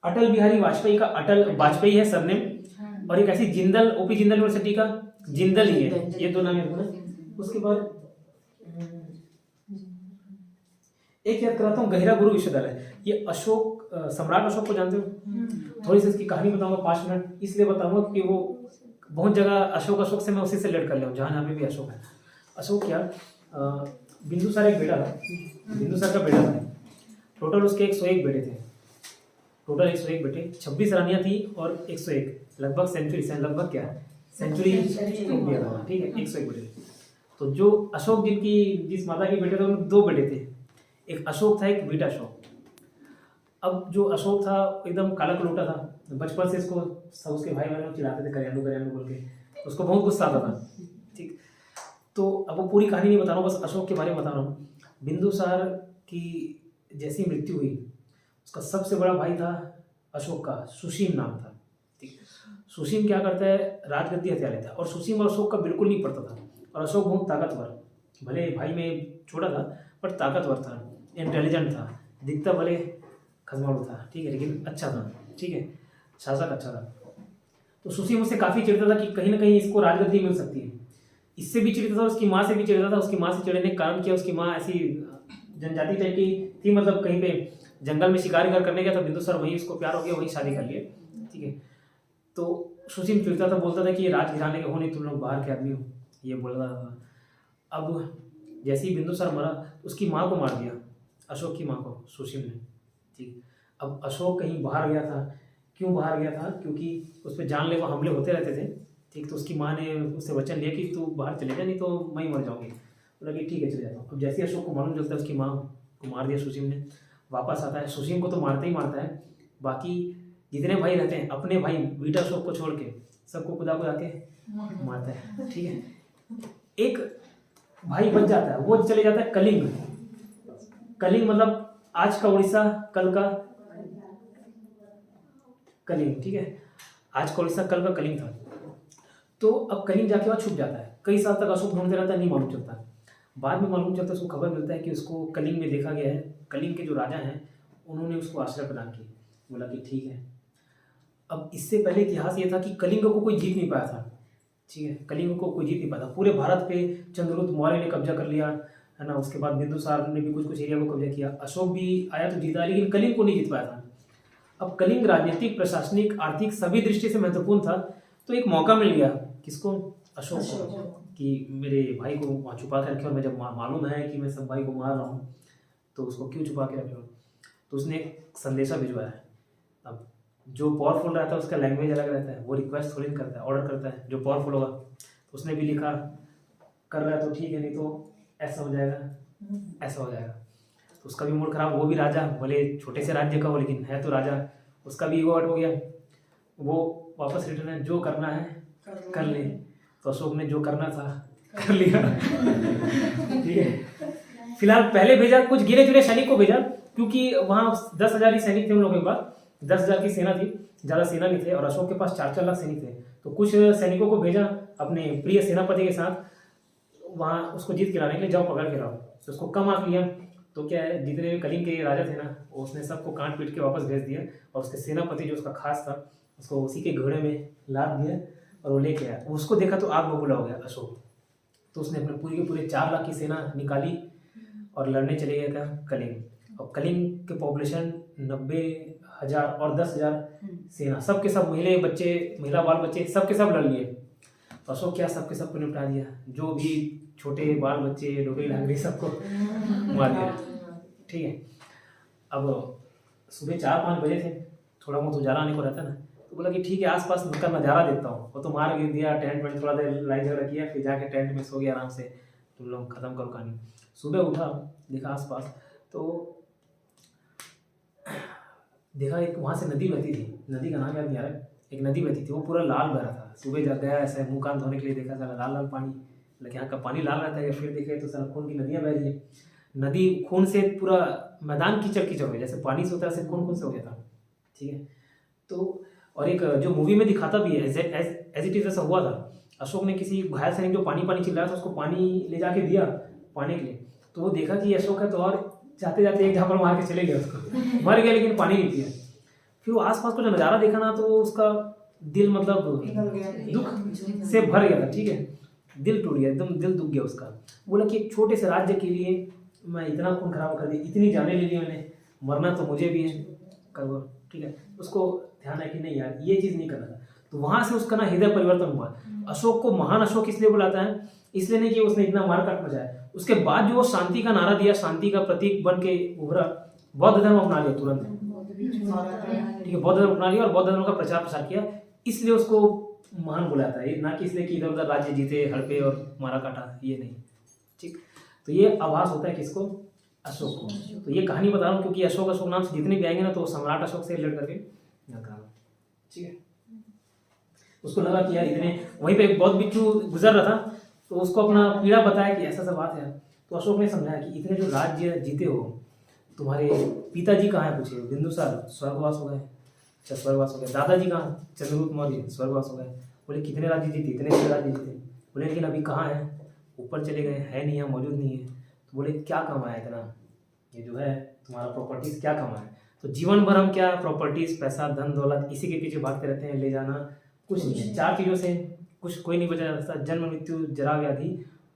अटल बिहारी वाजपेयी का अटल वाजपेयी है सरनेम, और एक ऐसी जिंदल, ओपी जिंदल यूनिवर्सिटी का जिंदल ही है, ये दो नाम याद रखना। उसके बाद एक याद कराता हूँ, गहिरा गुरु विश्वविद्यालय, ये अशोक, सम्राट अशोक को जानते हो? थोड़ी सी इसकी कहानी बताऊंगा 5 मिनट, इसलिए बताऊंगा कि वो बहुत जगह अशोक से मैं उसी से लेट कर लिया हूँ, जहाँ यहाँ पे भी अशोक है। अशोक क्या, बिंदुसार एक बेटा था, बिंदुसार का बेटा था। टोटल उसके 101 बेटे थे, टोटल 101 बेटे, 26 रानियां थी और 101, लगभग सेंचुरी, लगभग क्या है सेंचुरी दिया था, ठीक है, 101 बेटे। तो जो अशोक जिस माता के बेटे थे उनके 2 बेटे थे, एक अशोक था, एक बीटा अशोक। अब जो अशोक था एकदम काला कलूटा था, बचपन से इसको सब उसके भाई बहनों चिढ़ाते थे करियानू करियानू बोल के, उसको बहुत गुस्सा आता था, ठीक। तो अब वो पूरी कहानी नहीं बता रहा हूँ, बस अशोक के बारे में बता रहा हूँ। बिंदुसार की जैसी मृत्यु हुई, उसका सबसे बड़ा भाई था अशोक का, सुशीम नाम था, ठीक। सुशीम क्या करता है, राजगद्दी हत्या लेता है, और सुशीम और अशोक का बिल्कुल नहीं पड़ता था, और अशोक बहुत ताकतवर, भले भाई में छोटा था पर ताकतवर था, इंटेलिजेंट था, दिखता भले खजमाड़ू था, ठीक है, लेकिन अच्छा था, ठीक है, शासक अच्छा था। तो सुशीम उससे काफ़ी चिढ़ता था कि कहीं ना कहीं इसको राजगद्दी मिल सकती है। इससे भी चिढ़ता था, उसकी माँ से भी चिढ़ता था। उसकी माँ से चिढ़ने का कारण किया, उसकी माँ ऐसी जनजाति टाइप की थी, मतलब कहीं पे जंगल में शिकार करने गया था बिंदुसार, वहीं उसको प्यार हो गया, वहीं शादी कर लिए, ठीक है। तो सुशीम चिढ़ता था, बोलता था कि ये राज घिराने के हो नहीं, तुम लोग बाहर के आदमी हो, ये बोल रहा था। अब जैसे ही बिंदुसार मरा, उसकी माँ को मार दिया, अशोक की माँ को, सुशीम ने, ठीक। अब अशोक कहीं बाहर गया था, क्यों बाहर गया था, क्योंकि उस पर जानलेवा हमले होते रहते थे, ठीक। तो उसकी माँ ने उससे वचन लिया कि तू बाहर चले जा, नहीं तो मैं ही मर जाऊंगी। बोला कि ठीक है चले जाता हूँ। अब जैसे अशोक को मालूम चलता है उसकी माँ को मार दिया सुशीम ने, वापस आता है, सुशीम को तो मारता ही मारता है, बाकी जितने भाई रहते हैं अपने भाई बीटा अशोक को छोड़ के सबको खुदा के मारता है, ठीक है। एक भाई बच जाता है, वो चले जाता है कलिंग। कलिंग मतलब आज का उड़ीसा, कल का कलिंग, ठीक है, आज का उड़ीसा कल का कलिंग था। तो अब कलिंग जाके वहाँ छुप जाता है, कई साल तक अशोक ढूंढते रहता है, नहीं मालूम चलता। बाद में मालूम चलता है, उसको खबर मिलता है कि उसको कलिंग में देखा गया है, कलिंग के जो राजा हैं उन्होंने उसको आश्रय प्रदान की। बोला कि ठीक है। अब इससे पहले इतिहास ये था कि कलिंग को कोई जीत नहीं पाया था, ठीक है, कलिंग को कोई जीत नहीं पाया था। पूरे भारत पे चंद्रगुप्त मौर्य ने कब्जा कर लिया, है ना, उसके बाद बिंदुसार ने भी कुछ एरिया को कब्जा किया, अशोक भी आया तो जीता, लेकिन कलिंग को नहीं जीत पाया था। अब कलिंग राजनीतिक, प्रशासनिक, आर्थिक सभी दृष्टि से महत्वपूर्ण था, तो एक मौका मिल गया किसको, अशोक को, कि मेरे भाई को वहाँ छुपा के रखे, और मैं जब मालूम है कि मैं सब भाई को मार रहा हूँ तो उसको क्यों छुपा के रखे हो। तो उसने एक संदेशा भिजवाया। अब जो पावरफुल रहता है उसका लैंग्वेज अलग रहता है, वो रिक्वेस्ट थोड़ी करता है, ऑर्डर करता है, जो पावरफुल होगा। तो उसने भी लिखा, कर रहा है तो ठीक है, नहीं तो ऐसा हो जाएगा, ऐसा हो जाएगा। तो उसका भी मूड खराब, वो भी राजा, भले छोटे से राज्य का हो लेकिन है तो राजा, उसका भी ईगो हर्ट हो गया। वो वापस रिटर्न है, जो करना है कर ले। तो अशोक ने जो करना था कर लिया, ठीक है। फिलहाल पहले भेजा कुछ गिने चुने सैनिक को भेजा, क्योंकि वहाँ 10,000 ही सैनिक थे उन लोगों के पास, 10,000 की सेना थी, ज़्यादा सेना नहीं थे, और अशोक के पास 4-4 लाख सैनिक थे। तो कुछ सैनिकों को भेजा अपने प्रिय सेनापति के साथ, वहाँ उसको जीत के लाने के लिए, जाओ पकड़ के लाओ। तो उसको कम आंक लिया, तो क्या है, जितने भी कलिंग के राजा थे ना, उसने सबको काट पीट के वापस भेज दिया, और उसके सेनापति जो उसका खास था उसको उसी के घोड़े में लाद दिया और वो लेके आया। उसको देखा तो आग बबूला हो गया अशोक। तो उसने अपने पूरे के पूरे 4 लाख की सेना निकाली और लड़ने चले गया था कलिंग। और कलिंग के पॉपुलेशन 90,000 और 10,000 सेना, सबके सब महिला बाल बच्चे सबके सब लड़ लिए। तो अशोक क्या, सबके सबको निपटा दिया, जो भी छोटे बाल बच्चे, डोगरी लांगरी सबको मार दिया, ठीक है। अब सुबह 4-5 बजे थे, थोड़ा बहुत उजाला आने को रहता ना, तो बोला कि ठीक है आसपास का नज़ारा देखता हूँ। वो तो मार गिर दिया, टेंट में थोड़ा देर लड़ाई झगड़ा किया, फिर जाके टेंट में सो गया आराम से, तुम लोग खत्म करो कहानी। सुबह उठा, देखा आसपास, तो देखा एक वहाँ से नदी बहती थी, नदी का नाम याद नहीं आ रहा, एक नदी बहती थी, वो पूरा लाल बह रहा था। सुबह जब गया ऐसे मुँह कान धोने के लिए, देखा सारा लाल लाल पानी, लेकिन यहाँ का पानी लाल रहता है, फिर देखे तो सारा खून की नदियाँ बह रही है। नदी खून से पूरा मैदान कीचड़ कीचड़ हो गया, जैसे पानी से होता है ऐसे खून से हो गया था, ठीक है। तो और एक जो मूवी में दिखाता भी है, एज इट इज ऐसा हुआ था। अशोक ने किसी घायल सैनिक जो पानी चिल्लाया था, उसको पानी ले जाके दिया पाने के लिए, तो वो देखा कि अशोक है, तो और जाते जाते एक झापड़ मार के चले गए, उसको मर गया लेकिन पानी नहीं पिया। फिर वो आसपास का जो नज़ारा देखा ना, तो उसका दिल मतलब निकल गया। दुख से भर गया था, ठीक है, दिल टूट गया, एकदम दिल दुख गया उसका। बोला कि एक छोटे से राज्य के लिए मैं इतना खून खराब कर दी, इतनी जाने ले ली मैंने, मरना तो मुझे भी है, करो, ठीक है। उसको ध्यान है कि नहीं यार ये चीज़ नहीं करना था। तो वहाँ से उसका ना हृदय परिवर्तन हुआ। अशोक को महान अशोक इसलिए बुलाता है, इसलिए नहीं कि उसने इतना मारकाट मचाया, उसके बाद जो वो शांति का नारा दिया, शांति का प्रतीक बन के उभरा, बौद्ध धर्म अपना लिया तुरंत, ठीक है, बौद्ध धर्म अपना लिया और बौद्ध धर्म का प्रचार प्रसार किया, इसलिए उसको महान बुलाता है, ना कि इसलिए कि इधर उधर राज्य जीते, हड़पे और मारा काटा, ये नहीं, ठीक। तो ये आभास होता है किसको, अशोक को। तो ये कहानी बता रहा हूँ क्योंकि अशोक अशोक नाम से जितने भी आएंगे ना, तो सम्राट अशोक से रिलेट करके ठीक है। उसको लगा कि यार इतने, वहीं पे एक बौद्ध भिक्षु गुजर रहा था, तो उसको अपना पीड़ा बताया कि ऐसा सब बात है। तो अशोक ने समझाया कि इतने जो राज्य जीते हो, तुम्हारे पिताजी कहाँ है, पूछे, बिंदुसार स्वर्गवास हो गए, अच्छा स्वर्गवास हो गए। दादाजी कहाँ, चंद्रगुप्त मौर्य स्वर्गवास हो गए। बोले कितने राज्य जीते, इतने से राज्य जीते। बोले लेकिन अभी कहाँ है, ऊपर चले गए, है नहीं है, मौजूद नहीं है। तो बोले क्या कमाया इतना, ये जो है तुम्हारा प्रॉपर्टीज क्या कमाया। तो जीवन भर हम क्या, प्रॉपर्टीज, पैसा, धन दौलत, इसी के पीछे भागते रहते हैं, ले जाना कुछ नहीं है। चार चीज़ों से कुछ कोई नहीं बचा जा सकता, जन्म मृत्यु जरा व्याधि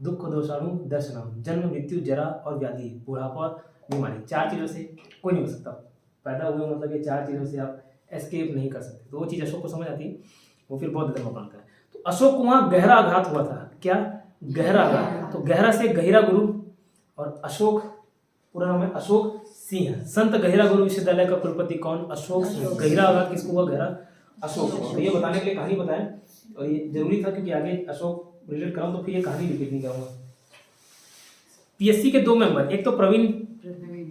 दुख दोषाणु दर्शनम। जन्म मृत्यु जरा और व्याधि, बुढ़ापा बीमारी, चार चीज़ों से कोई नहीं बच सकता। पैदा हुए मतलब ये चार चीज़ों से आप एस्केप नहीं कर सकते। तो वो चीज़ अशोक को समझ आती है, वो फिर बौद्ध धर्म अपनाता है। तो अशोक को वहाँ गहरा आघात हुआ था, क्या, गहरा आघात। तो गहरा से गहिरा गुरु, और अशोक पूरा नाम है अशोक सिंह, संत गहिरा गुरु विश्वविद्यालय का कुलपति कौन, अशोक सिंह। गहिरा आघात किसको हुआ, गहरा अशोक को। तो ये बताने के लिए कहानी बताएं, और ये जरूरी था क्योंकि आगे अशोक रिलेट कराऊं तो फिर ये कहानी रिपीट नहीं करूंगा। पीएससी के 2 मेंबर, एक तो प्रवीण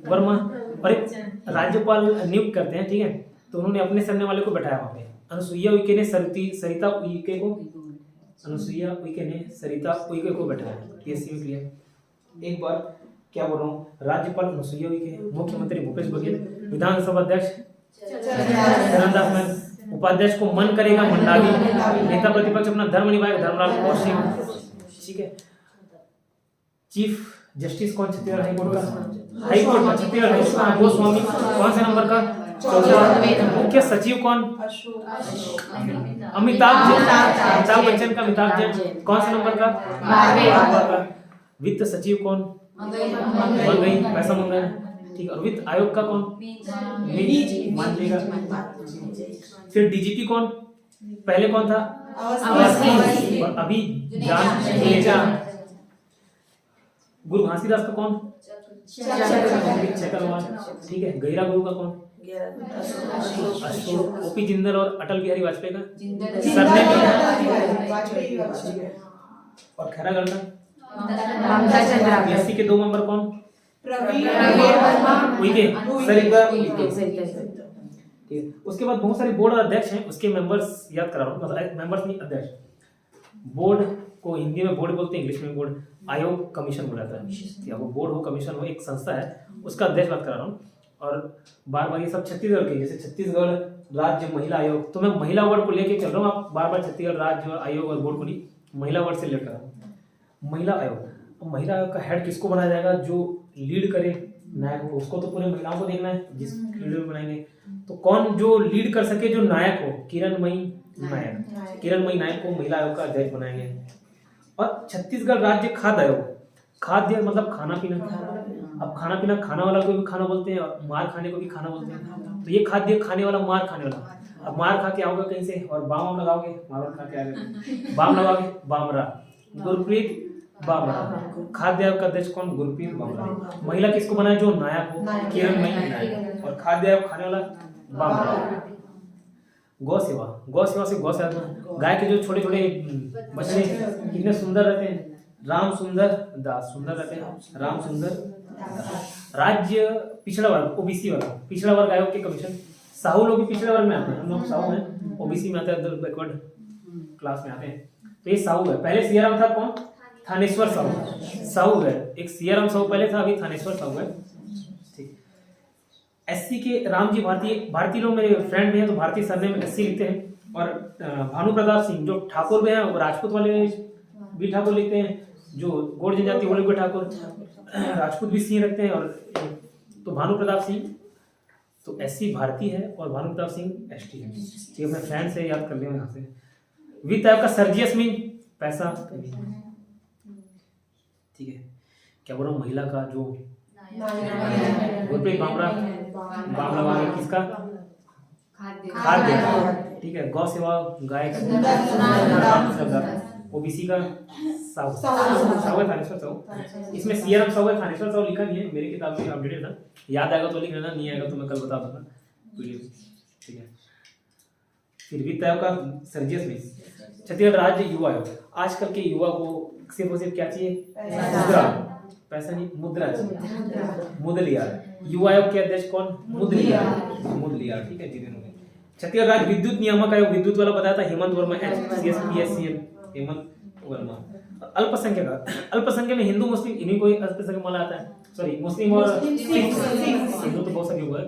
वर्मा और एक राज्यपाल नियुक्त करते हैं, ठीक है। तो उन्होंने अपने सन्ने वाले को बैठाया वहाँ पे। अनुसुईया उइके ने सरिता उइके को, अनुसुईया उइके ने सरिता उइके को बैठाया। पीएससी में क्लियर। एक बार क्या बोल रहा हूँ, राज्यपाल अनुसुईया उइके, मुख्यमंत्री भूपेश बघेल, विधानसभा अध्यक्ष चरणदास महंत, उपाध्यक्ष को मन करेगा मंडावी, नेता प्रतिपक्ष अपना धर्म निभाएगा धर्मलाल कौशिक, ठीक है। चीफ जस्टिस कौन, छत्तीसगढ़ हाईकोर्ट का, हाईकोर्ट का छत्तीसगढ़ गोस्वामी कौन से नंबर का, 14। मुख्य सचिव कौन, अमिताभ बच्चन का, अमिताभ जैन कौन से नंबर का, 12। वित्त सचिव कौन, मंगई, पैसा मंगा, ठीक। और वित्त आयोग का कौन, मानदेगा। फिर डीजीपी कौन, पहले कौन था, और अभी जान। गुरु घासीदास का कौन, चक्रवाल, ठीक है। गहिरा गुरु का कौन, अशोक। ओपी जिंदल और अटल बिहारी वाजपेयी का सरनेम, और खैरागढ़ का पीएससी के 2 मेंबर कौन, उइके, सरिता उइके। उसके बाद बहुत सारे बोर्ड अध्यक्ष हैं, उसके मेंबर्स याद करा रहा हूँ, मतलब मेंबर्स नहीं, अध्यक्ष। बोर्ड को हिंदी में बोर्ड बोलते हैं, इंग्लिश में बोर्ड, आयोग कमीशन बुलाता है, या वो बोर्ड हो, कमीशन हो, एक संस्था है, उसका अध्यक्ष बात करा रहा हूँ। और बार बार ये सब छत्तीसगढ़ के, जैसे छत्तीसगढ़ राज्य महिला आयोग, तो मैं महिला वर्ड को लेके चल रहा हूँ, आप बार बार छत्तीसगढ़ राज्य आयोग और बोर्ड को नहीं, महिला वर्ड से रिलेट कर रहा हूँ। महिला आयोग, महिला आयोग का हेड किसको बनाया जाएगा, जो लीड करे नायक को, उसको तो पूरे महिलाओं को देखना है जिस लीडर बनाएंगे। तो कौन जो लीड कर सके, जो नायक हो, किरणमयी नायक, किरणमयी नायक को महिला आयोग का अध्यक्ष बनाएंगे। और छत्तीसगढ़ राज्य खाद्य आयोग, खाद्य मतलब खाना पीना, अब खाना पीना, खाना वाला को भी खाना बोलते हैं और मार खाने को भी खाना बोलते हैं। तो ये खाद्य खाने वाला, मार खाने वाला। अब मार खा के आओगे कहीं से और बाम लगाओगे, मार खा के आओगे, बाम लगाओगे, बामरा, गुरप्रीत बामरा। खाद्य आयोग का अध्यक्ष कौन, गुरप्रीत बामरा। महिला किसको बनाया, जो नायक हो, किरणमयी नायक। और खाद्य आयोग खाने वाला, बामरा। गौ सेवा, गौ सेवा से गौ सेवा, गाय के जो छोटे छोटे बच्चे कितने सुंदर रहते हैं, राम सुंदर दास, सुंदर रहते हैं, राम सुंदर दास। राज्य पिछड़ा वर्ग, ओबीसी वाला, पिछड़ा वर्ग आयोग के कमीशन। साहू लोग भी पिछड़े वर्ग में आते हैं, हम लोग साहू हैं, ओबीसी में आते हैं, बैकवर्ड क्लास में आते हैं। तो ये साहू है। पहले सियाराम था कौन, थानेश्वर साहू, साहू है। एक सियाराम साहू पहले था, अभी थानेश्वर साहू है, ठीक। एससी के राम जी भारतीय लोग मेरे फ्रेंड भी हैं, तो भारतीय सरनेम में एससी लिखते हैं। और भानु प्रताप सिंह जो ठाकुर में है, वो राजपूत वाले भी ठाकुर लिखते हैं, जो गौड़ जनजाति वाले भी ठाकुर, राजपूत भी सिंह रखते हैं। और तो भानु प्रताप सिंह तो SC भारती है और भानु प्रताप सिंह ST है। ठीक है, अपने फ्रेंड से याद कर लिया यहाँ से। वित्त आयोग का सर्जियस मीन पैसा। ठीक है, क्या बोल रहा हूँ, महिला का जो गुरप्रीत बामरा बाम लगा है किसका, खाद्य का। ठीक है, गौ सेवा गाय का, OBC का साहू है थानेश्वर साहू। इसमें CRM साहू है, थानेश्वर साहू लिखा नहीं है, मेरी किताब में अपडेटेड था, याद आएगा तो लिख लेना, नहीं आएगा तो मैं कल बता दूंगा। ठीक है, फिर वित्त आयोग का सर्जियस मीन। छत्तीसगढ़ राज्य युवा आयोग, आजकल के युवा को सिर्फ और सिर्फ क्या चाहिए, मुद्रा, पैसा नहीं, मुद्रा चाहिए, मुदलियार। युवा आयोग के अध्यक्ष कौन, मुदलियार। ठीक है, जितने छत्तीसगढ़ राज्य विद्युत नियामक आयोग, विद्युत वाला बताया था हेमंत वर्मा, HCSPSCM हेमंत वर्मा। अल्पसंख्यक में हिंदू मुस्लिम, इन्हीं को अल्पसंख्यक माना जाता है, सॉरी मुस्लिम और सिख, हिंदू तो बहुत सारे हुआ है।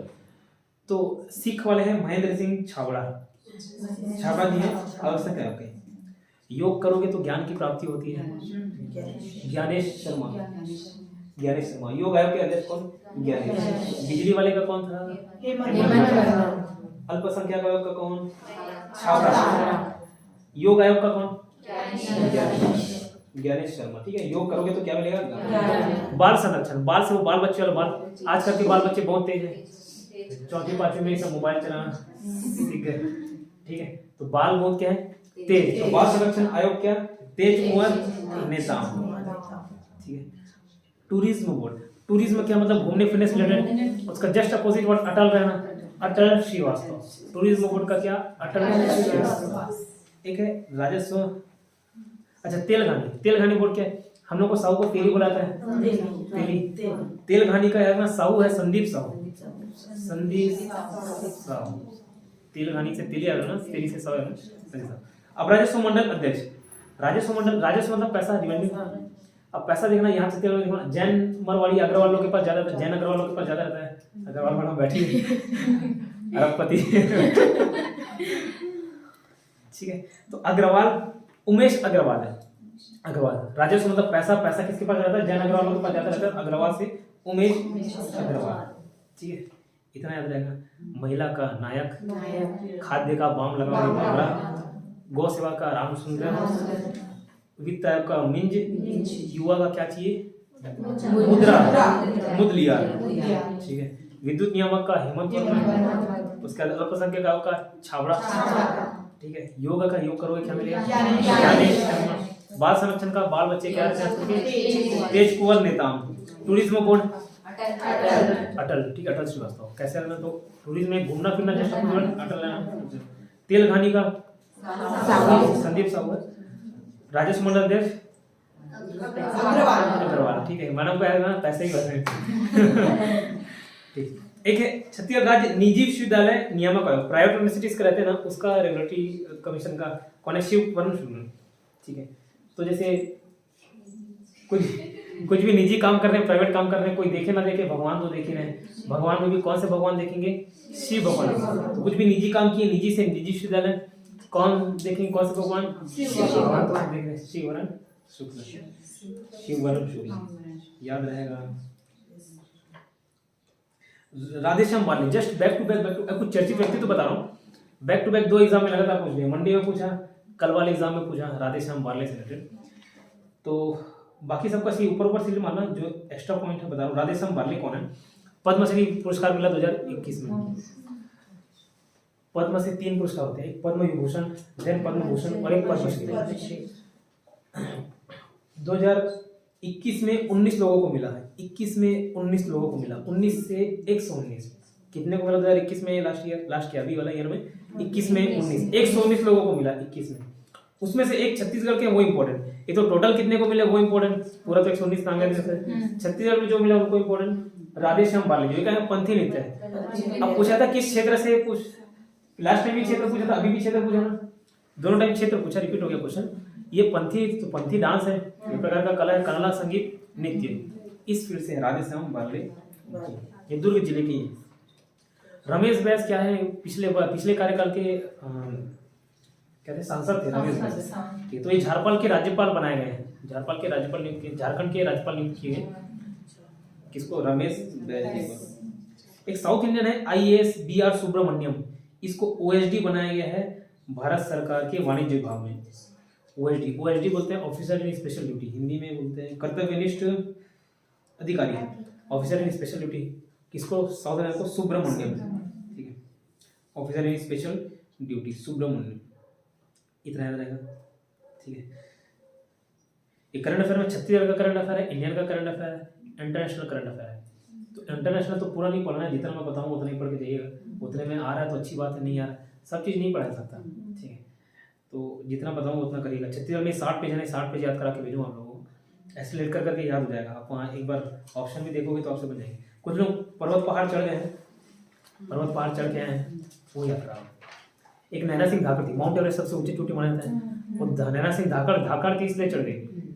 तो सिख वाले हैं महेंद्र सिंह छाबड़ा जी हैं अल्पसंख्यक आयोग के। योग करोगे तो ज्ञान की प्राप्ति होती है, ज्ञानेश शर्मा योग आयोग के अध्यक्ष कौन, ज्ञानेश। बिजली वाले का कौन था, अल्पसंख्यक आयोग का कौन, छाबड़ा। योग आयोग का कौन, ज्ञानेश शर्मा। ठीक है, योग करोगे तो क्या मिलेगा, बाल संरक्षण। बाल से वो बाल बच्चे वाला बाल, आजकल के बाल बच्चे बहुत तेज है, 4वीं 5वीं में सब मोबाइल चलाना सीख गए। ठीक है, तो बाल बहुत क्या है, तेज। तो बाल संरक्षण आयोग क्या, तेज कुंवर नेताम। ठीक है, टूरिज्म बोर्ड, टूरिज्म क्या मतलब, घूमने फिरने से रिलेटेड, उसका जस्ट अपोजिट वर्ड अटल रहना, अटल श्रीवास्तव। टूरिज्म बोर्ड का क्या, अटल श्रीवास्तव। एक है राजस्व, अच्छा तेलघानी बोर्ड क्या है, हम लोग को साहू को तेली बुलाता है, तेलघानी का है ना साहू है संदीप साहू। तेलघानी से तेली आ रहा ना, तेली से साहू है ना। अब राजस्व मंडल अध्यक्ष, राजस्व मतलब पैसा, रेवेन्यू। अब पैसा देखना, यहाँ से देखना, जैन मरवाड़ी अग्रवाल लोग के पास ज्यादा, जैन अग्रवाल के पास ज्यादा रहता है। अग्रवाल मैडम बैठी अरबपति। ठीक है, तो अग्रवाल, उमेश अग्रवाल है, अग्रवाल। राजस्व मतलब पैसा किसके पास रहता है, जैन अग्रवाल के पास ज्यादा रहता है, अग्रवाल से उमेश अग्रवाल। ठीक है, इतना याद रहेगा। महिला का नायक, खाद्य का बाम लगा बामरा, गौ सेवा का रामसुंदर, वित्त आयोग का मिंज, युवा का क्या चाहिए, मुदलियार। ठीक है, विद्युत नियामक का हेमंत वर्मा, उसके बाद अल्पसंख्यक आयोग का छाबड़ा। ठीक है, योग का योग करोगे क्या मिलेगा, ज्ञानेश शर्मा। बाल संरक्षण का बाल बच्चे क्या रहते हैं, तेज कुंवर नेताम। टूरिज्म बोर्ड अटल, ठीक है, अटल श्रीवास्तव। कैसे रहना, तो टूरिज्म में घूमना फिरना जैसा अटल रहना। तेलघानी का संदीप साहू। राजस्व मंडल अध्यक्ष अग्रवाल। ठीक है, मैडम को याद ना, पैसे ही बता। ठीक, एक है छत्तीसगढ़ राज्य निजी विश्वविद्यालय नियामक आयोग, प्राइवेट यूनिवर्सिटीज का रहते हैं ना, उसका रेगुलेटरी कमीशन का कौन है, शिव वरुण शुक्ल। ठीक है, तो जैसे कुछ भी निजी काम कर रहे हैं, प्राइवेट काम कर रहे हैं, कोई देखे ना देखे, भगवान तो देख ही रहे हैं। भगवान में भी कौन से भगवान देखेंगे, शिव भगवान। तो कुछ भी निजी काम किए, निजी से निजी विश्वविद्यालय, कौन देखेंगे, कौन से भगवान, भगवान देख रहे हैं, शिव वरुण शुक्ल, शिव वरुण शुक्ल, याद रहेगा। Radheshyam Barle, just back to back कुछ चर्चित व्यक्ति तो बता रहा हूँ, बैक टू बैक 2 एग्जाम में लगातार पूछ लिया, मंडी में पूछा, कल वाले एग्जाम में पूछा, राधेश्याम बार्ले से रिलेटेड। तो बाकी सबका सही ऊपर से मानना, जो एक्स्ट्रा पॉइंट है बता रहा हूँ। राधेश्याम बार्ले कौन है, पद्मश्री पुरस्कार मिला 2021 में। पद्म से 3 पुरस्कार होते हैं, एक पद्म विभूषण, देन पद्म भूषण और एक पद्मश्री। 2021 में 19 लोगों को मिला है, 21 में 19 लोगों को मिला, 19 से 119। कितने को मिला 2021 में, लास्ट ईयर अभी वाला ईयर में 21 में 19, 119 लोगों को मिला 21 में। उसमें से एक छत्तीसगढ़ के, वो इम्पोर्टेंट। ये तो टोटल कितने को मिले वो इम्पोर्टेंट, पूरा तो 119 नाम है। छत्तीसगढ़ में जो मिला उनको इम्पोर्टेंट, राधेश्याम बार्ले जो क्या पंथी नृत्य है। अब पूछा था किस क्षेत्र से, पूछ लास्ट टाइम भी क्षेत्र पूछा था, अभी भी क्षेत्र पूछा ना, दोनों टाइम क्षेत्र पूछा, रिपीट हो गया क्वेश्चन। ये पंथी, तो पंथी डांस है, एक प्रकार का कला है, कन्नड़ा संगीत नृत्य, इस फील्ड से राधेश्याम बार्ले, ये दुर्ग जिले की है। रमेश बैस क्या है, पिछले कार्यकाल के कहते सांसद थे रमेश बैस। तो ये झारपाल के राज्यपाल बनाए गए हैं, झारपाल के राज्यपाल नियुक्त किए, झारखंड के राज्यपाल नियुक्त किए गए। किसको, रमेश बैस। एक साउथ इंडियन है IAS BR सुब्रमण्यम, इसको OSD बनाया गया है भारत सरकार के वाणिज्य विभाग में। OSD बोलते हैं officer in special duty, Hindi में बोलते हैं कर्तव्यनिष्ठ अधिकारी, ऑफिसर इन स्पेशल ड्यूटी। किसको? साउथ इंडियन को सुब्रमण्यम, ठीक है, officer in special duty Subramaniam, इतना याद रहेगा, ठीक है। ये करंट अफेयर में छत्तीसगढ़ का करंट अफेयर है, इंडियन का करंट अफेयर है, इंटरनेशनल करंट अफेयर है। तो इंटरनेशनल तो पूरा नहीं पढ़ना है, जितना मैं बताऊंगा उतना ही पढ़ के जाइएगा, उतने में आ रहा है तो अच्छी बात है, नहीं आ रहा सब चीज़ नहीं पढ़ा सकता, ठीक है। तो जितना बताऊंगा उतना करिएगा। छत्तीसगढ़ में 60 पेज है, 60 पेज याद करा के भेजूँ आप लोगों को, ऐसे लेट कर करके याद हो जाएगा। आप वहाँ एक बार ऑप्शन भी देखोगे तो आपसे बन जाएंगे। कुछ लोग पर्वत पहाड़ चढ़ गए हैं, पर्वत पहाड़ चढ़ के आए हैं, वो याद करा। एक नैना सिंह धाकड़ थी, माउंट एवरेस्ट सबसे ऊंची चोटी माना जाता है, वो नैना सिंह धाकड़ थी इसलिए चढ़ गई।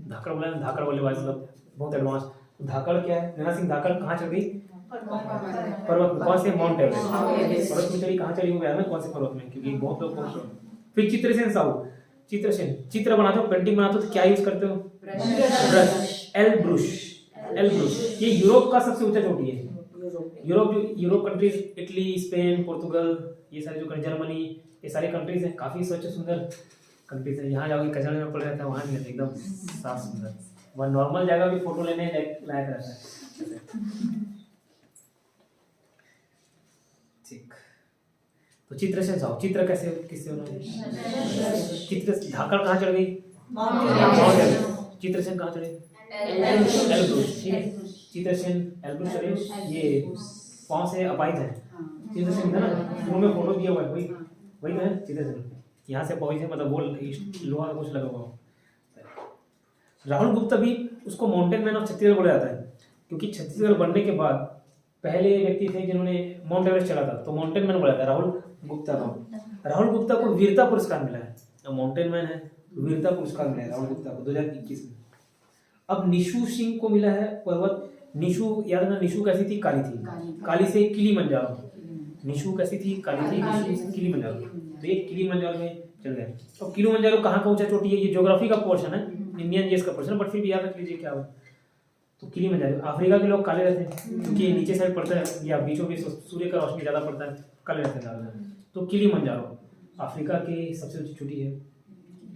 धाकड़ बोला धाकड़ वाले मतलब बहुत एडवांस। धाकड़ क्या है? नैना सिंह धाकड़ कहाँ चढ़ गई? पर्वत में। कौन से? Mount Everest. पर्वत में चढ़ी, कहाँ चढ़ी हो गया ना, कौन से पर्वत में? क्योंकि बहुत लोग। फिर चित्रसेन साहू, चित्रसेन चित्र बनाते हो, पेंटिंग बनाते हो तो क्या यूज करते हो? Brush, L brush. ये यूरोप का सबसे ऊंचा चोटी है। Europe countries, Italy, Spain, Portugal, ये सारे जो जर्मनी, ये सारे कंट्रीज हैं, काफी स्वच्छ सुंदर कंट्रीज है। यहाँ जाओगे कचरा में पड़ जाता है, वहाँ नहीं रहता, एकदम साफ सुंदर। वह नॉर्मल जगह भी फोटो लेने लायक रहता है, ठीक। तो चित्रसेन साहू, चित्र कैसे किससे उन्होंने? चित्र धाकड़ कहाँ चढ़ गई? Mount Everest. चित्रसेन कहाँ चढ़े? एलब्रुस, ठीक है। चित्रसेन एलब्रुस चढ़े, ये पाँव से अपाहिज है चित्रसेन, है ना, मुंह में फोटो दिया हुआ है, वही है चित्रसेन। यहाँ से पहुंचे मतलब वो लोहा का कुछ लगा हुआ। राहुल गुप्ता भी, उसको माउंटेन मैन ऑफ छत्तीसगढ़ बोला जाता है, क्योंकि छत्तीसगढ़ बनने के बाद पहले व्यक्ति थे जिन्होंने माउंट एवरेस्ट चढ़ा था, तो माउंटेन मैन बोला जाता है राहुल गुप्ता को। राहुल गुप्ता को वीरता पुरस्कार मिला है, माउंटेन मैन है, वीरता पुरस्कार मिला है राहुल गुप्ता को 2021 में। अब निशु सिंह को मिला है पर्वत। निशु याद ना, निशु कैसी थी? काली थी, काली से किलीमंजारो। निशु कैसी थी? काली थी, निशु से किलीमंजारो, तो ये किलीमंजारो में चल गए। तो किलीमंजारो कहाँ का ऊंचा चोटी है? ये ज्योग्राफी का पोर्शन है, इंडियन जीएस का पोर्शन, बट फिर भी याद रख लीजिए क्या हो। तो किलीमंजारो, अफ्रीका के लोग काले रहते हैं क्योंकि नीचे साइड पड़ता है या बीचों बीच सूर्य का रोशनी ज्यादा पड़ता है, काले रहते हैं ज्यादा। तो किलीमंजारो अफ्रीका की सबसे ऊंची चोटी है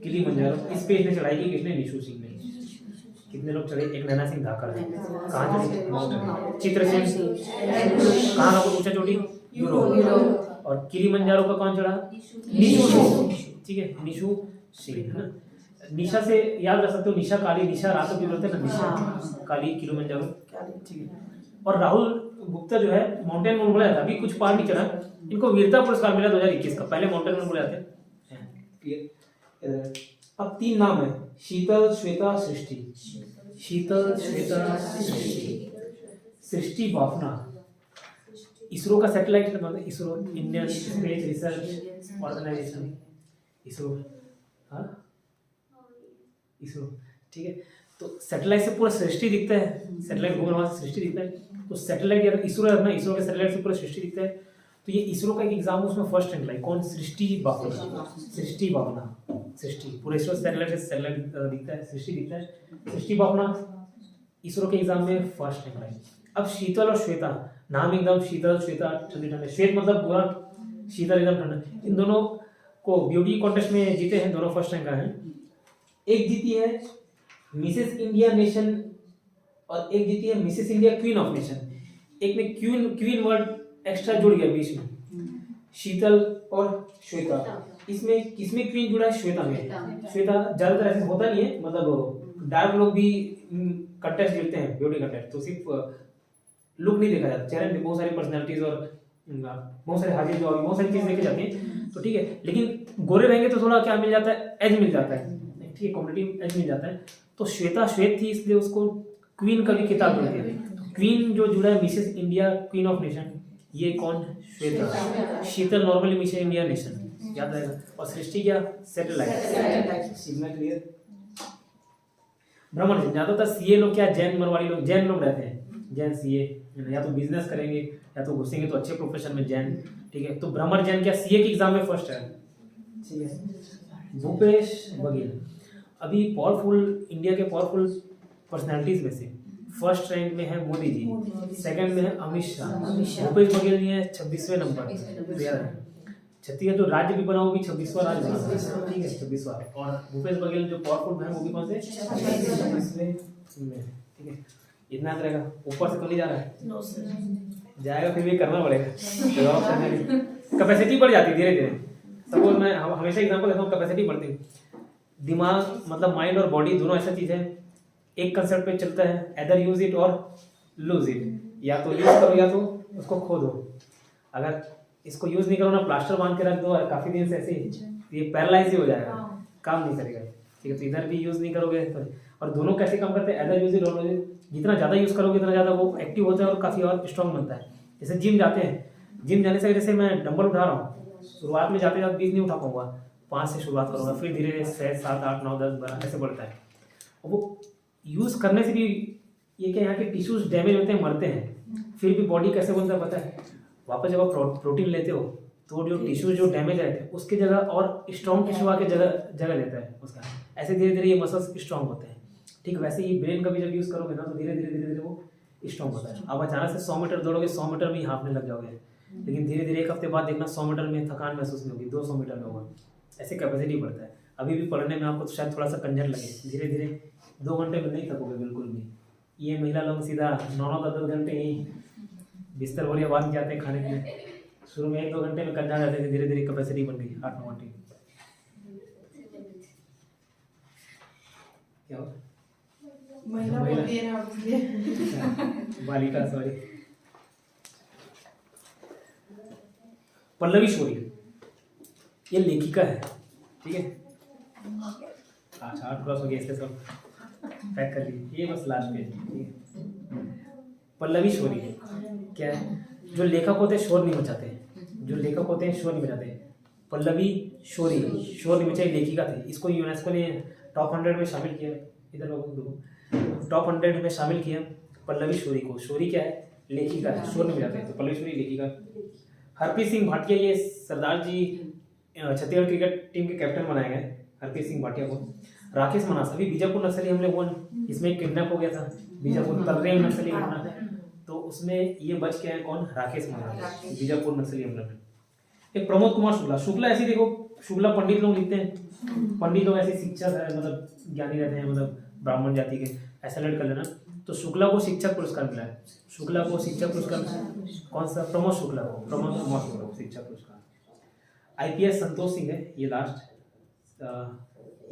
किलीमंजारो। इस पे इसने चढ़ाई की किसने? निशु सिंह ने। कितने लोग चढ़े? एक नैना सिंह धाकड़ है, कहाँ चढ़े? चित्रसेन। कहाँ का ऊंचा चोटी? यूरोप। और किलीमंजारो का कौन चढ़ा? निशु, ठीक है, निशु सिंह, है ना। निशा से याद रख सकते हो, निशा काली, निशा रात को बोलते हैं ना, निशा काली किलीमंजारो, ठीक है। और राहुल गुप्ता जो है माउंटेन मैन बोला जाता है, अभी कुछ पार नहीं चढ़ा, इनको वीरता पुरस्कार मिला 2021 का, पहले माउंटेन मैन बोले जाते हैं। अब 3 नाम है, शीतल, श्वेता, सृष्टि। शीतल, श्वेता, सृष्टि। सृष्टि बाफना इसरो का सैटेलाइट है, ISRO Indian Space Research Organisation, ISRO, हाँ इसरो, ठीक है। तो सैटेलाइट से पूरा सृष्टि दिखता है, सैटेलाइट घूम रहा है, सृष्टि दिखता है। तो सैटेलाइट या इसरो है ना, इसरो के सैटेलाइट से पूरा सृष्टि दिखता है। तो ये इसरो का एक एग्जाम, उसमें फर्स्ट रैंक लाई कौन? सृष्टि बाफना, सृष्टि बाफना, सृष्टि। पूरे इसरो सैटेलाइट से सैटेलाइट दिखता है, सृष्टि दिखता है, सृष्टि बाफना इसरो के एग्जाम में फर्स्ट रैंक लाई। अब शीतल और श्वेता, नाम एकदम शीतल, श्वेता ठंडे ठंडे, श्वेत मतलब पूरा, शीतल एकदम ठंडा। इन दोनों को ब्यूटी कॉन्टेस्ट में जीते हैं, दोनों फर्स्ट रैंक आए हैं। एक जीती है मिसेस इंडिया नेशन और एक जीती है Mrs India queen of nation. एक में क्वीन वर्ड एक्स्ट्रा जुड़ गया बीच में, शीतल और श्वेता। इसमें किसमें क्वीन जुड़ा है? श्वेता में। श्वेता ज्यादातर ऐसे होता नहीं है, मतलब डार्क लोग भी कंटेस्ट जीतते हैं, ब्यूटी कंटेस्ट, तो सिर्फ लुक नहीं देखा जाता, चेहरे में बहुत सारी पर्सनैलिटीज और बहुत सारे हाजिर जवाब, बहुत सारी चीज देखी जाती है, तो ठीक है। लेकिन गोरे रहेंगे तो थोड़ा क्या मिल जाता है? एज मिल जाता है, ठीक है, कॉम्पिटिटिव एज मिल जाता है। तो श्वेता श्वेत थी, इसलिए उसको क्वीन का भी खिताब जुड़ गया। तो क्वीन जो जुड़ा है Mrs India queen of nation, ये कौन? श्वेता। शीतल नॉर्मली मिसेस इंडिया नेशन, याद रहेगा। और सृष्टि क्या? सैटेलाइट। Signal clear. ब्राह्मण ज्यादातर सीए लोग क्या, जैन मरवाड़ी लोग, जैन लोग रहते हैं, जैन सीए, या तो बिजनेस करेंगे या तो घुसेंगे तो अच्छे प्रोफेशन में, जैन, ठीक है। तो ब्राह्मण जैन क्या सीए के एग्जाम में फर्स्ट है, ठीक है। भूपेश बघेल अभी पावरफुल, इंडिया के पावरफुल पर्सनालिटीज में से फर्स्ट रैंक में है मोदी जी, सेकंड में है अमित शाह, भूपेश बघेल जी है 26वें नंबर। तो यार छत्तीसगढ़ जो राज्य भी बना वो भी 26वां राज्य बना, ठीक है 26वां। और भूपेश बघेल जो पावरफुल है वो भी कौन से 26वें में, ठीक है। इतना याद रहेगा, ऊपर से तो नहीं जा रहा है, जाएगा फिर भी करना पड़ेगा, कैपेसिटी बढ़ जाती है धीरे धीरे। सपोज मैं हमेशा एग्जांपल देता हूँ, कैपेसिटी बढ़ती है। दिमाग मतलब माइंड और बॉडी दोनों ऐसा चीज है, एक कंसेप्ट पे चलता है, एदर यूज इट और लूज इट, या तो यूज करो या तो उसको खो दो। अगर इसको यूज नहीं करो ना, प्लास्टर बांध के रख दो और काफी दिन से ऐसे ये पैरालाइज ही हो जाएगा, काम नहीं करेगा, ठीक है। तो इधर भी यूज नहीं करोगे तो, और दोनों कैसे काम करते हैं, एदर यूज इट और लूज इट। जितना ज्यादा यूज करोगे उतना ज्यादा वो एक्टिव होता है और काफी और स्ट्रॉन्ग बनता है। जैसे जिम जाते हैं, जिम जाने से जैसे मैं डंबल उठा रहा हूँ, शुरुआत में जाते जाते 20 नहीं उठा पाऊंगा, 5 से शुरुआत करूंगा, फिर धीरे धीरे 6, 7, 8, 9, 10, 12 ऐसे बढ़ता है। और वो यूज करने से भी ये क्या, यहाँ के टिश्यूज डैमेज होते हैं, मरते हैं, फिर भी बॉडी कैसे बनता है पता है, वापस जब आप प्रोटीन लेते हो तो जो टिश्यू जो डैमेज आए थे उसके जगह और स्ट्रॉन्ग टिश्यू आके जगह लेता है उसका, ऐसे धीरे धीरे ये मसल्स स्ट्रॉन्ग होते हैं, ठीक। वैसे ही ब्रेन का भी जब यूज करोगे ना तो धीरे धीरे वो स्ट्रॉन्ग होता है। अब अचानक से 100 मीटर दौड़ोगे, 100 मीटर में ही हाफने लग जाओगे, लेकिन धीरे धीरे एक हफ्ते बाद देखना 100 मीटर में थकान महसूस नहीं होगी, 200 मीटर में होगा, ऐसे कैपेसिटी बढ़ता है। अभी भी पढ़ने में आपको तो शायद थोड़ा सा कंजर लगे, धीरे धीरे 2 घंटे में नहीं थकोगे बिल्कुल भी। ये महिला लोग सीधा 9-10 घंटे ही बिस्तर बोलिए बांध जाते हैं खाने के लिए, शुरू में 1-2 घंटे में कंजा जाते थे, धीरे धीरे कैपेसिटी बन गई 8-9 घंटे। क्या हुआ? महिला बोलती है ना इसलिए, बालिका सॉरी। पल्लवी शोरी ये लेखिका है, ठीक है। अच्छा 8 क्रॉस हो गया, इसके सब पैक कर लीजिए, ये बस लास्ट पेज, ठीक है। पल्लवी शोरी क्या है, जो लेखक होते हैं शोर नहीं मचाते, जो लेखक होते हैं शोर नहीं मचाते। पल्लवी शोरी शोर नहीं मचाई लेखिका थी, इसको यूनेस्को ने टॉप 100 में शामिल किया, इधर लोगों को टॉप 100 में शामिल किया पल्लवी शोरी को। शोरी क्या है, लेखिका है, शोर नहीं मचाते, तो पल्लवी शोरी लेखिका। हरप्रीत सिंह भाटिया ये सरदार जी छत्तीसगढ़ क्रिकेट टीम के कैप्टन बनाए गए, हरप्रीत सिंह भाटिया को। राकेश मनास, अभी बीजापुर नक्सली हमले हुआ, इसमें किडनैप हो गया था बीजापुर तलरेम नक्सली घटना, तो उसमें ये बच के आए कौन, राकेश मनास, बीजापुर नक्सली हमले में। एक प्रमोद कुमार शुक्ला ऐसी देखो, शुक्ला पंडित लोग लिखते हैं, पंडित लोग ऐसे शिक्षक है, मतलब ज्ञानी रहते हैं, मतलब ब्राह्मण जाति के, ऐसा लेट कर लेना। तो शुक्ला को शिक्षक पुरस्कार मिला है, शुक्ला को शिक्षक पुरस्कार कौन सा, प्रमोद शुक्ला को, प्रमोद कुमार शुक्ला को शिक्षक पुरस्कार। IPS संतोष सिंह है ये लास्ट,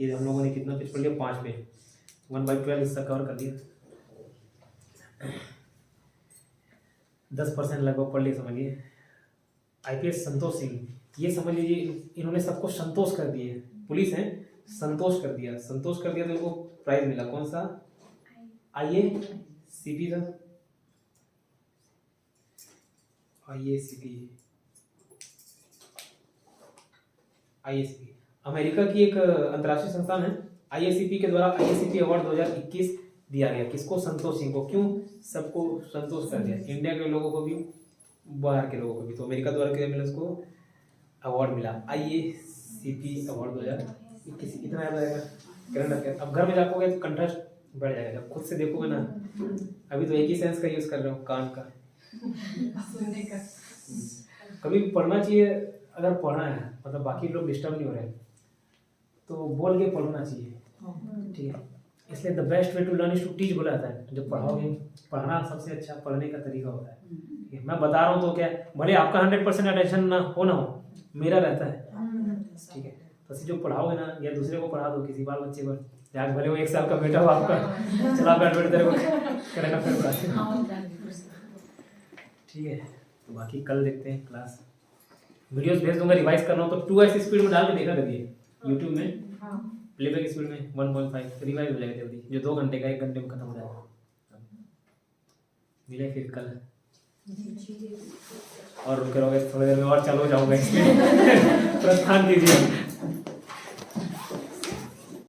ये हम लोगों ने कितना पेज पढ़ लिया, 5 पेज, 1/12 हिस्सा कवर कर दिया, 10% लगभग पढ़ लिया, समझिए। IPS संतोष सिंह ये समझ लीजिए, इन्होंने सबको संतोष कर दिए, पुलिस है, संतोष कर दिया तो इनको प्राइज मिला, कौन सा, IACP का, IACP अमेरिका की एक अंतर्राष्ट्रीय संस्थान है, IACP के द्वारा IACP अवार्ड 2021 दिया गया, किसको, संतोष सिंह को। क्यों, सबको संतोष कर दिया, इंडिया के लोगों को भी, बाहर के लोगों को भी, तो अमेरिका द्वारा क्या मिला, उसको अवार्ड मिला, IACP अवार्ड 2021। इतना याद रहेगा, करंट अफेयर। अब घर में जाओगे तो कंट्रास्ट बढ़ जाएगा, जब खुद से देखोगे ना, अभी तो एक ही सेंस का यूज कर रहे हो, कान का, सुनने का। कभी भी पढ़ना चाहिए, अगर पढ़ना है मतलब बाकी लोग डिस्टर्ब नहीं हो रहे तो बोल के पढ़ना चाहिए, ठीक है। इसलिए the best way to learn is to teach बोला जाता है, जब पढ़ाओगे, पढ़ना सबसे अच्छा पढ़ने का तरीका होता है, ठीक है। मैं बता रहा हूँ तो क्या, भले आपका 100% अटेंशन ना हो, मेरा रहता है, ठीक है। तो जो पढ़ाओगे ना, या दूसरे को पढ़ा दो, किसी बाल बच्चे को, या भले वो 1 साल का बेटा हो आपका, चला बैठ तेरे को करेगा फिर पढ़ा, ठीक है। तो बाकी कल देखते हैं क्लास, वीडियोस भेज दूंगा, रिवाइज करना हो तो 2x स्पीड में डाल के देखा करिए यूट्यूब में, प्लेबैक स्पीड में 1.5 रिवाइज हो जाएगा जल्दी, जो 2 घंटे का 1 घंटे में खत्म हो जाएगा। मिले फिर कल, और रुके रहोगे थोड़ी देर में और चालू हो जाऊंगा इसमें प्रस्थान कीजिए।